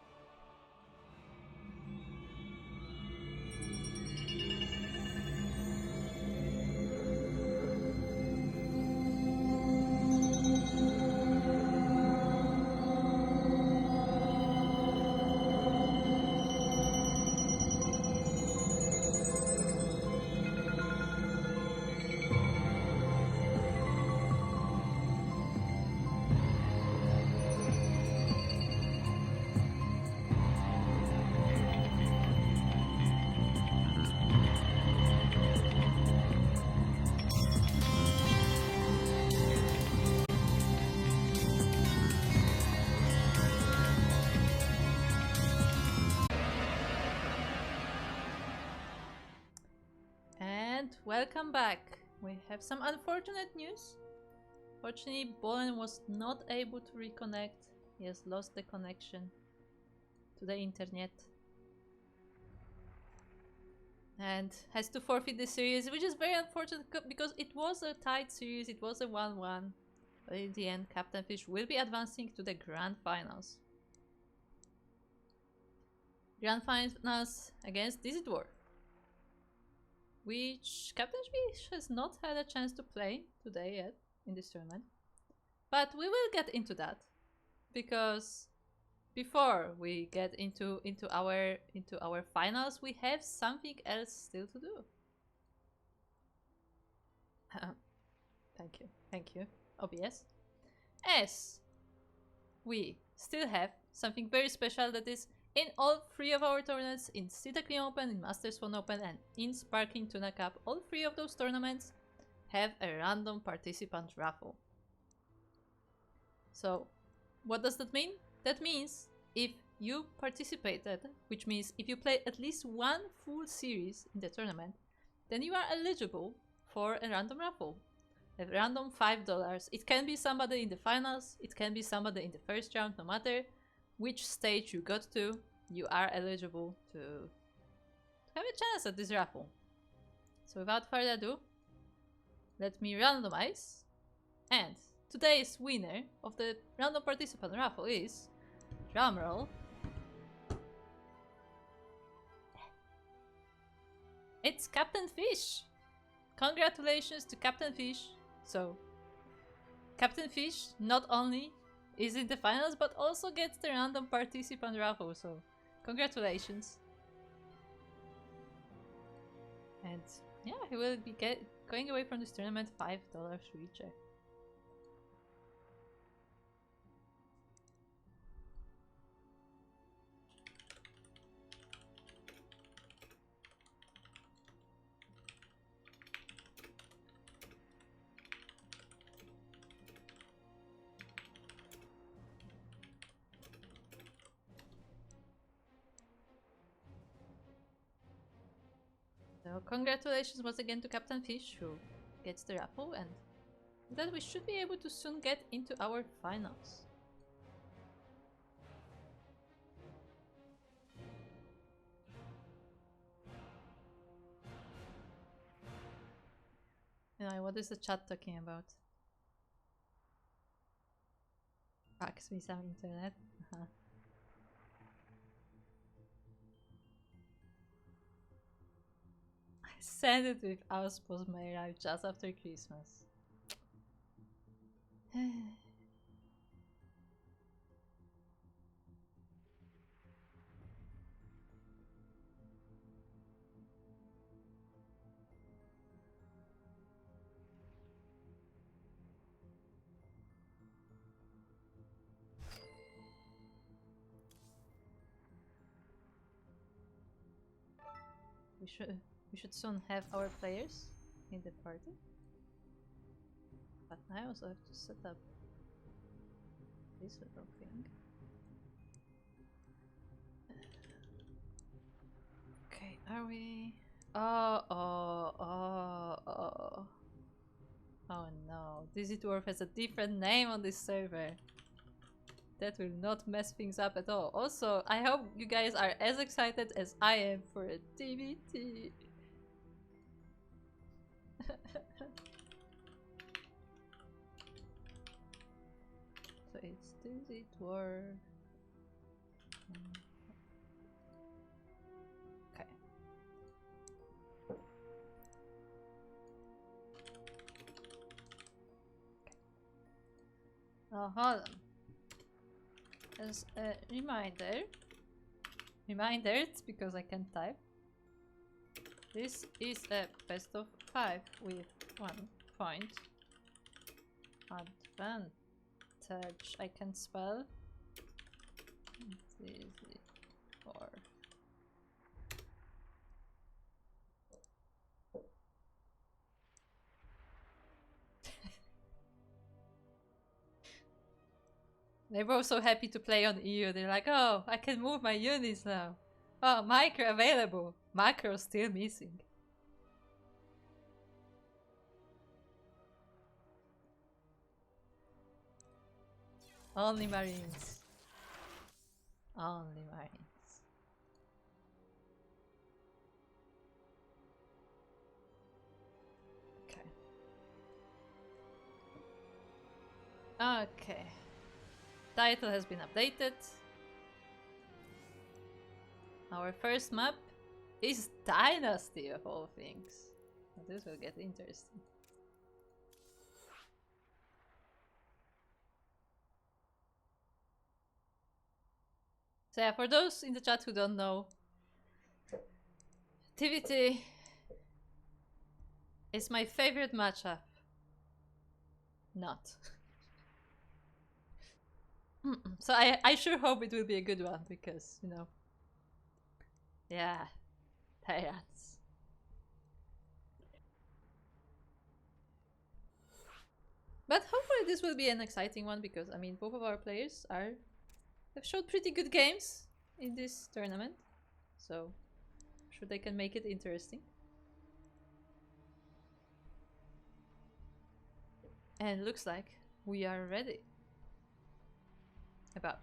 Welcome back. We have some unfortunate news. Fortunately, Ballen was not able to reconnect. He has lost the connection to the internet and has to forfeit the series, which is very unfortunate because it was a tight series. It was a 1-1, but in the end, Captainfisch will be advancing to the grand finals. Grand finals against DizzyDwarf, which Captainfisch has not had a chance to play today yet in this tournament. But we will get into that, because before we get into our finals, we have something else still to do. Thank you, OBS. As we still have something very special that is in all three of our tournaments, in Biweekly Open, in Master Swan Open, and in Sparking Tuna Cup. All three of those tournaments have a random participant raffle. So, what does that mean? That means if you participated, which means if you play at least one full series in the tournament, then you are eligible for a random raffle. A random $5. It can be somebody in the finals, it can be somebody in the first round, no matter which stage you got to, you are eligible to have a chance at this raffle. So without further ado, let me randomize, and today's winner of the random participant raffle is, drumroll, it's Captainfisch! Congratulations to Captainfisch! So, Captainfisch not only is in the finals, but also gets the random participant raffle, so congratulations. And yeah, he will be going away from this tournament $5 richer. So congratulations once again to Captainfisch, who gets the raffle, and that we should be able to soon get into our finals. Anyway, what is the chat talking about? Fax me some internet. I sent it with Auspos may arrive just after Christmas. We should soon have our players in the party. But I also have to set up this little thing. Okay, are we? Oh no, DizzyDwarf has a different name on this server. That will not mess things up at all. Also, I hope you guys are as excited as I am for a TVT. So it's DizzyDwarf. Okay. Oh, hold on. As a reminders, because I can't type. This is a best of 5 with 1 point advantage. I can spell DizzyDwarf. They were so happy to play on EU. They're like, oh, I can move my units now. Oh, micro available. Macro still missing. Only Marines. Only Marines. Okay. Okay. Title has been updated. Our first map is Dynasty of all things. This will get interesting. So yeah, for those in the chat who don't know, TVT is my favorite matchup. Not. So I sure hope it will be a good one because, you know, yeah, tyrants. But hopefully this will be an exciting one because, I mean, both of our players have showed pretty good games in this tournament. So I'm sure they can make it interesting. And looks like we are ready. About.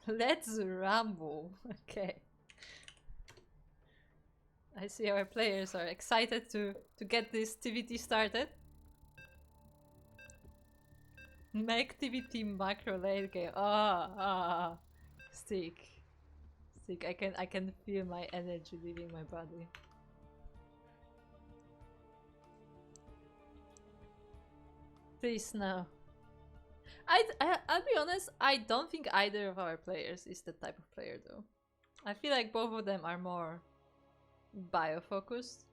Let's rumble. Okay. I see our players are excited to get this TVT started. Make TVT macro late game. Stick. I can feel my energy leaving my body. Please no. I'll be honest, I don't think either of our players is the type of player though. I feel like both of them are more bio-focused.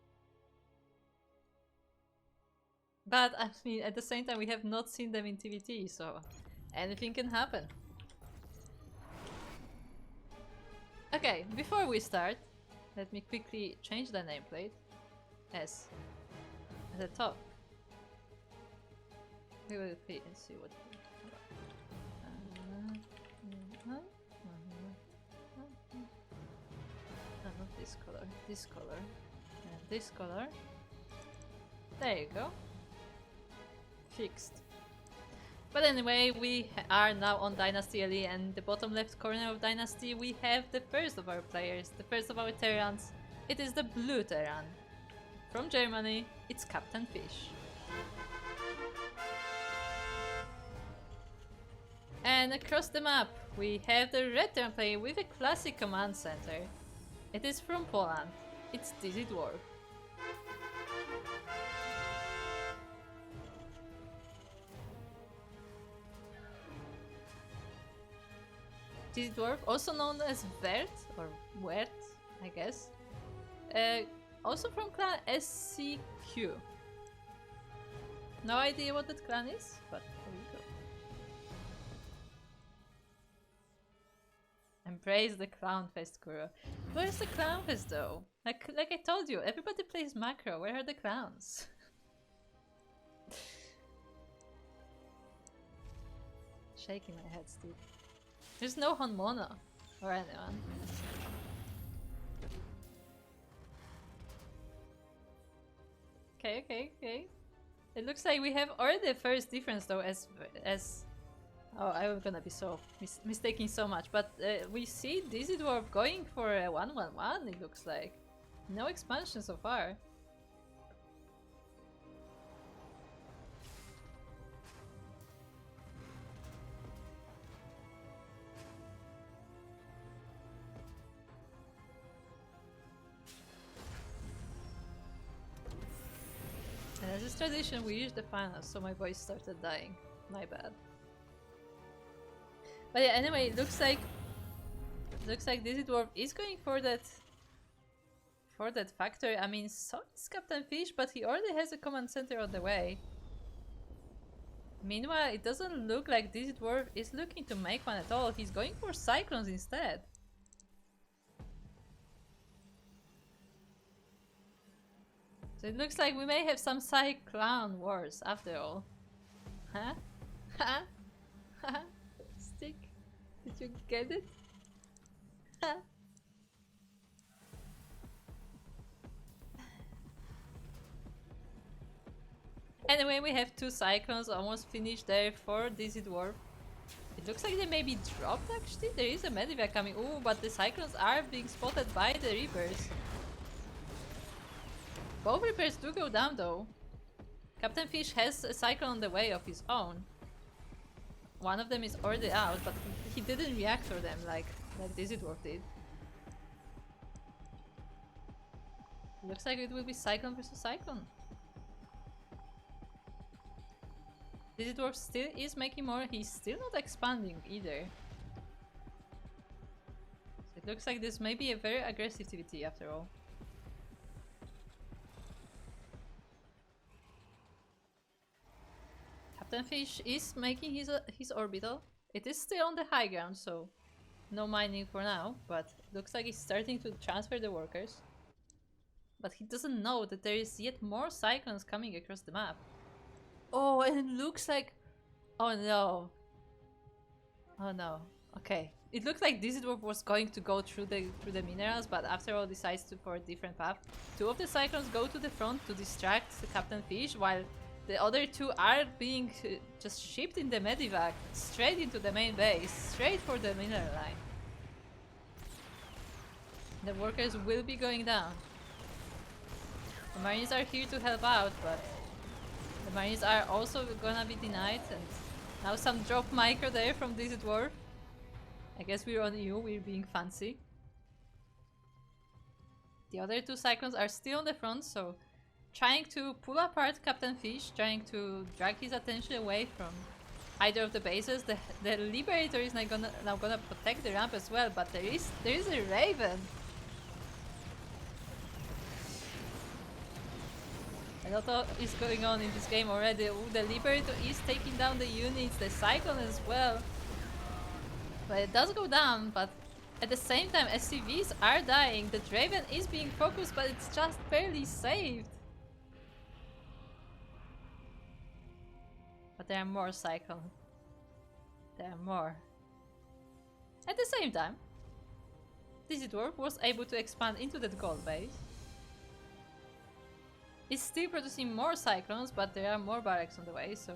But I mean, at the same time, we have not seen them in TVT, so anything can happen. Okay, before we start, let me quickly change the nameplate as the top. We will see what. Not this color. This color. And this color. There you go. Fixed. But anyway, we are now on Dynasty Elite, and the bottom left corner of Dynasty we have the first of our players, the first of our Terrans. It is the blue Terran. From Germany, it's Captainfisch. And across the map, we have the red Terran player with a classic command center. It is from Poland. It's DizzyDwarf. DizzyDwarf, also known as Vert, or Wert, I guess. Also from clan SCQ. No idea what that clan is, but here we go. Embrace the Clownfest, Kuro. Where's the Clownfest though? Like I told you, everybody plays macro. Where are the clowns? Shaking my head, Steve. There's no Honmono or anyone. Okay. It looks like we have already the first difference though, as oh, I'm gonna be so mistaking so much, but we see DizzyDwarf going for a 1-1-1. It looks like no expansion so far. And as is tradition, we reached the finals, so my voice started dying. My bad. But yeah, anyway, it looks like DizzyDwarf is going for that factory. I mean, so is Captainfisch, but he already has a command center on the way. Meanwhile, it doesn't look like DizzyDwarf is looking to make one at all. He's going for Cyclones instead. So it looks like we may have some Cyclone wars after all. Huh? Huh? Huh? Stick? Did you get it? Huh? Anyway, we have two Cyclones almost finished there for DizzyDwarf. It looks like they may be dropped actually. There is a Medivac coming. Ooh, but the Cyclones are being spotted by the Reapers. Both Reapers do go down though. Captainfisch has a Cyclone on the way of his own. One of them is already out, but he didn't react for them like DizzyDwarf did. Looks like it will be Cyclone versus Cyclone. DizzyDwarf still is making more. He's still not expanding either. So it looks like this may be a very aggressive TVT after all. Captainfisch is making his orbital. It is still on the high ground, so no mining for now, but looks like he's starting to transfer the workers. But he doesn't know that there is yet more Cyclones coming across the map. Oh, and it looks like... Oh no. Oh no. Okay. It looked like DizzyDwarf was going to go through the minerals, but after all decides for a different path. Two of the Cyclones go to the front to distract the Captainfisch, while the other two are being just shipped in the Medivac straight into the main base, straight for the mineral line. The workers will be going down. The Marines are here to help out, but the Marines are also gonna be denied, and now some drop micro there from DizzyDwarf. I guess we're on EU, we're being fancy. The other two Cyclones are still on the front, so trying to pull apart Captainfisch, trying to drag his attention away from either of the bases. The Liberator is now gonna protect the ramp as well, but there is a Raven. A lot is going on in this game already. Ooh, the Liberator is taking down the units, the Cyclone as well. But it does go down, but at the same time SCVs are dying. The Draven is being focused, but it's just barely saved. But there are more cyclones. There are more. At the same time, DizzyDwarf was able to expand into that gold base. It's still producing more cyclones, but there are more barracks on the way, so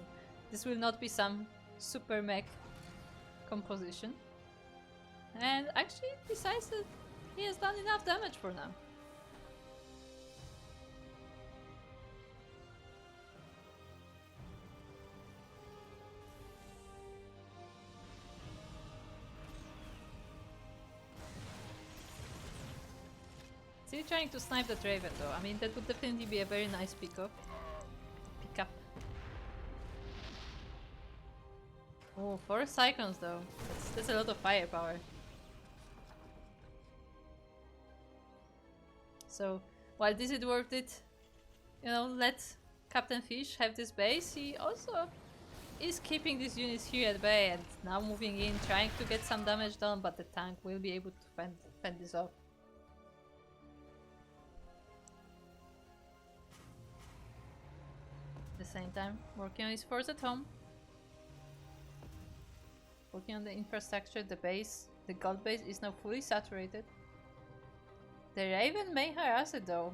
this will not be some super mech composition. And actually decides that he has done enough damage for now. Still trying to snipe that Raven though. I mean, that would definitely be a very nice pick-up. Oh, 4 Cyclones though. That's a lot of firepower. So, while DizzyDwarf did, you know, let Captainfisch have this base, he also is keeping these units here at bay and now moving in, trying to get some damage done, but the tank will be able to fend this off. At the same time, working on his force at home. Working on the infrastructure, the base, the gold base is now fully saturated. The Raven may harass it though.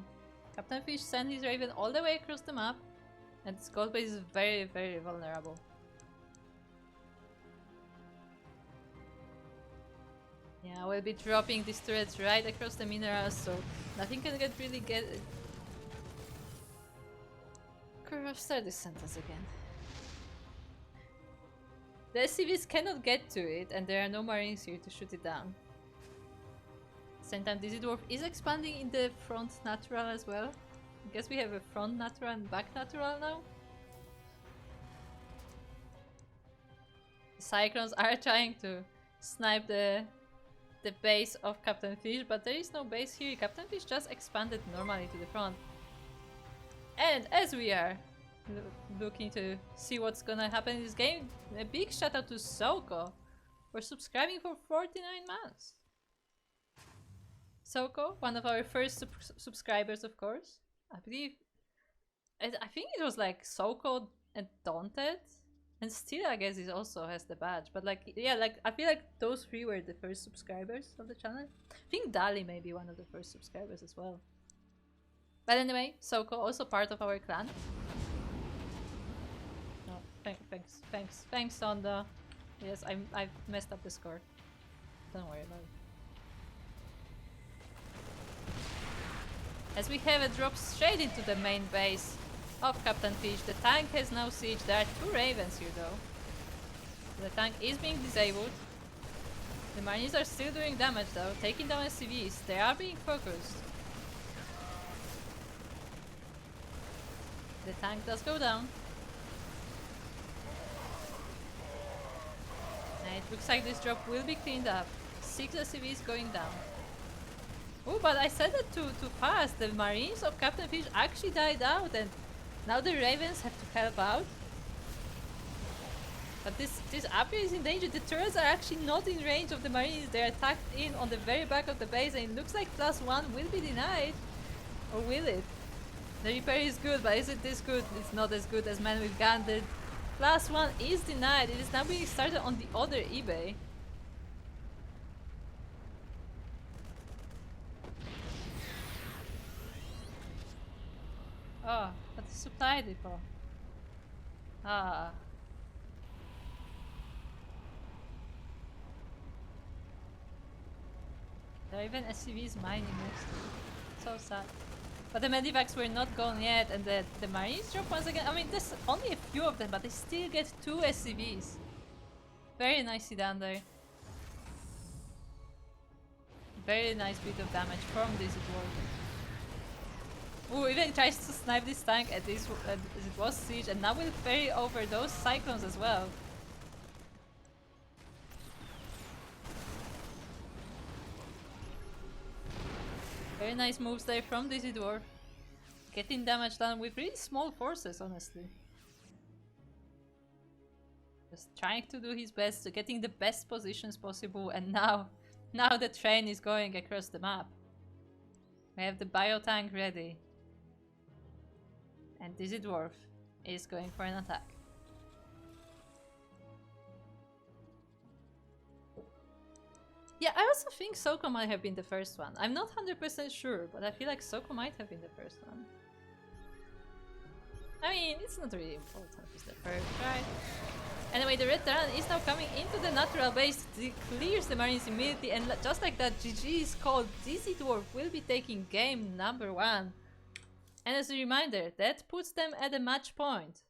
Captainfisch sent his Raven all the way across the map, and this gold base is very, very vulnerable. Yeah, we'll be dropping these turrets right across the minerals, so nothing can really get... Start this sentence again. The SCVs cannot get to it, and there are no marines here to shoot it down. At the same time, DizzyDwarf is expanding in the front natural as well. I guess we have a front natural and back natural now. The Cyclones are trying to snipe the base of Captainfisch, but there is no base here. Captainfisch just expanded normally to the front. And as we are looking to see what's gonna happen in this game, a big shout out to Soko for subscribing for 49 months. Soko, one of our first subscribers, of course. I believe, I think it was like Soko and Daunted, and still I guess he also has the badge. But like, yeah, like I feel like those 3 were the first subscribers of the channel. I think Dali may be one of the first subscribers as well. But anyway, Soko also part of our clan. No, thanks on the... Yes, I've messed up the score. Don't worry about it. As we have a drop straight into the main base of Captainfisch, the tank has no siege. There are 2 Ravens here though. The tank is being disabled. The Marines are still doing damage though, taking down SCVs. They are being focused. The tank does go down. And it looks like this drop will be cleaned up. 6 SCVs going down. Oh, but I said that too fast. The Marines of Captainfisch actually died out, and now the Ravens have to help out. But this Apia is in danger. The turrets are actually not in range of the Marines. They are tucked in on the very back of the base, and it looks like +1 will be denied. Or will it? The repair is good, but is it this good? It's not as good as Man with Gun. The +1 is denied. It is now being started on the other eBay. Oh, but the supply depot. Ah. There are even SCVs mining next to it. So sad. But the medivacs were not gone yet, and the Marines drop once again. I mean, there's only a few of them, but they still get 2 SCVs. Very nicely done there. Very nice bit of damage from DizzyDwarf. Ooh, even tries to snipe this tank as it was siege, and now will ferry over those Cyclones as well. Very nice moves there from DizzyDwarf. Getting damage done with really small forces, honestly. Just trying to do his best, to getting the best positions possible, and now the train is going across the map. We have the biotank ready. And DizzyDwarf is going for an attack. Yeah, I also think Soko might have been the first one. I'm not 100% sure, but I feel like Soko might have been the first one. I mean, it's not really important who's the first, right? Anyway, the red Terran is now coming into the natural base, clears the Marines immediately, and just like that, GG is called. DizzyDwarf will be taking game number 1. And as a reminder, that puts them at a match point.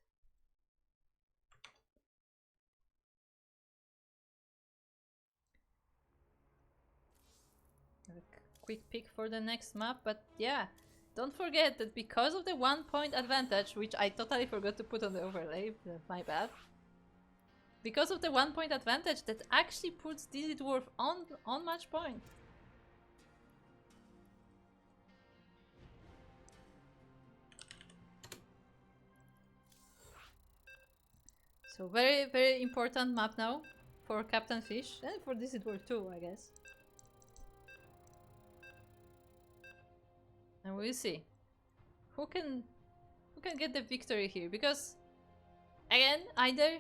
A quick pick for the next map, but yeah. Don't forget that because of the 1-point advantage, which I totally forgot to put on the overlay, my bad. Because of the 1-point advantage, that actually puts DizzyDwarf on match point. So very, very important map now for Captainfisch and for DizzyDwarf too, I guess. And we'll see who can get the victory here, because again, either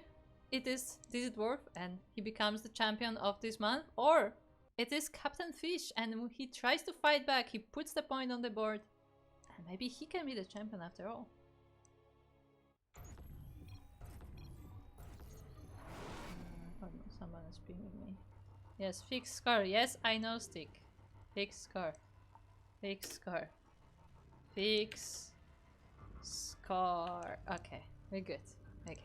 it is DizzyDwarf and he becomes the champion of this month, or it is Captainfisch and he tries to fight back, he puts the point on the board, and maybe he can be the champion after all. Oh no, someone is pinging me. Yes, fix score. Yes, I know, Stick. Fix score. Fix score. Fix score. Okay, we're good. We're good.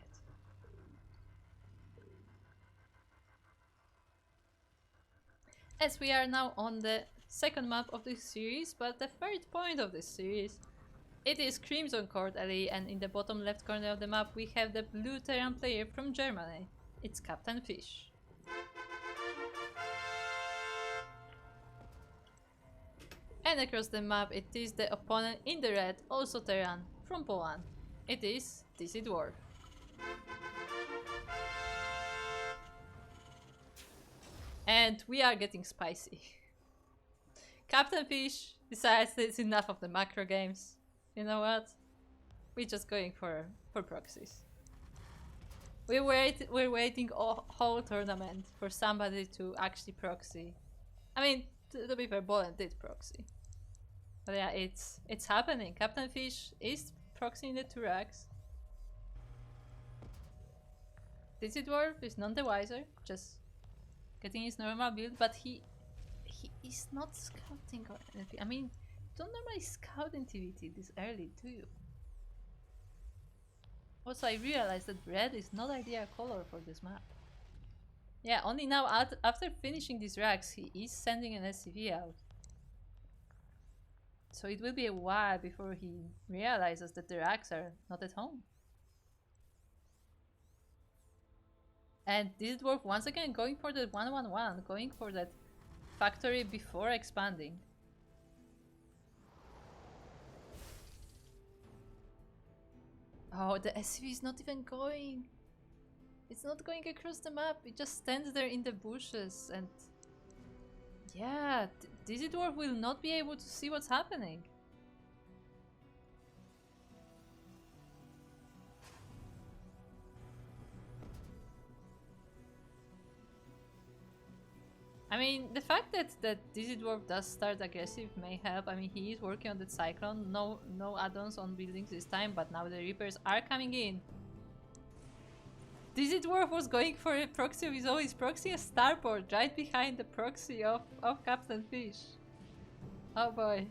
As we are now on the second map of this series, but the third point of this series, it is Crimson Court Alley, and in the bottom left corner of the map we have the blue Terran player from Germany. It's Captainfisch. And across the map it is the opponent in the red, also Terran, from Poland. It is DizzyDwarf. And we are getting spicy. Captainfisch decides that it's enough of the macro games. You know what? We're just going for proxies. We're waiting a whole tournament for somebody to actually proxy. I mean, to be fair, Ballen did proxy. But yeah, it's happening. Captainfisch is proxying the 2 racks. DizzyDwarf is none the wiser, just getting his normal build, but he is not scouting or anything. I mean, don't normally scout in TVT this early, do you? Also, I realized that red is not ideal color for this map. Yeah, only now after finishing these racks, he is sending an SCV out. So it will be a while before he realizes that the racks are not at home. And DizzyDwarf once again going for the 1-1-1, going for that factory before expanding. Oh, the SCV is not even going. It's not going across the map. It just stands there in the bushes, and yeah, DizzyDwarf will not be able to see what's happening. I mean, the fact that DizzyDwarf does start aggressive may help. I mean, he is working on the Cyclone. No add-ons on buildings this time, but now the Reapers are coming in. DizzyDwarf was going for a proxy of his own. He's proxying a starport right behind the proxy of Captainfisch. Oh boy.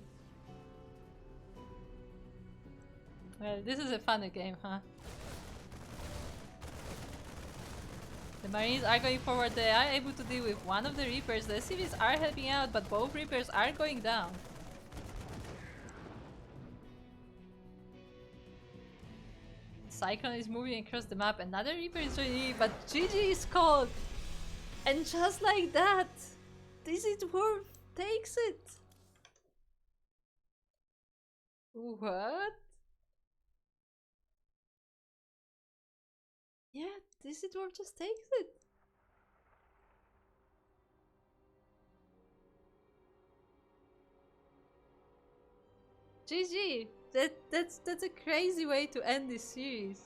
Well, this is a funny game, huh? The Marines are going forward. They are able to deal with one of the Reapers. The SCVs are helping out, but both Reapers are going down. Cyclone is moving across the map. Another Reaper is joining in, but GG is called. And just like that, DizzyDwarf takes it. What? Yeah, DizzyDwarf just takes it. GG. That's a crazy way to end this series.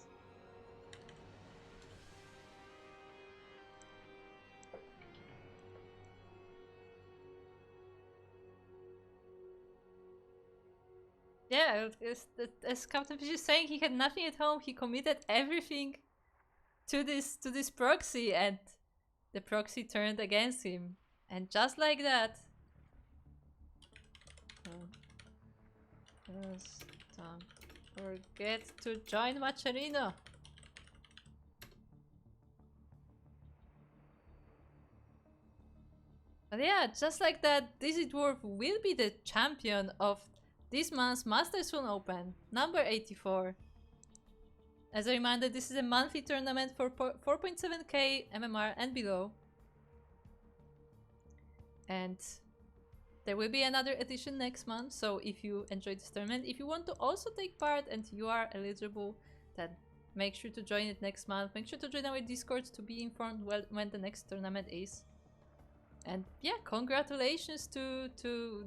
Yeah, as Captainfisch is saying, he had nothing at home. He committed everything to this proxy, and the proxy turned against him. And just like that, just don't forget to join Macherino. But yeah, just like that, DizzyDwarf will be the champion of this month's Master Swan Open, number 84. As a reminder, this is a monthly tournament for 4.7k MMR and below. And there will be another edition next month, so if you enjoyed this tournament, if you want to also take part and you are eligible, then make sure to join it next month. Make sure to join our Discord to be informed when the next tournament is. And yeah, congratulations to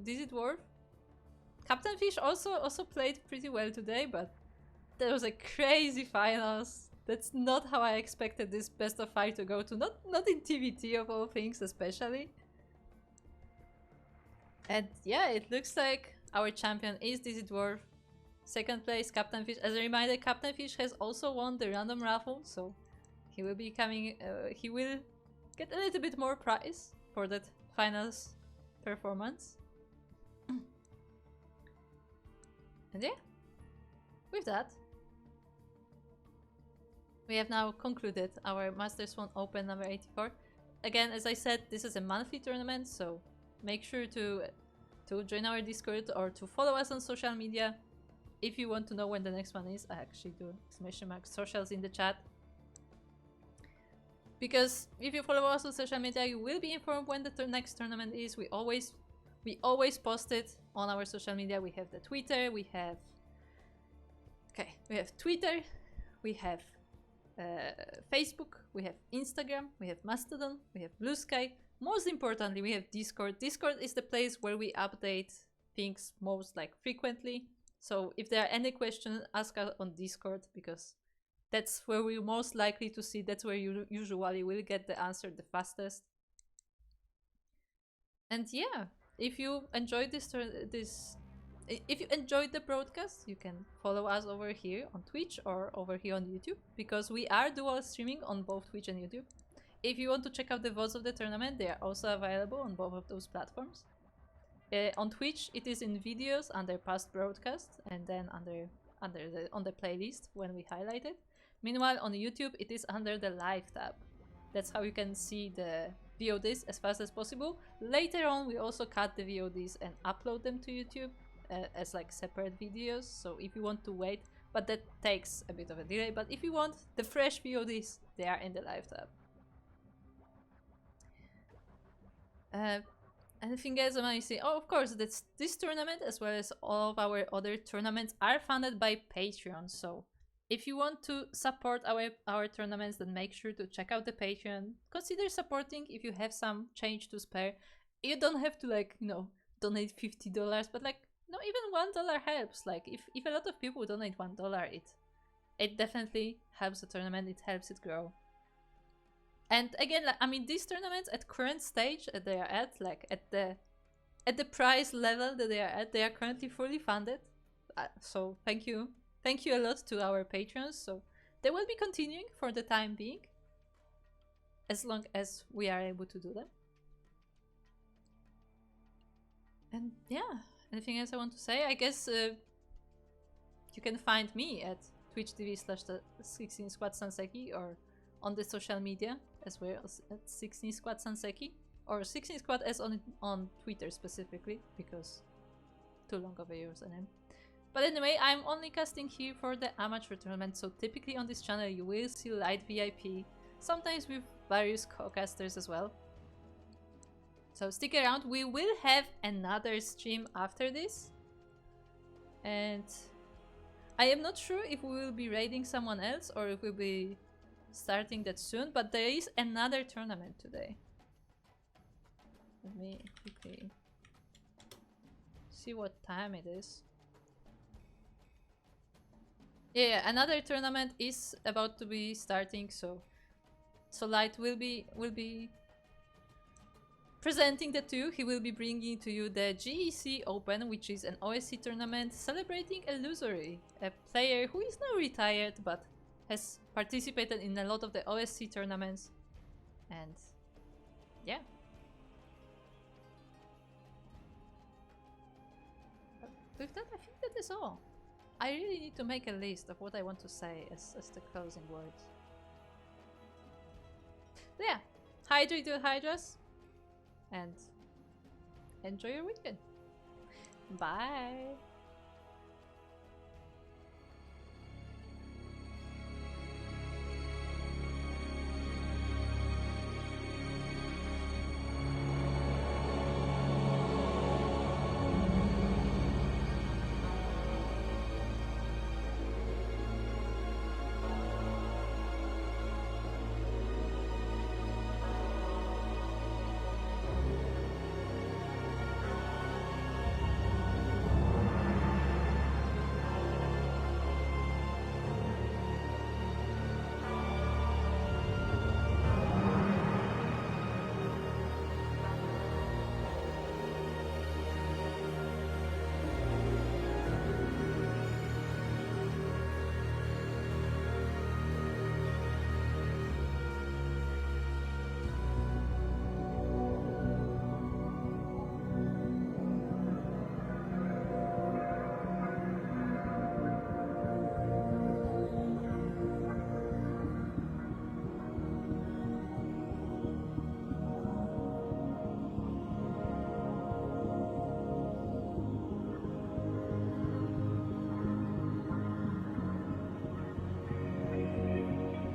DizzyDwarf. Captainfisch also played pretty well today, but there was a crazy finals. That's not how I expected this best of 5 to go to. Not in TVT of all things, especially. And yeah, it looks like our champion is DizzyDwarf. Second place, Captainfisch. As a reminder, Captainfisch has also won the random raffle, so he will be coming. He will get a little bit more prize for that finals performance. And yeah, with that, we have now concluded our Master Swan Open number 84. Again, as I said, this is a monthly tournament, so make sure to join our Discord or to follow us on social media if you want to know when the next one is. I actually do exclamation mark socials in the chat. Because if you follow us on social media, you will be informed when the next tournament is. We always post it on our social media. We have the Twitter, we have Twitter, we have Facebook, we have Instagram, we have Mastodon, we have Blue Sky. Most importantly, we have Discord. Discord is the place where we update things most frequently. So if there are any questions, ask us on Discord, because that's where we're most likely to see. That's where you usually will get the answer the fastest. And yeah, if you enjoyed if you enjoyed the broadcast, you can follow us over here on Twitch or over here on YouTube, because we are dual streaming on both Twitch and YouTube. If you want to check out the VODs of the tournament, they are also available on both of those platforms. On Twitch, it is in videos under past broadcasts, and then on the playlist when we highlight it. Meanwhile, on YouTube, it is under the live tab. That's how you can see the VODs as fast as possible. Later on, we also cut the VODs and upload them to YouTube as separate videos. So if you want to wait, but that takes a bit of a delay. But if you want the fresh VODs, they are in the live tab. Anything else I might say? Oh, of course, this tournament, as well as all of our other tournaments, are funded by Patreon. So if you want to support our tournaments, then make sure to check out the Patreon. Consider supporting if you have some change to spare. You don't have to donate $50, but even $1 helps. If a lot of people donate $1, it definitely helps the tournament. It helps it grow. And again, these tournaments at current stage they are at, at the price level that they are at, they are currently fully funded. So thank you a lot to our patrons. So they will be continuing for the time being, as long as we are able to do them. And yeah, anything else I want to say? I guess you can find me at twitch.tv/16squad Sanseki, or on the social media as well as at 16 Squad Sanseki, or 16 Squad as on Twitter specifically, because too long of a username. But anyway, I'm only casting here for the amateur tournament, so typically on this channel you will see light VIP, sometimes with various co-casters as well. So stick around, we will have another stream after this. And I am not sure if we will be raiding someone else or if we'll be starting that soon, but there is another tournament today. Let me quickly see what time it is. Yeah, another tournament is about to be starting, so light will be Presenting the two, he will be bringing to you the GEC Open, which is an OSC tournament celebrating Illusory, a player who is now retired but has participated in a lot of the OSC tournaments. And yeah. But with that, I think that is all. I really need to make a list of what I want to say as the closing words. So yeah, hydrate your hydras and enjoy your weekend. Bye!